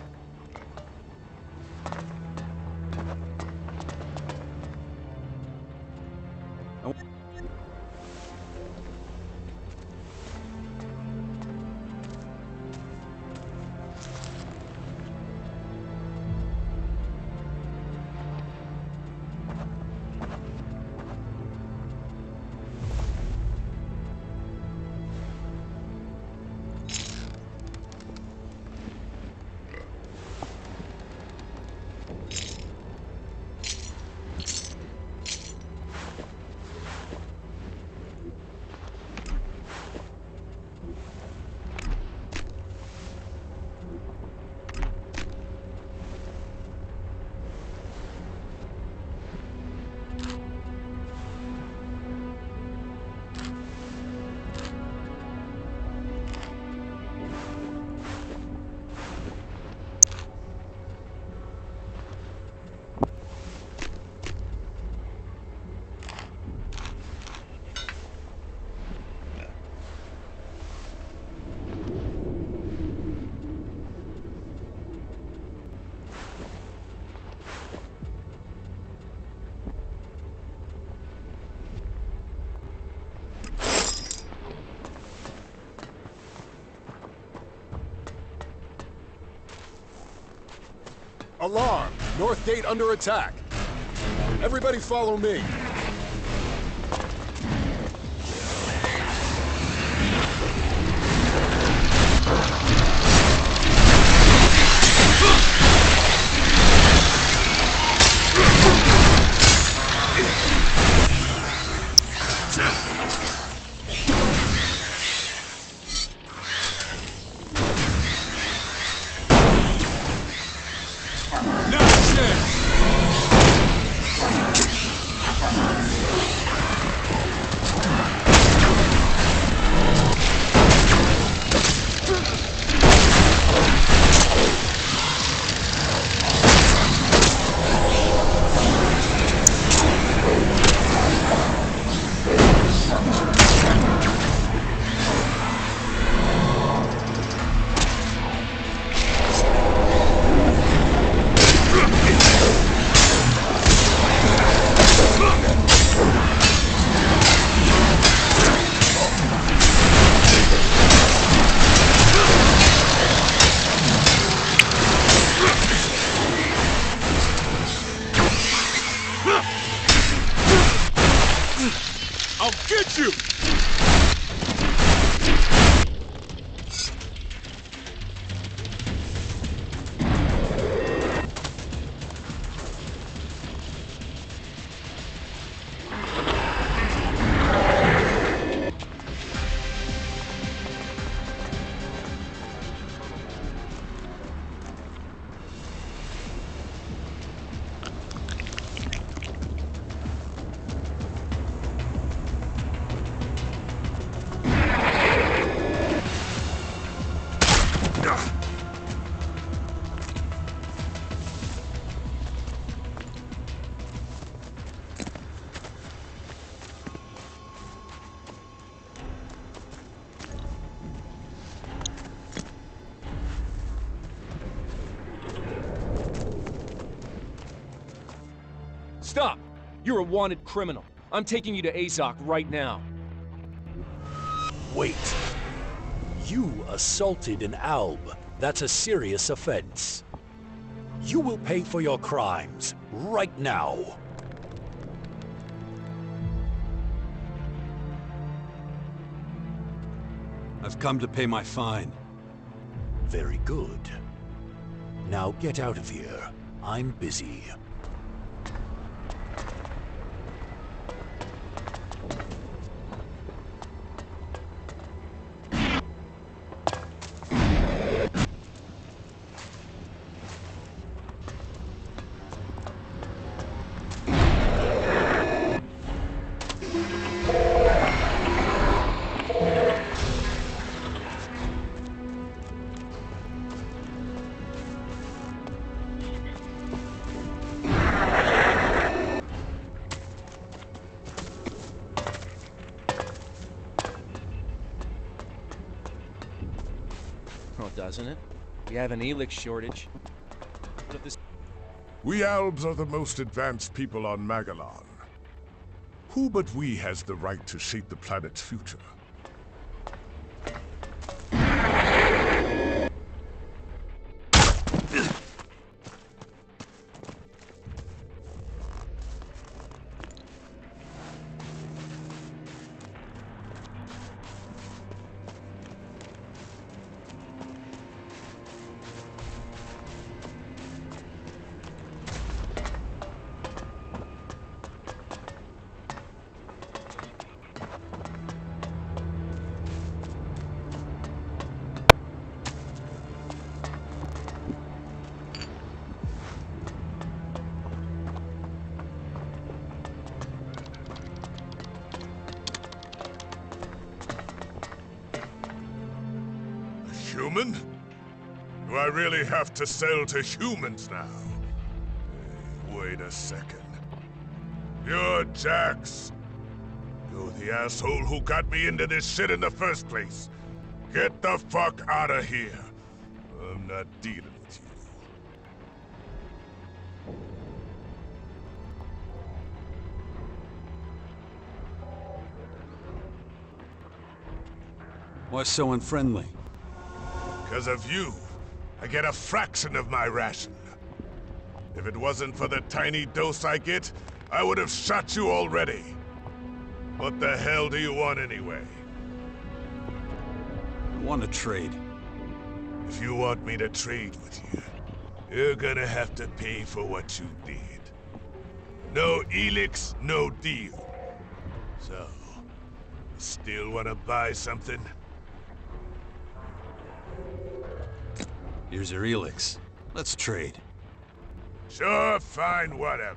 Alarm! North Gate under attack. Everybody follow me. Stop! You're a wanted criminal. I'm taking you to Azok right now. Wait. You assaulted an alb. That's a serious offense. You will pay for your crimes right now. I've come to pay my fine. Very good. Now get out of here. I'm busy. Oh, doesn't it? We have an Elex shortage. We Albs are the most advanced people on Magellan. Who but we has the right to shape the planet's future? Human? Do I really have to sell to humans now? Wait a second. You're Jax. You're the asshole who got me into this shit in the first place. Get the fuck out of here. I'm not dealing with you. Why so unfriendly? Because of you, I get a fraction of my ration. If it wasn't for the tiny dose I get, I would have shot you already. What the hell do you want anyway? I want to trade. If you want me to trade with you, you're gonna have to pay for what you did. No Elex, no deal. So, you still wanna buy something? Here's your Elex. Let's trade. Sure, fine, whatever.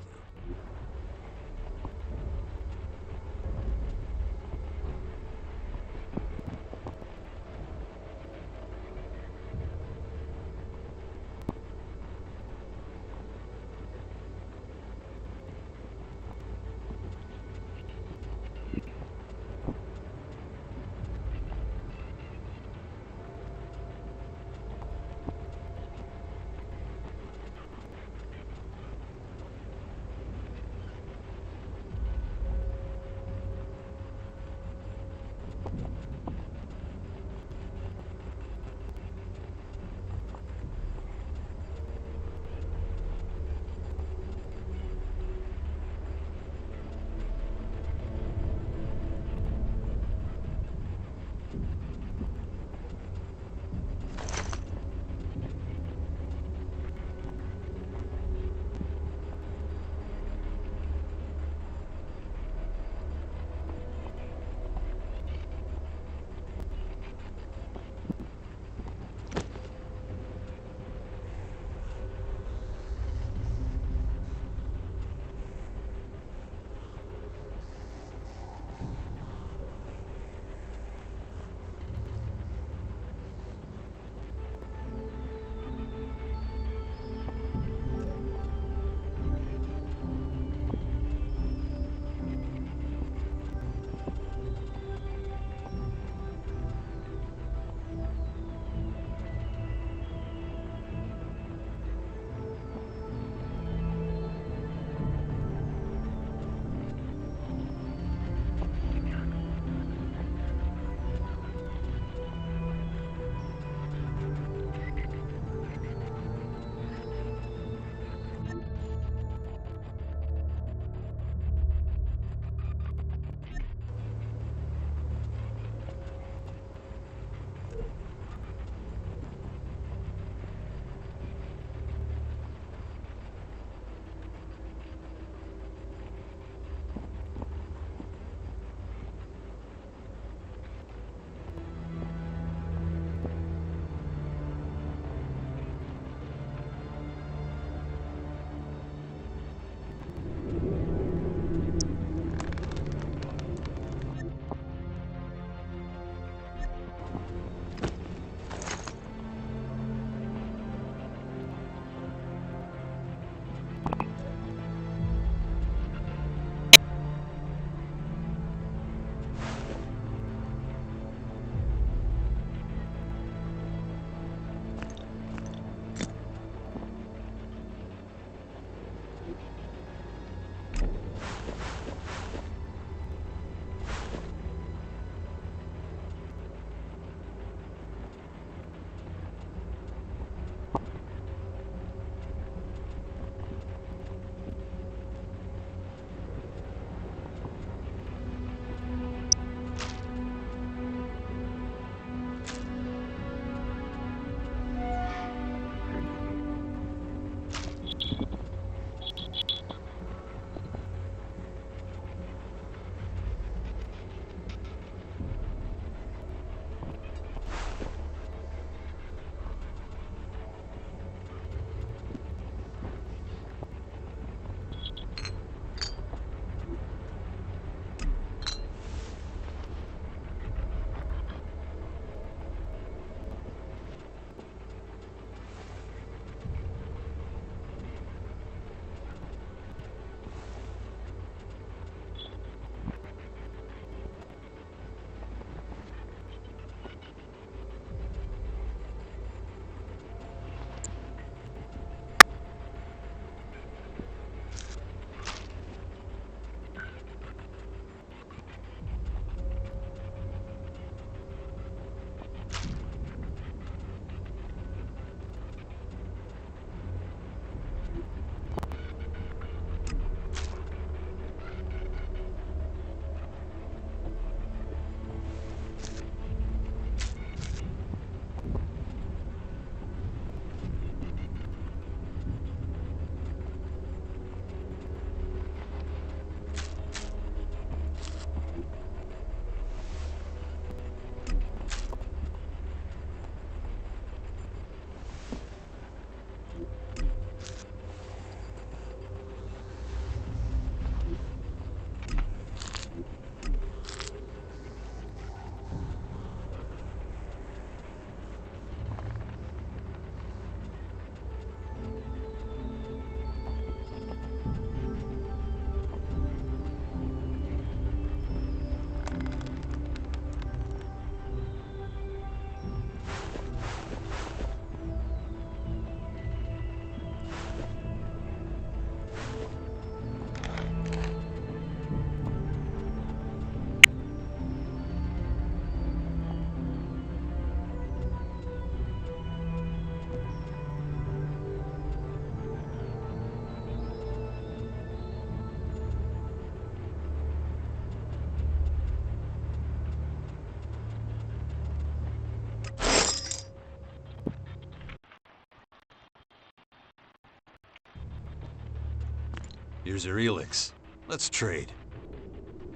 Here's your Elex. Let's trade.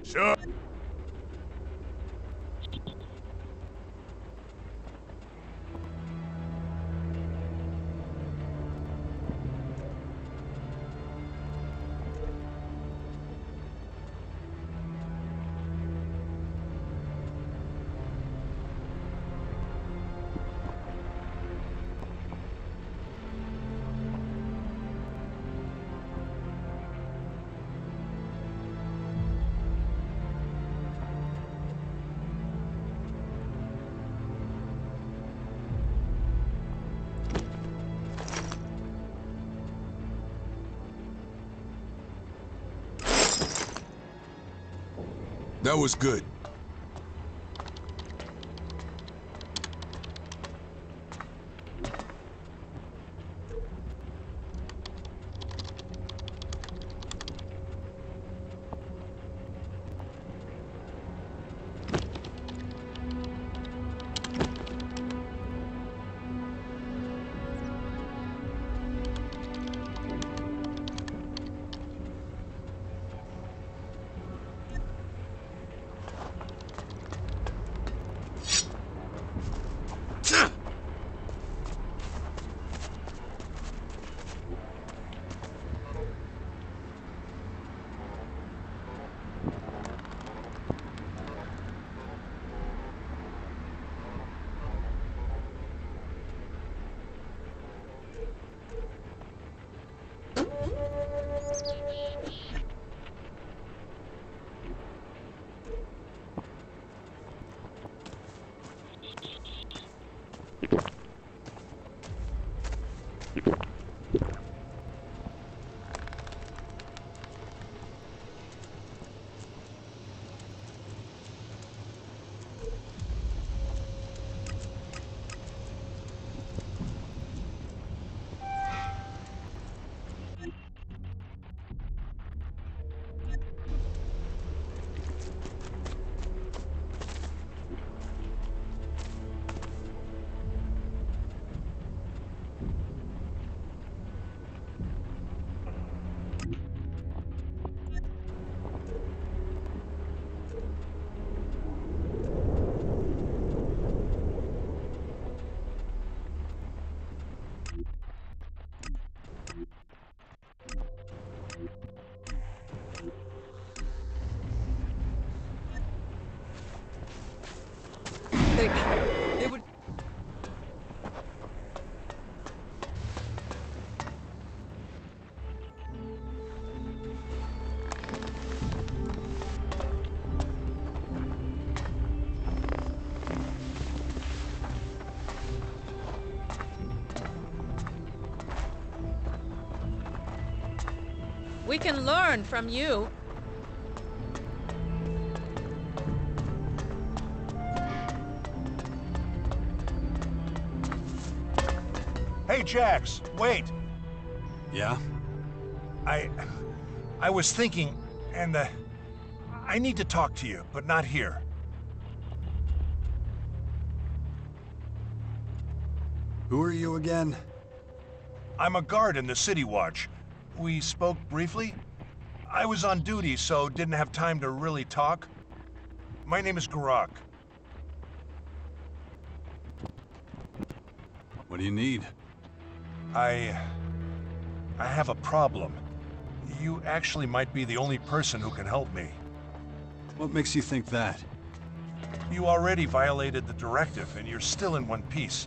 Sure. That was good. They would... We can learn from you. Hey, Jax, wait. Yeah? I was thinking, and I need to talk to you, but not here. Who are you again? I'm a guard in the City Watch. We spoke briefly. I was on duty, so didn't have time to really talk. My name is Garak. What do you need? I have a problem. You actually might be the only person who can help me. What makes you think that? You already violated the directive, and you're still in one piece.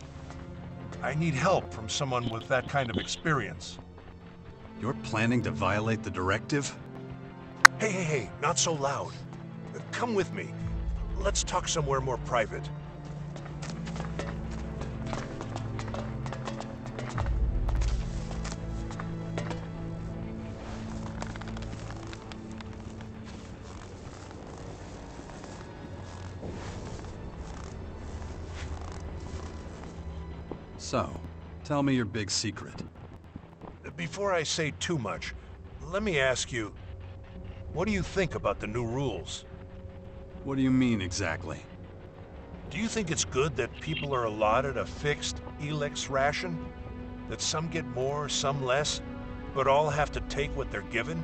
I need help from someone with that kind of experience. You're planning to violate the directive? Hey, not so loud. Come with me. Let's talk somewhere more private. So, tell me your big secret. Before I say too much, let me ask you, what do you think about the new rules? What do you mean, exactly? Do you think it's good that people are allotted a fixed Elex ration? That some get more, some less, but all have to take what they're given?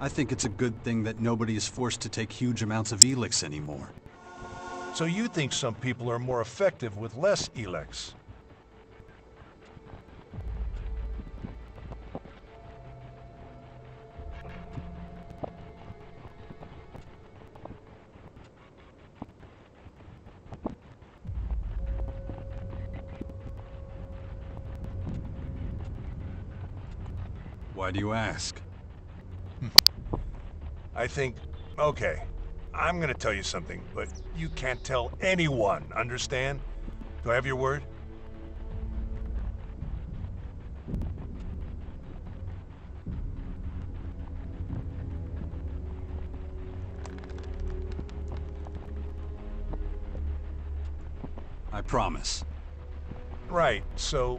I think it's a good thing that nobody is forced to take huge amounts of Elex anymore. So you think some people are more effective with less Elex? Why do you ask? I think, okay, I'm gonna tell you something, but you can't tell anyone, understand? Do I have your word? I promise. Right, so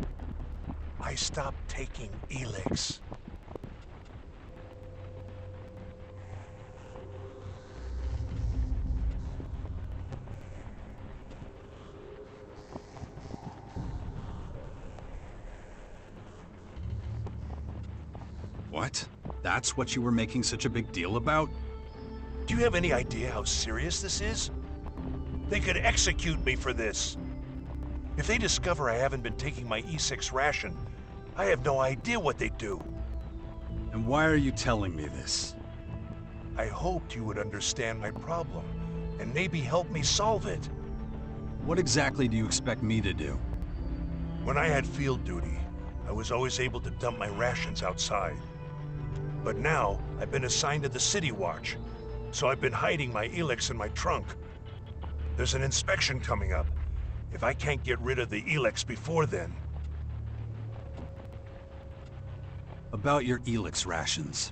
I stopped taking Elex. What? That's what you were making such a big deal about? Do you have any idea how serious this is? They could execute me for this. If they discover I haven't been taking my E6 ration, I have no idea what they'd do. And why are you telling me this? I hoped you would understand my problem, and maybe help me solve it. What exactly do you expect me to do? When I had field duty, I was always able to dump my rations outside. But now, I've been assigned to the City Watch, so I've been hiding my Elex in my trunk. There's an inspection coming up. If I can't get rid of the Elex before then... About your Elex rations.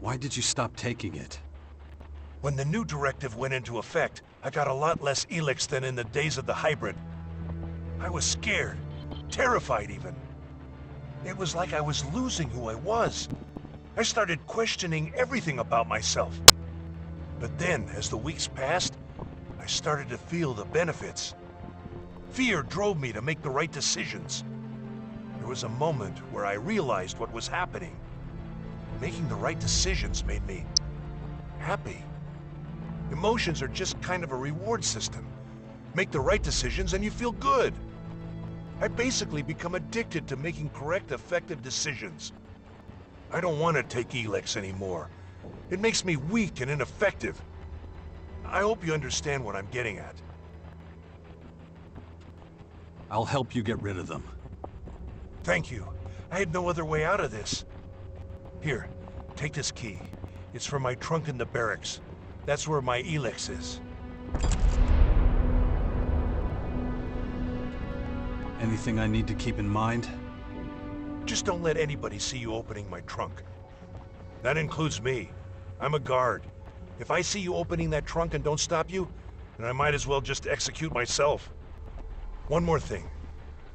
Why did you stop taking it? When the new directive went into effect, I got a lot less Elex than in the days of the hybrid. I was scared, terrified even. It was like I was losing who I was. I started questioning everything about myself. But then, as the weeks passed, I started to feel the benefits. Fear drove me to make the right decisions. There was a moment where I realized what was happening. Making the right decisions made me happy. Emotions are just kind of a reward system. Make the right decisions and you feel good. I basically become addicted to making correct, effective decisions. I don't want to take Elex anymore. It makes me weak and ineffective. I hope you understand what I'm getting at. I'll help you get rid of them. Thank you. I had no other way out of this. Here, take this key. It's for my trunk in the barracks. That's where my Elex is. Anything I need to keep in mind? Just don't let anybody see you opening my trunk. That includes me. I'm a guard. If I see you opening that trunk and don't stop you, then I might as well just execute myself. One more thing.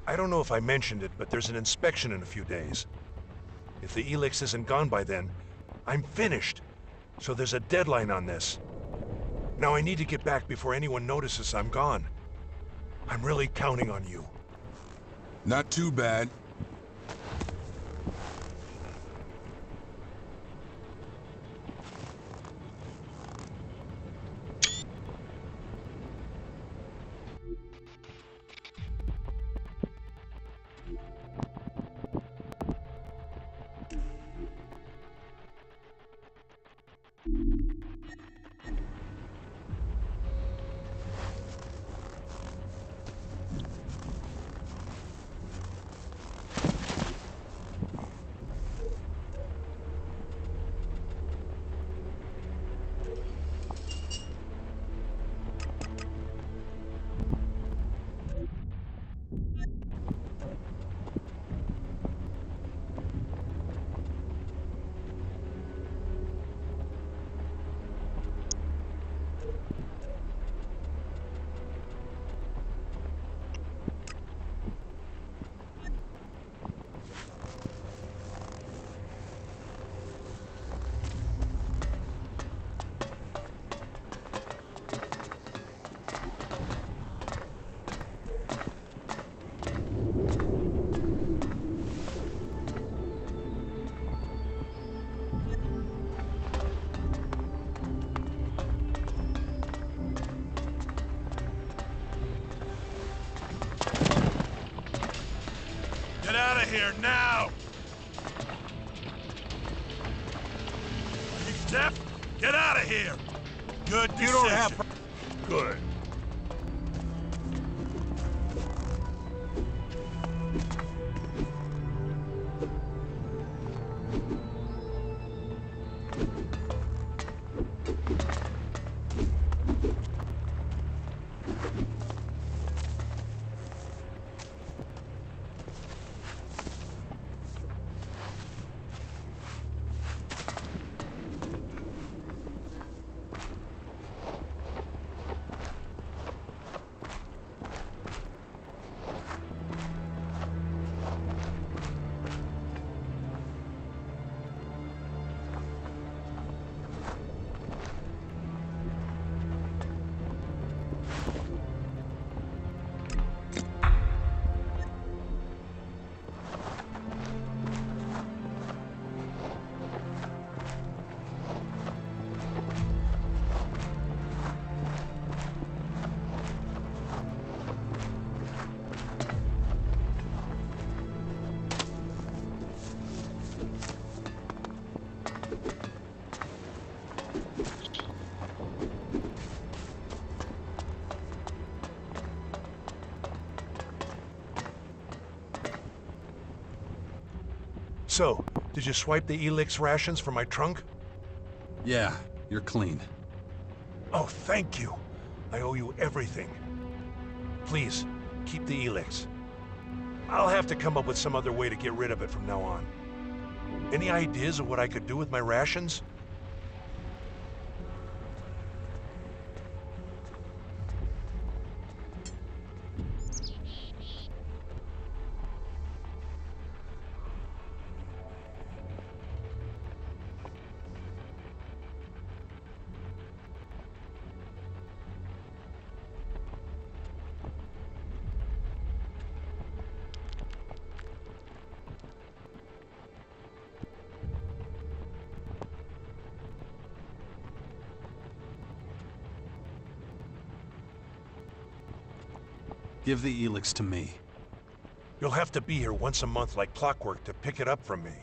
I don't know if I mentioned it, but there's an inspection in a few days. If the Elex isn't gone by then, I'm finished. So there's a deadline on this. Now I need to get back before anyone notices I'm gone. I'm really counting on you. Not too bad. here, now! Are you deaf? Get out of here! Good decision. You don't have... Good. So, did you swipe the Elex rations from my trunk? Yeah, you're clean. Oh, thank you. I owe you everything. Please, keep the Elex. I'll have to come up with some other way to get rid of it from now on. Any ideas of what I could do with my rations? Give the Elex to me. You'll have to be here once a month like clockwork to pick it up from me.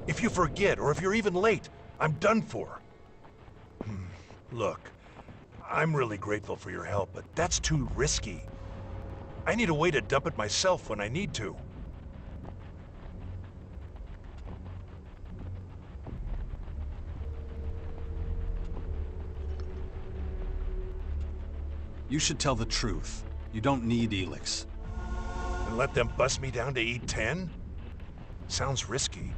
If you forget, or if you're even late, I'm done for. Look, I'm really grateful for your help, but that's too risky. I need a way to dump it myself when I need to. You should tell the truth. You don't need Elex. And let them bust me down to E10? Sounds risky.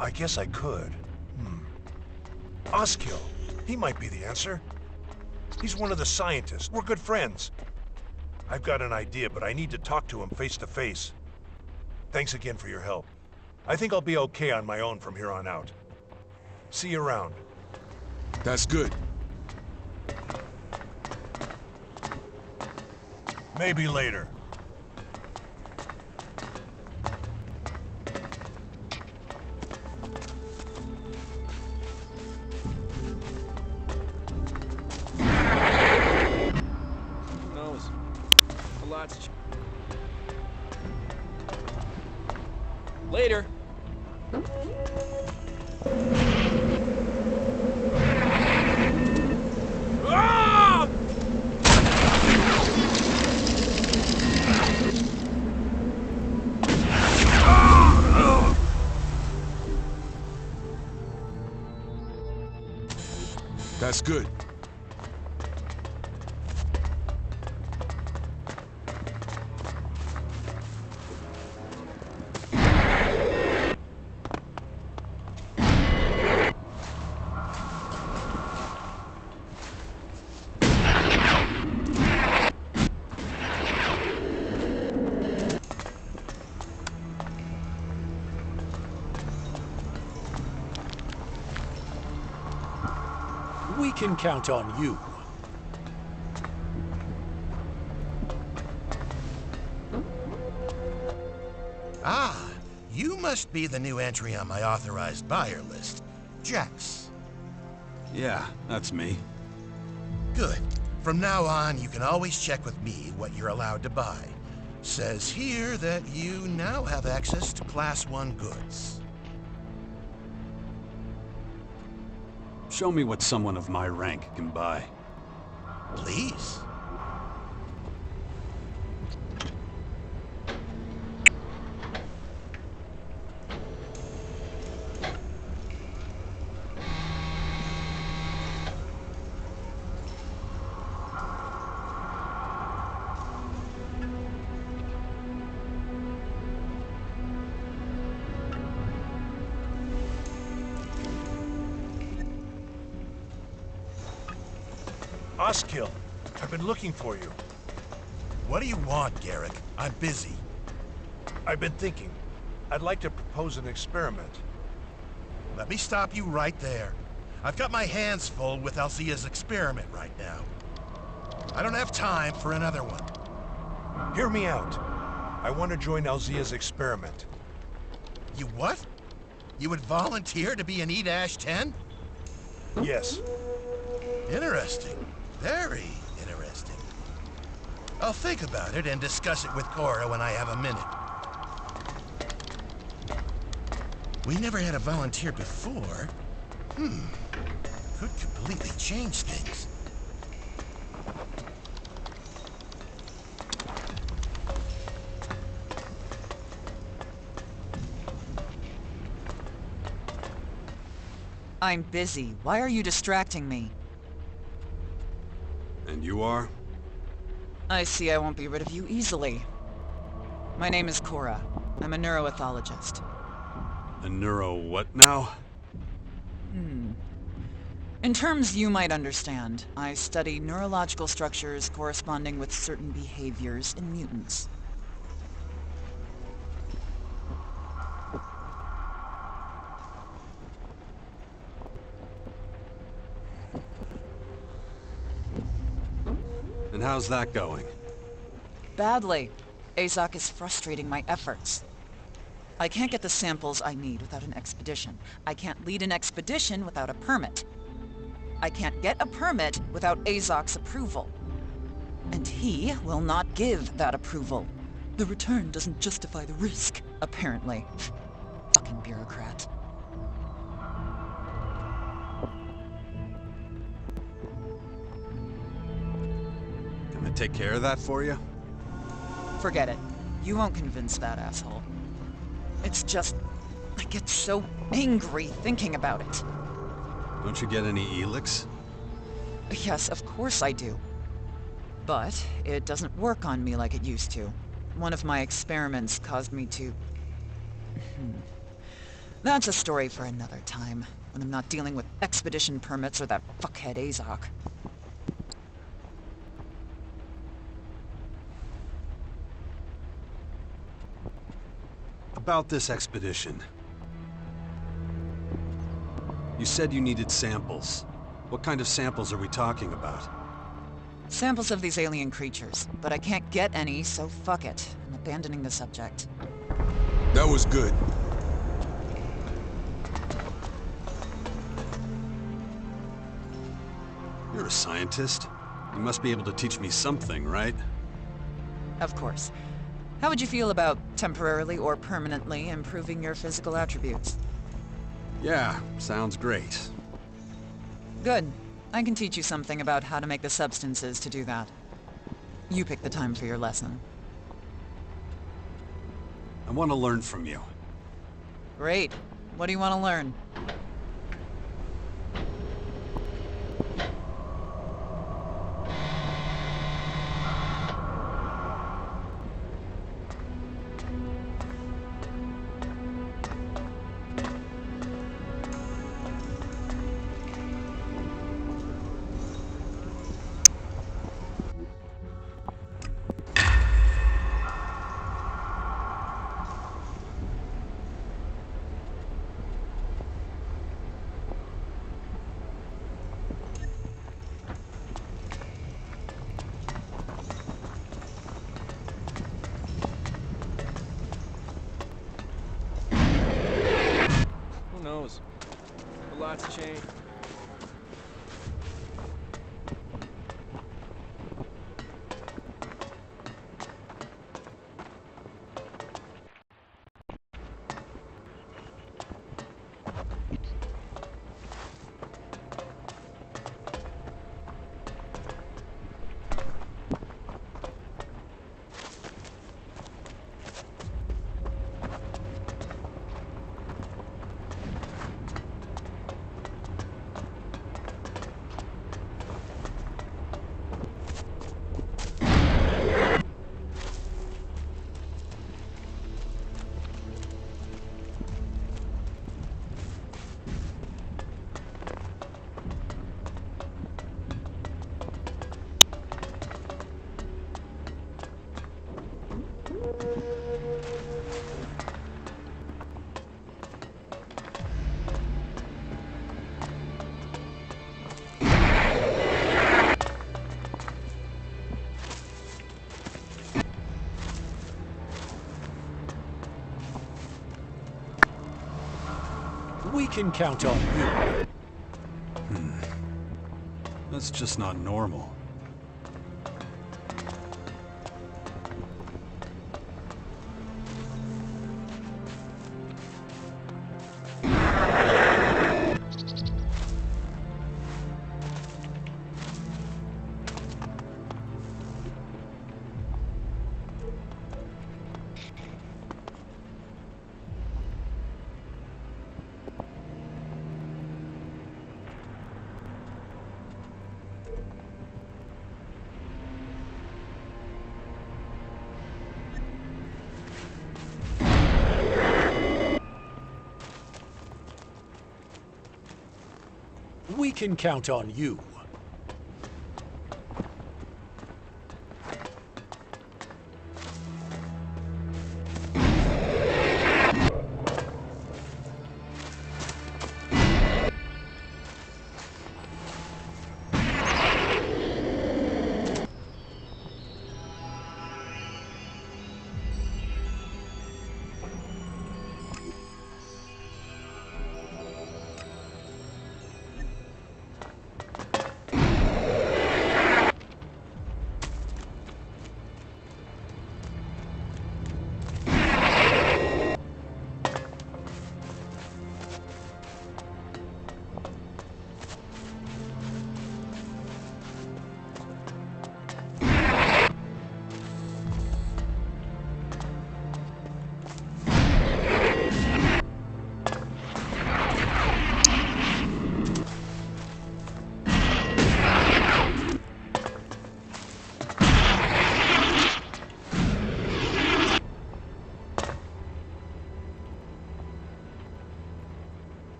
I guess I could. Oskill. He might be the answer. He's one of the scientists. We're good friends. I've got an idea, but I need to talk to him face to face. Thanks again for your help. I think I'll be okay on my own from here on out. See you around. That's good. Maybe later. Who knows? A lot's... Later. That's good. We can count on you. Ah, you must be the new entry on my authorized buyer list. Jax. Yeah, that's me. Good. From now on, you can always check with me what you're allowed to buy. Says here that you now have access to Class 1 goods. Show me what someone of my rank can buy. Please. Oskill, I've been looking for you. What do you want, Garrick? I'm busy. I've been thinking. I'd like to propose an experiment. Let me stop you right there. I've got my hands full with Alzea's experiment right now. I don't have time for another one. Hear me out. I want to join Alzea's experiment. You what? You would volunteer to be an E-10? Yes. Interesting. Very interesting. I'll think about it and discuss it with Cora when I have a minute. We never had a volunteer before. Could completely change things. I'm busy. Why are you distracting me? And you are? I see I won't be rid of you easily. My name is Cora. I'm a neuroethologist. A neuro what now? In terms you might understand, I study neurological structures corresponding with certain behaviors in mutants. And how's that going? Badly. Azok is frustrating my efforts. I can't get the samples I need without an expedition. I can't lead an expedition without a permit. I can't get a permit without Azok's approval. And he will not give that approval. The return doesn't justify the risk, apparently. Fucking bureaucrat. Can I take care of that for you? Forget it. You won't convince that asshole. It's just... I get so angry thinking about it. Don't you get any Elex? Yes, of course I do. But it doesn't work on me like it used to. One of my experiments caused me to... That's a story for another time, when I'm not dealing with expedition permits or that fuckhead Azok. About this expedition. You said you needed samples. What kind of samples are we talking about? Samples of these alien creatures, but I can't get any, so fuck it. I'm abandoning the subject. That was good. You're a scientist. You must be able to teach me something, right? Of course. How would you feel about temporarily or permanently improving your physical attributes? Yeah, sounds great. Good. I can teach you something about how to make the substances to do that. You pick the time for your lesson. I want to learn from you. Great. What do you want to learn? A lot's changed. can count on you. That's just not normal. We can count on you.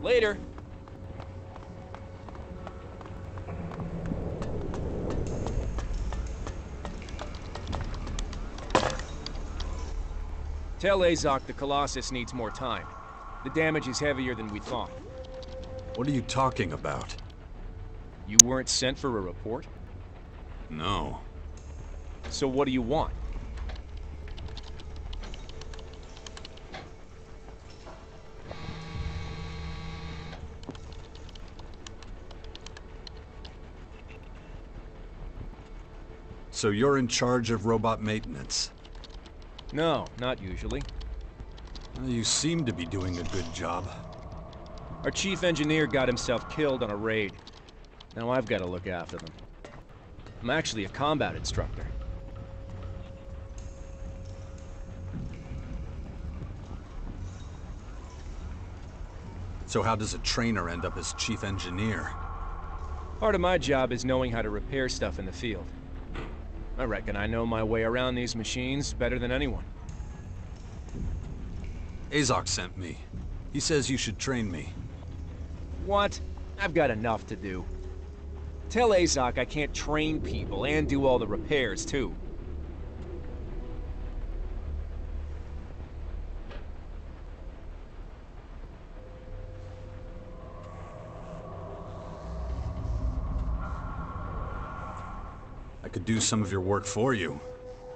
Later. Tell Azok the Colossus needs more time. The damage is heavier than we thought. What are you talking about? You weren't sent for a report? No. So what do you want? So you're in charge of robot maintenance? No, not usually. Well, you seem to be doing a good job. Our chief engineer got himself killed on a raid. Now I've got to look after them. I'm actually a combat instructor. So how does a trainer end up as chief engineer? Part of my job is knowing how to repair stuff in the field. I reckon I know my way around these machines better than anyone. Azok sent me. He says you should train me. What? I've got enough to do. Tell Azok I can't train people and do all the repairs, too. I could do some of your work for you.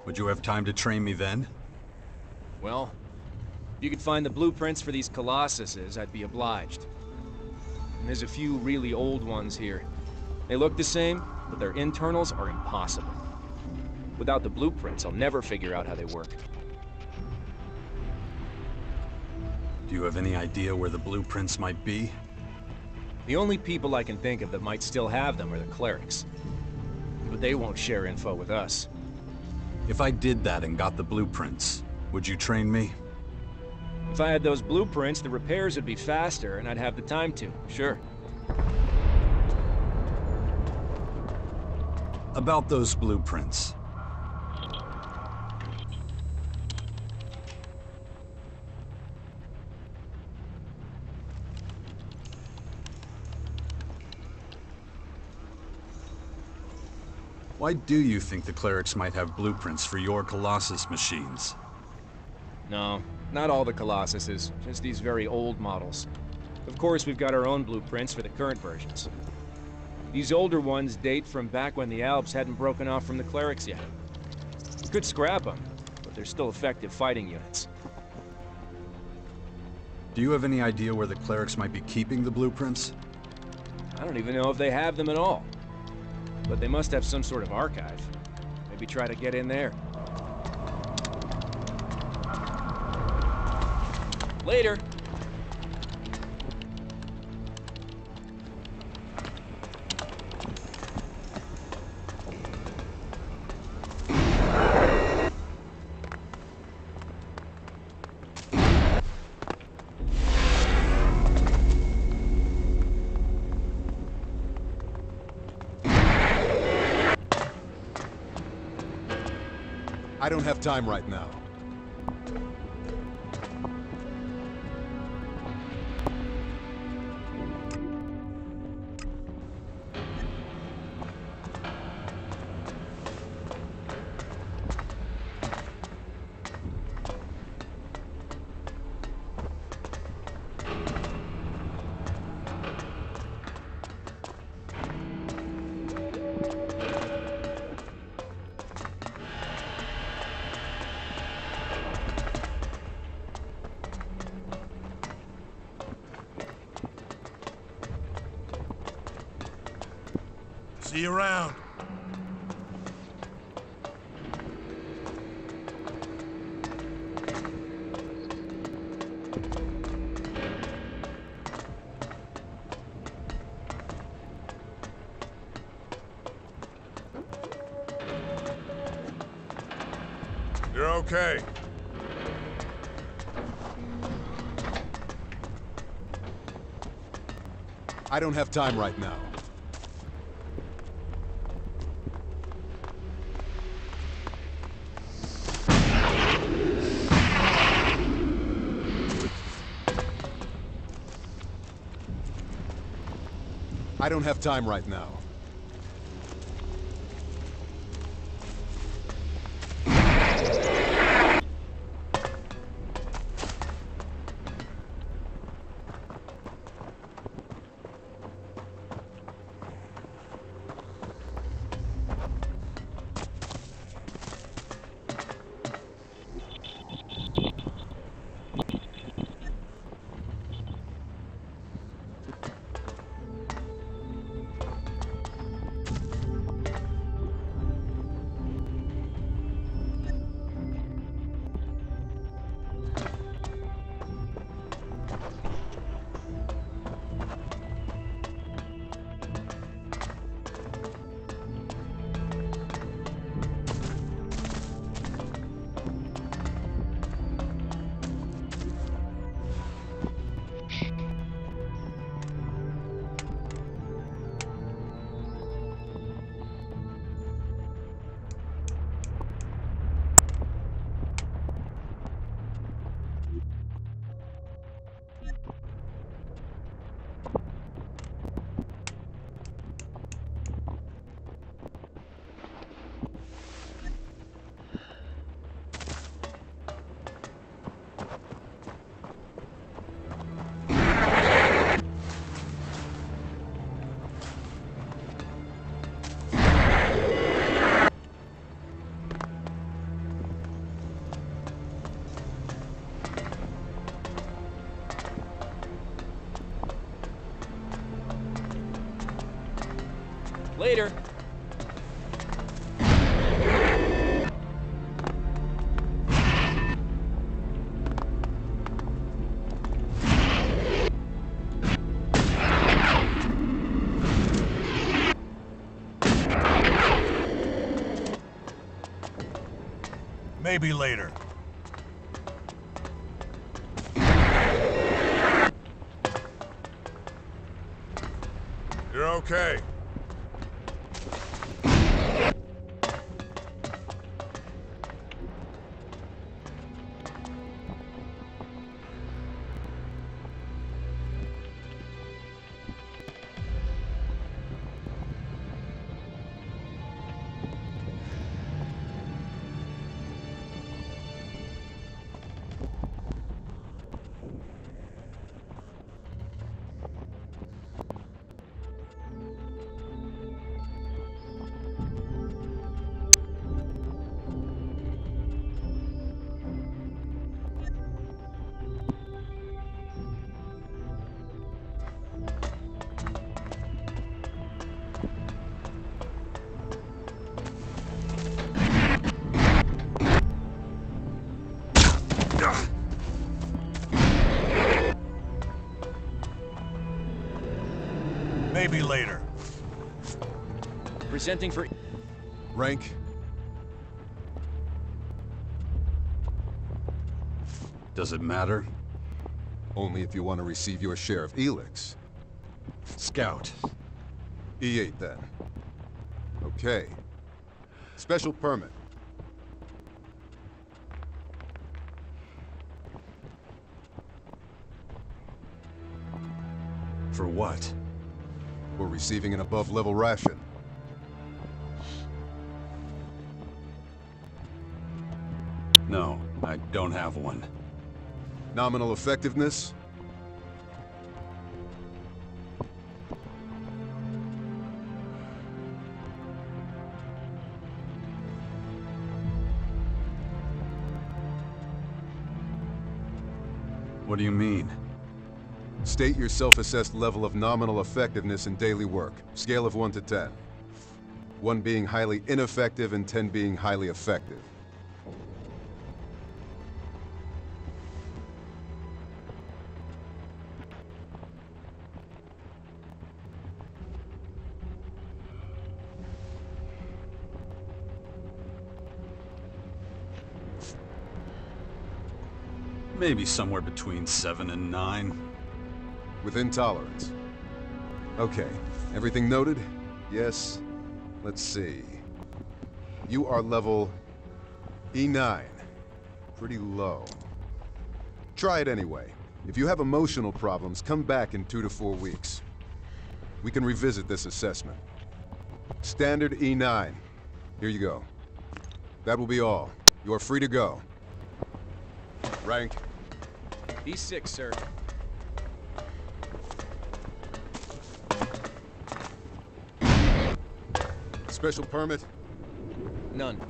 Would you have time to train me then? Well, if you could find the blueprints for these Colossuses, I'd be obliged. And there's a few really old ones here. They look the same, but their internals are impossible. Without the blueprints, I'll never figure out how they work. Do you have any idea where the blueprints might be? The only people I can think of that might still have them are the clerics. But they won't share info with us. If I did that and got the blueprints, would you train me? If I had those blueprints, the repairs would be faster and I'd have the time to, sure. About those blueprints. Why do you think the clerics might have blueprints for your Colossus machines? No, not all the Colossuses, just these very old models. Of course, we've got our own blueprints for the current versions. These older ones date from back when the Alps hadn't broken off from the clerics yet. You could scrap them, but they're still effective fighting units. Do you have any idea where the clerics might be keeping the blueprints? I don't even know if they have them at all. But they must have some sort of archive. Maybe try to get in there. Later. I don't have time right now. See you around. You're okay. I don't have time right now. I don't have time right now. Later. Maybe later. You're okay. Maybe later. Presenting for... Rank? Does it matter? Only if you want to receive your share of Elex. Scout. E8 then. Okay. Special permit. For what? For receiving an above-level ration. No, I don't have one. Nominal effectiveness? What do you mean? State your self-assessed level of nominal effectiveness in daily work. Scale of 1 to 10. 1 being highly ineffective and 10 being highly effective. Maybe somewhere between 7 and 9. Within tolerance. Okay, everything noted? Yes. Let's see. You are level E9. Pretty low. Try it anyway. If you have emotional problems, come back in 2 to 4 weeks. We can revisit this assessment. Standard E9. Here you go. That will be all. You are free to go. Rank? E6, sir. Special permit? None.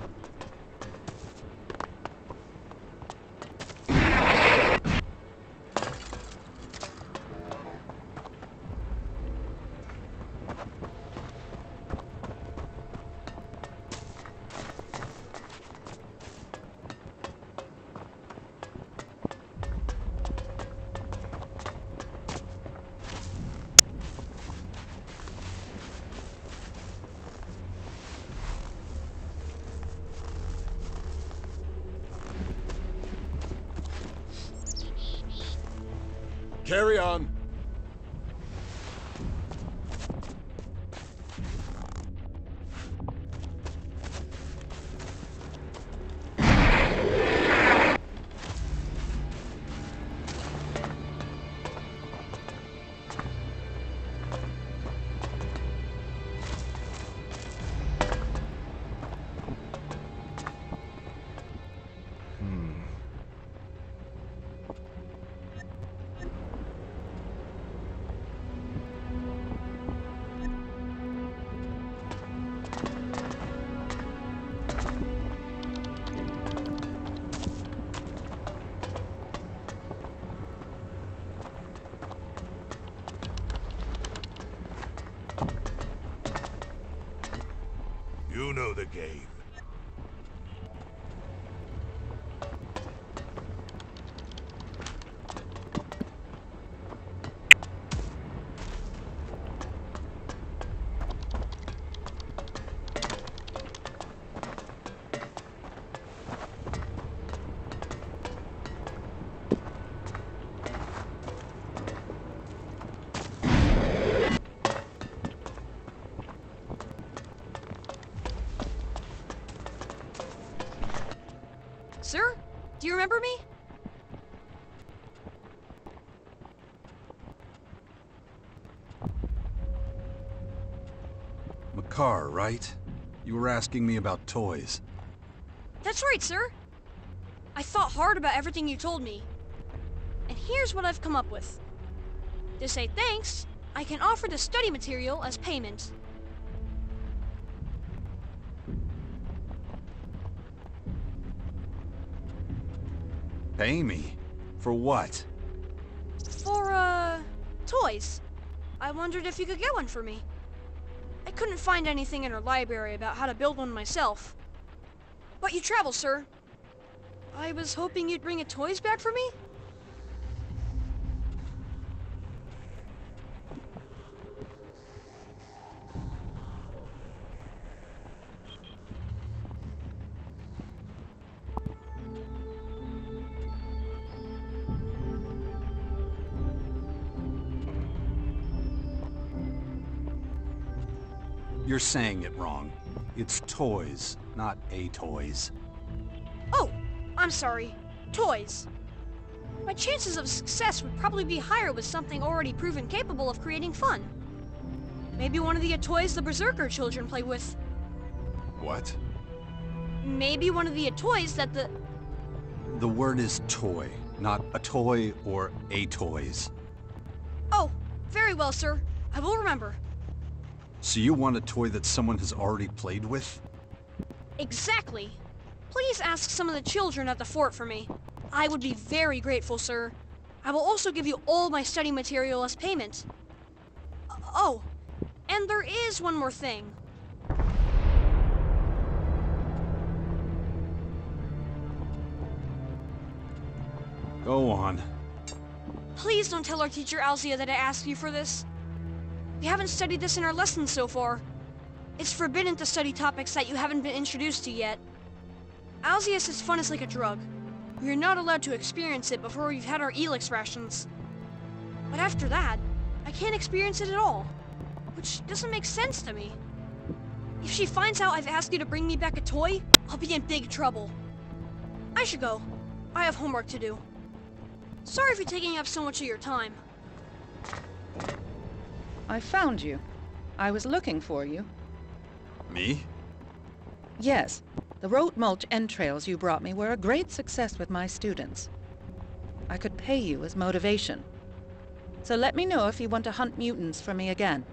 Carry on. You know the game. Sir? Do you remember me? Makar, right? You were asking me about toys. That's right, sir. I thought hard about everything you told me. And here's what I've come up with. To say thanks, I can offer the study material as payment. Pay me? For what? For, toys. I wondered if you could get one for me. I couldn't find anything in our library about how to build one myself. But you travel, sir. I was hoping you'd bring a toys back for me? You're saying it wrong. It's toys, not a toys. Oh, I'm sorry. Toys. My chances of success would probably be higher with something already proven capable of creating fun. Maybe one of the toys the Berserker children play with. What? Maybe one of the toys that the... The word is toy, not a toy or a toys. Oh, very well, sir. I will remember. So you want a toy that someone has already played with? Exactly. Please ask some of the children at the fort for me. I would be very grateful, sir. I will also give you all my study material as payment. Oh, and there is one more thing. Go on. Please don't tell our teacher Alzia that I asked you for this. We haven't studied this in our lessons so far. It's forbidden to study topics that you haven't been introduced to yet. Alzia says fun is like a drug. We are not allowed to experience it before we've had our Elex rations. But after that, I can't experience it at all. Which doesn't make sense to me. If she finds out I've asked you to bring me back a toy, I'll be in big trouble. I should go. I have homework to do. Sorry for taking up so much of your time. I found you. I was looking for you. Me? Yes. The road mulch entrails you brought me were a great success with my students. I could pay you as motivation. So let me know if you want to hunt mutants for me again.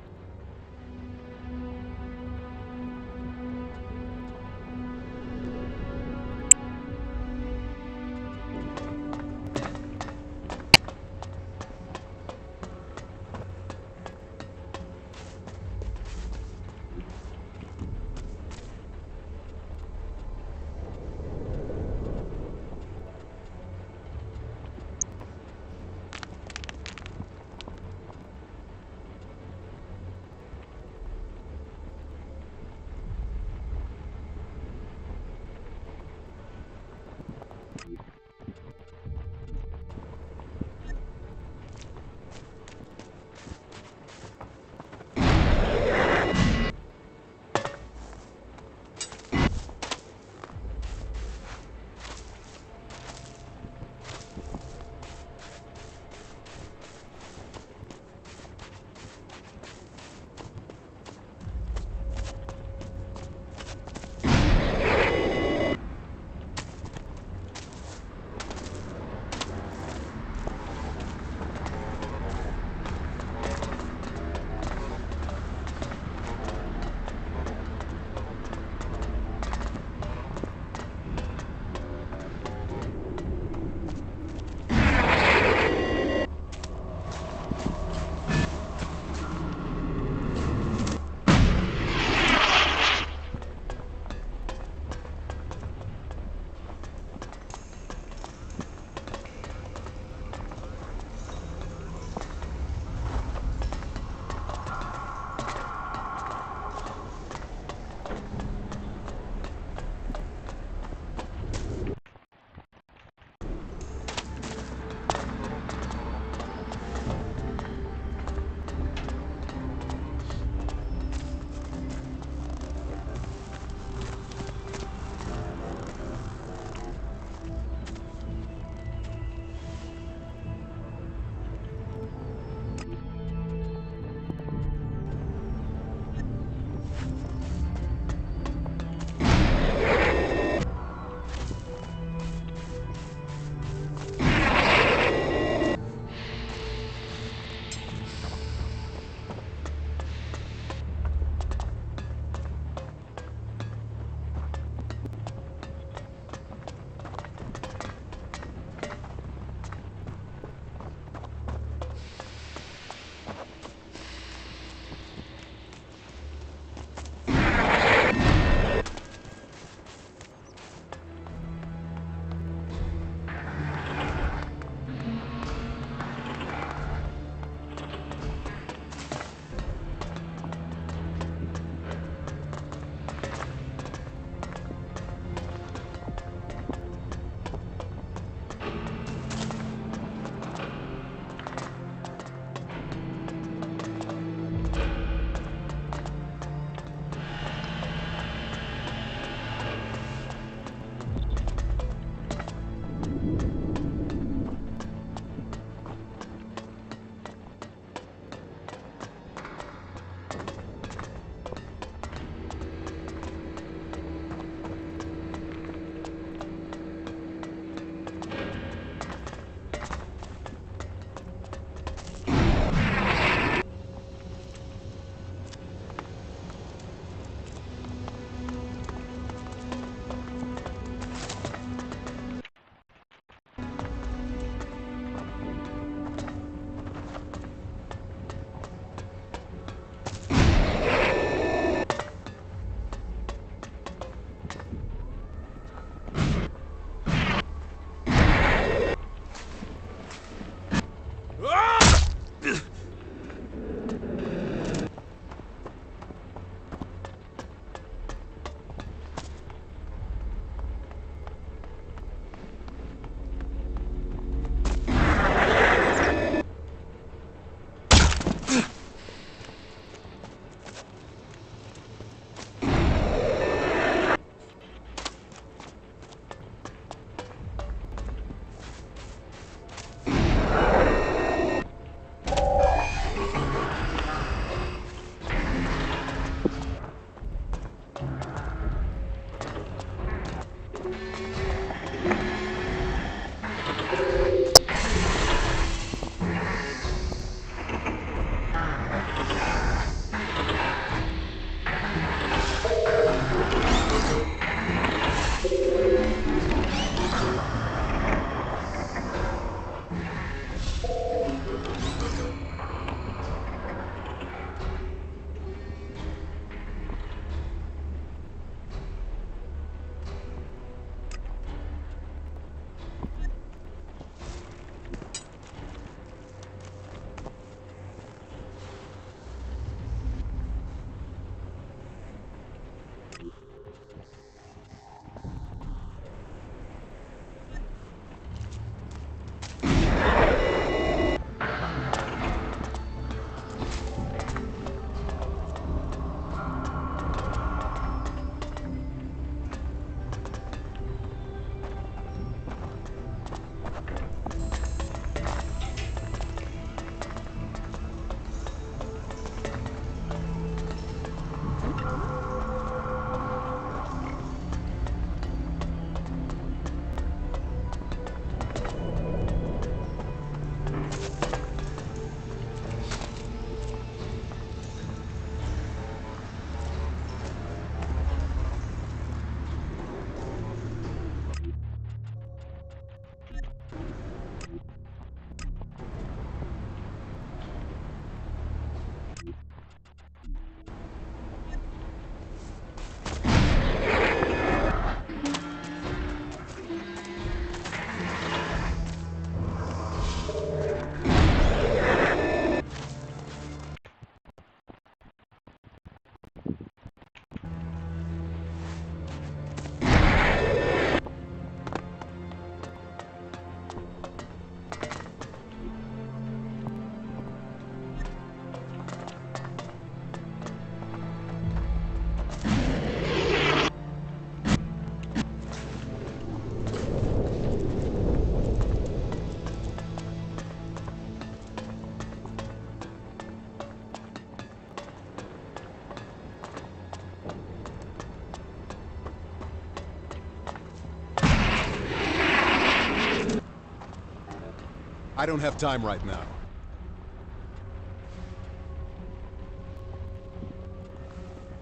I don't have time right now.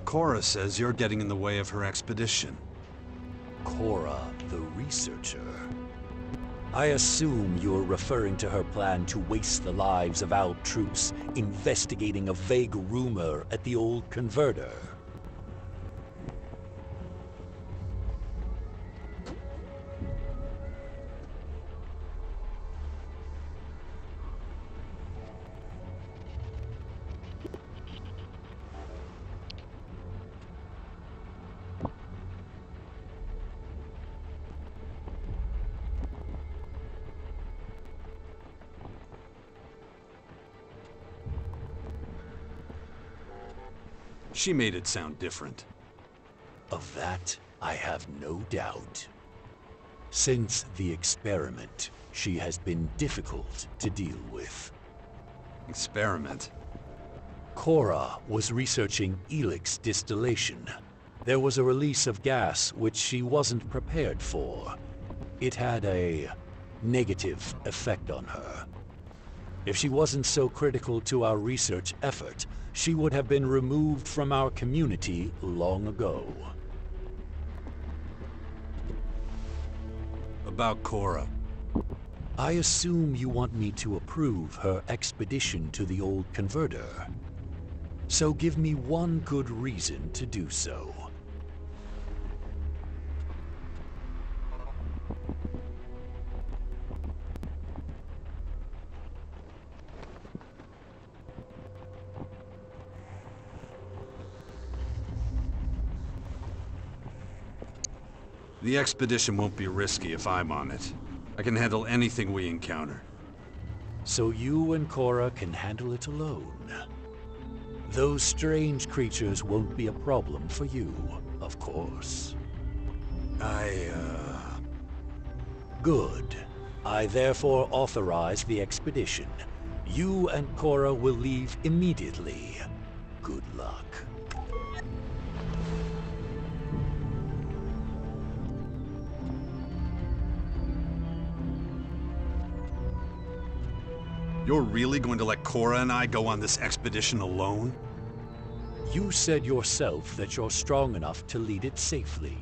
Cora says you're getting in the way of her expedition. Cora, the researcher. I assume you're referring to her plan to waste the lives of our troops investigating a vague rumor at the old converter. She made it sound different. Of that, I have no doubt. Since the experiment, she has been difficult to deal with. Experiment? Cora was researching Elex distillation. There was a release of gas which she wasn't prepared for. It had a negative effect on her. If she wasn't so critical to our research effort, she would have been removed from our community long ago. About Cora. I assume you want me to approve her expedition to the old converter. So give me one good reason to do so. The expedition won't be risky if I'm on it. I can handle anything we encounter. So you and Cora can handle it alone. Those strange creatures won't be a problem for you, of course. Good. I therefore authorize the expedition. You and Cora will leave immediately. Good luck. You're really going to let Cora and I go on this expedition alone? You said yourself that you're strong enough to lead it safely.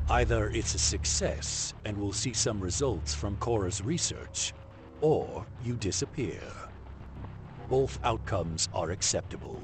Either it's a success and we'll see some results from Cora's research, or you disappear. Both outcomes are acceptable.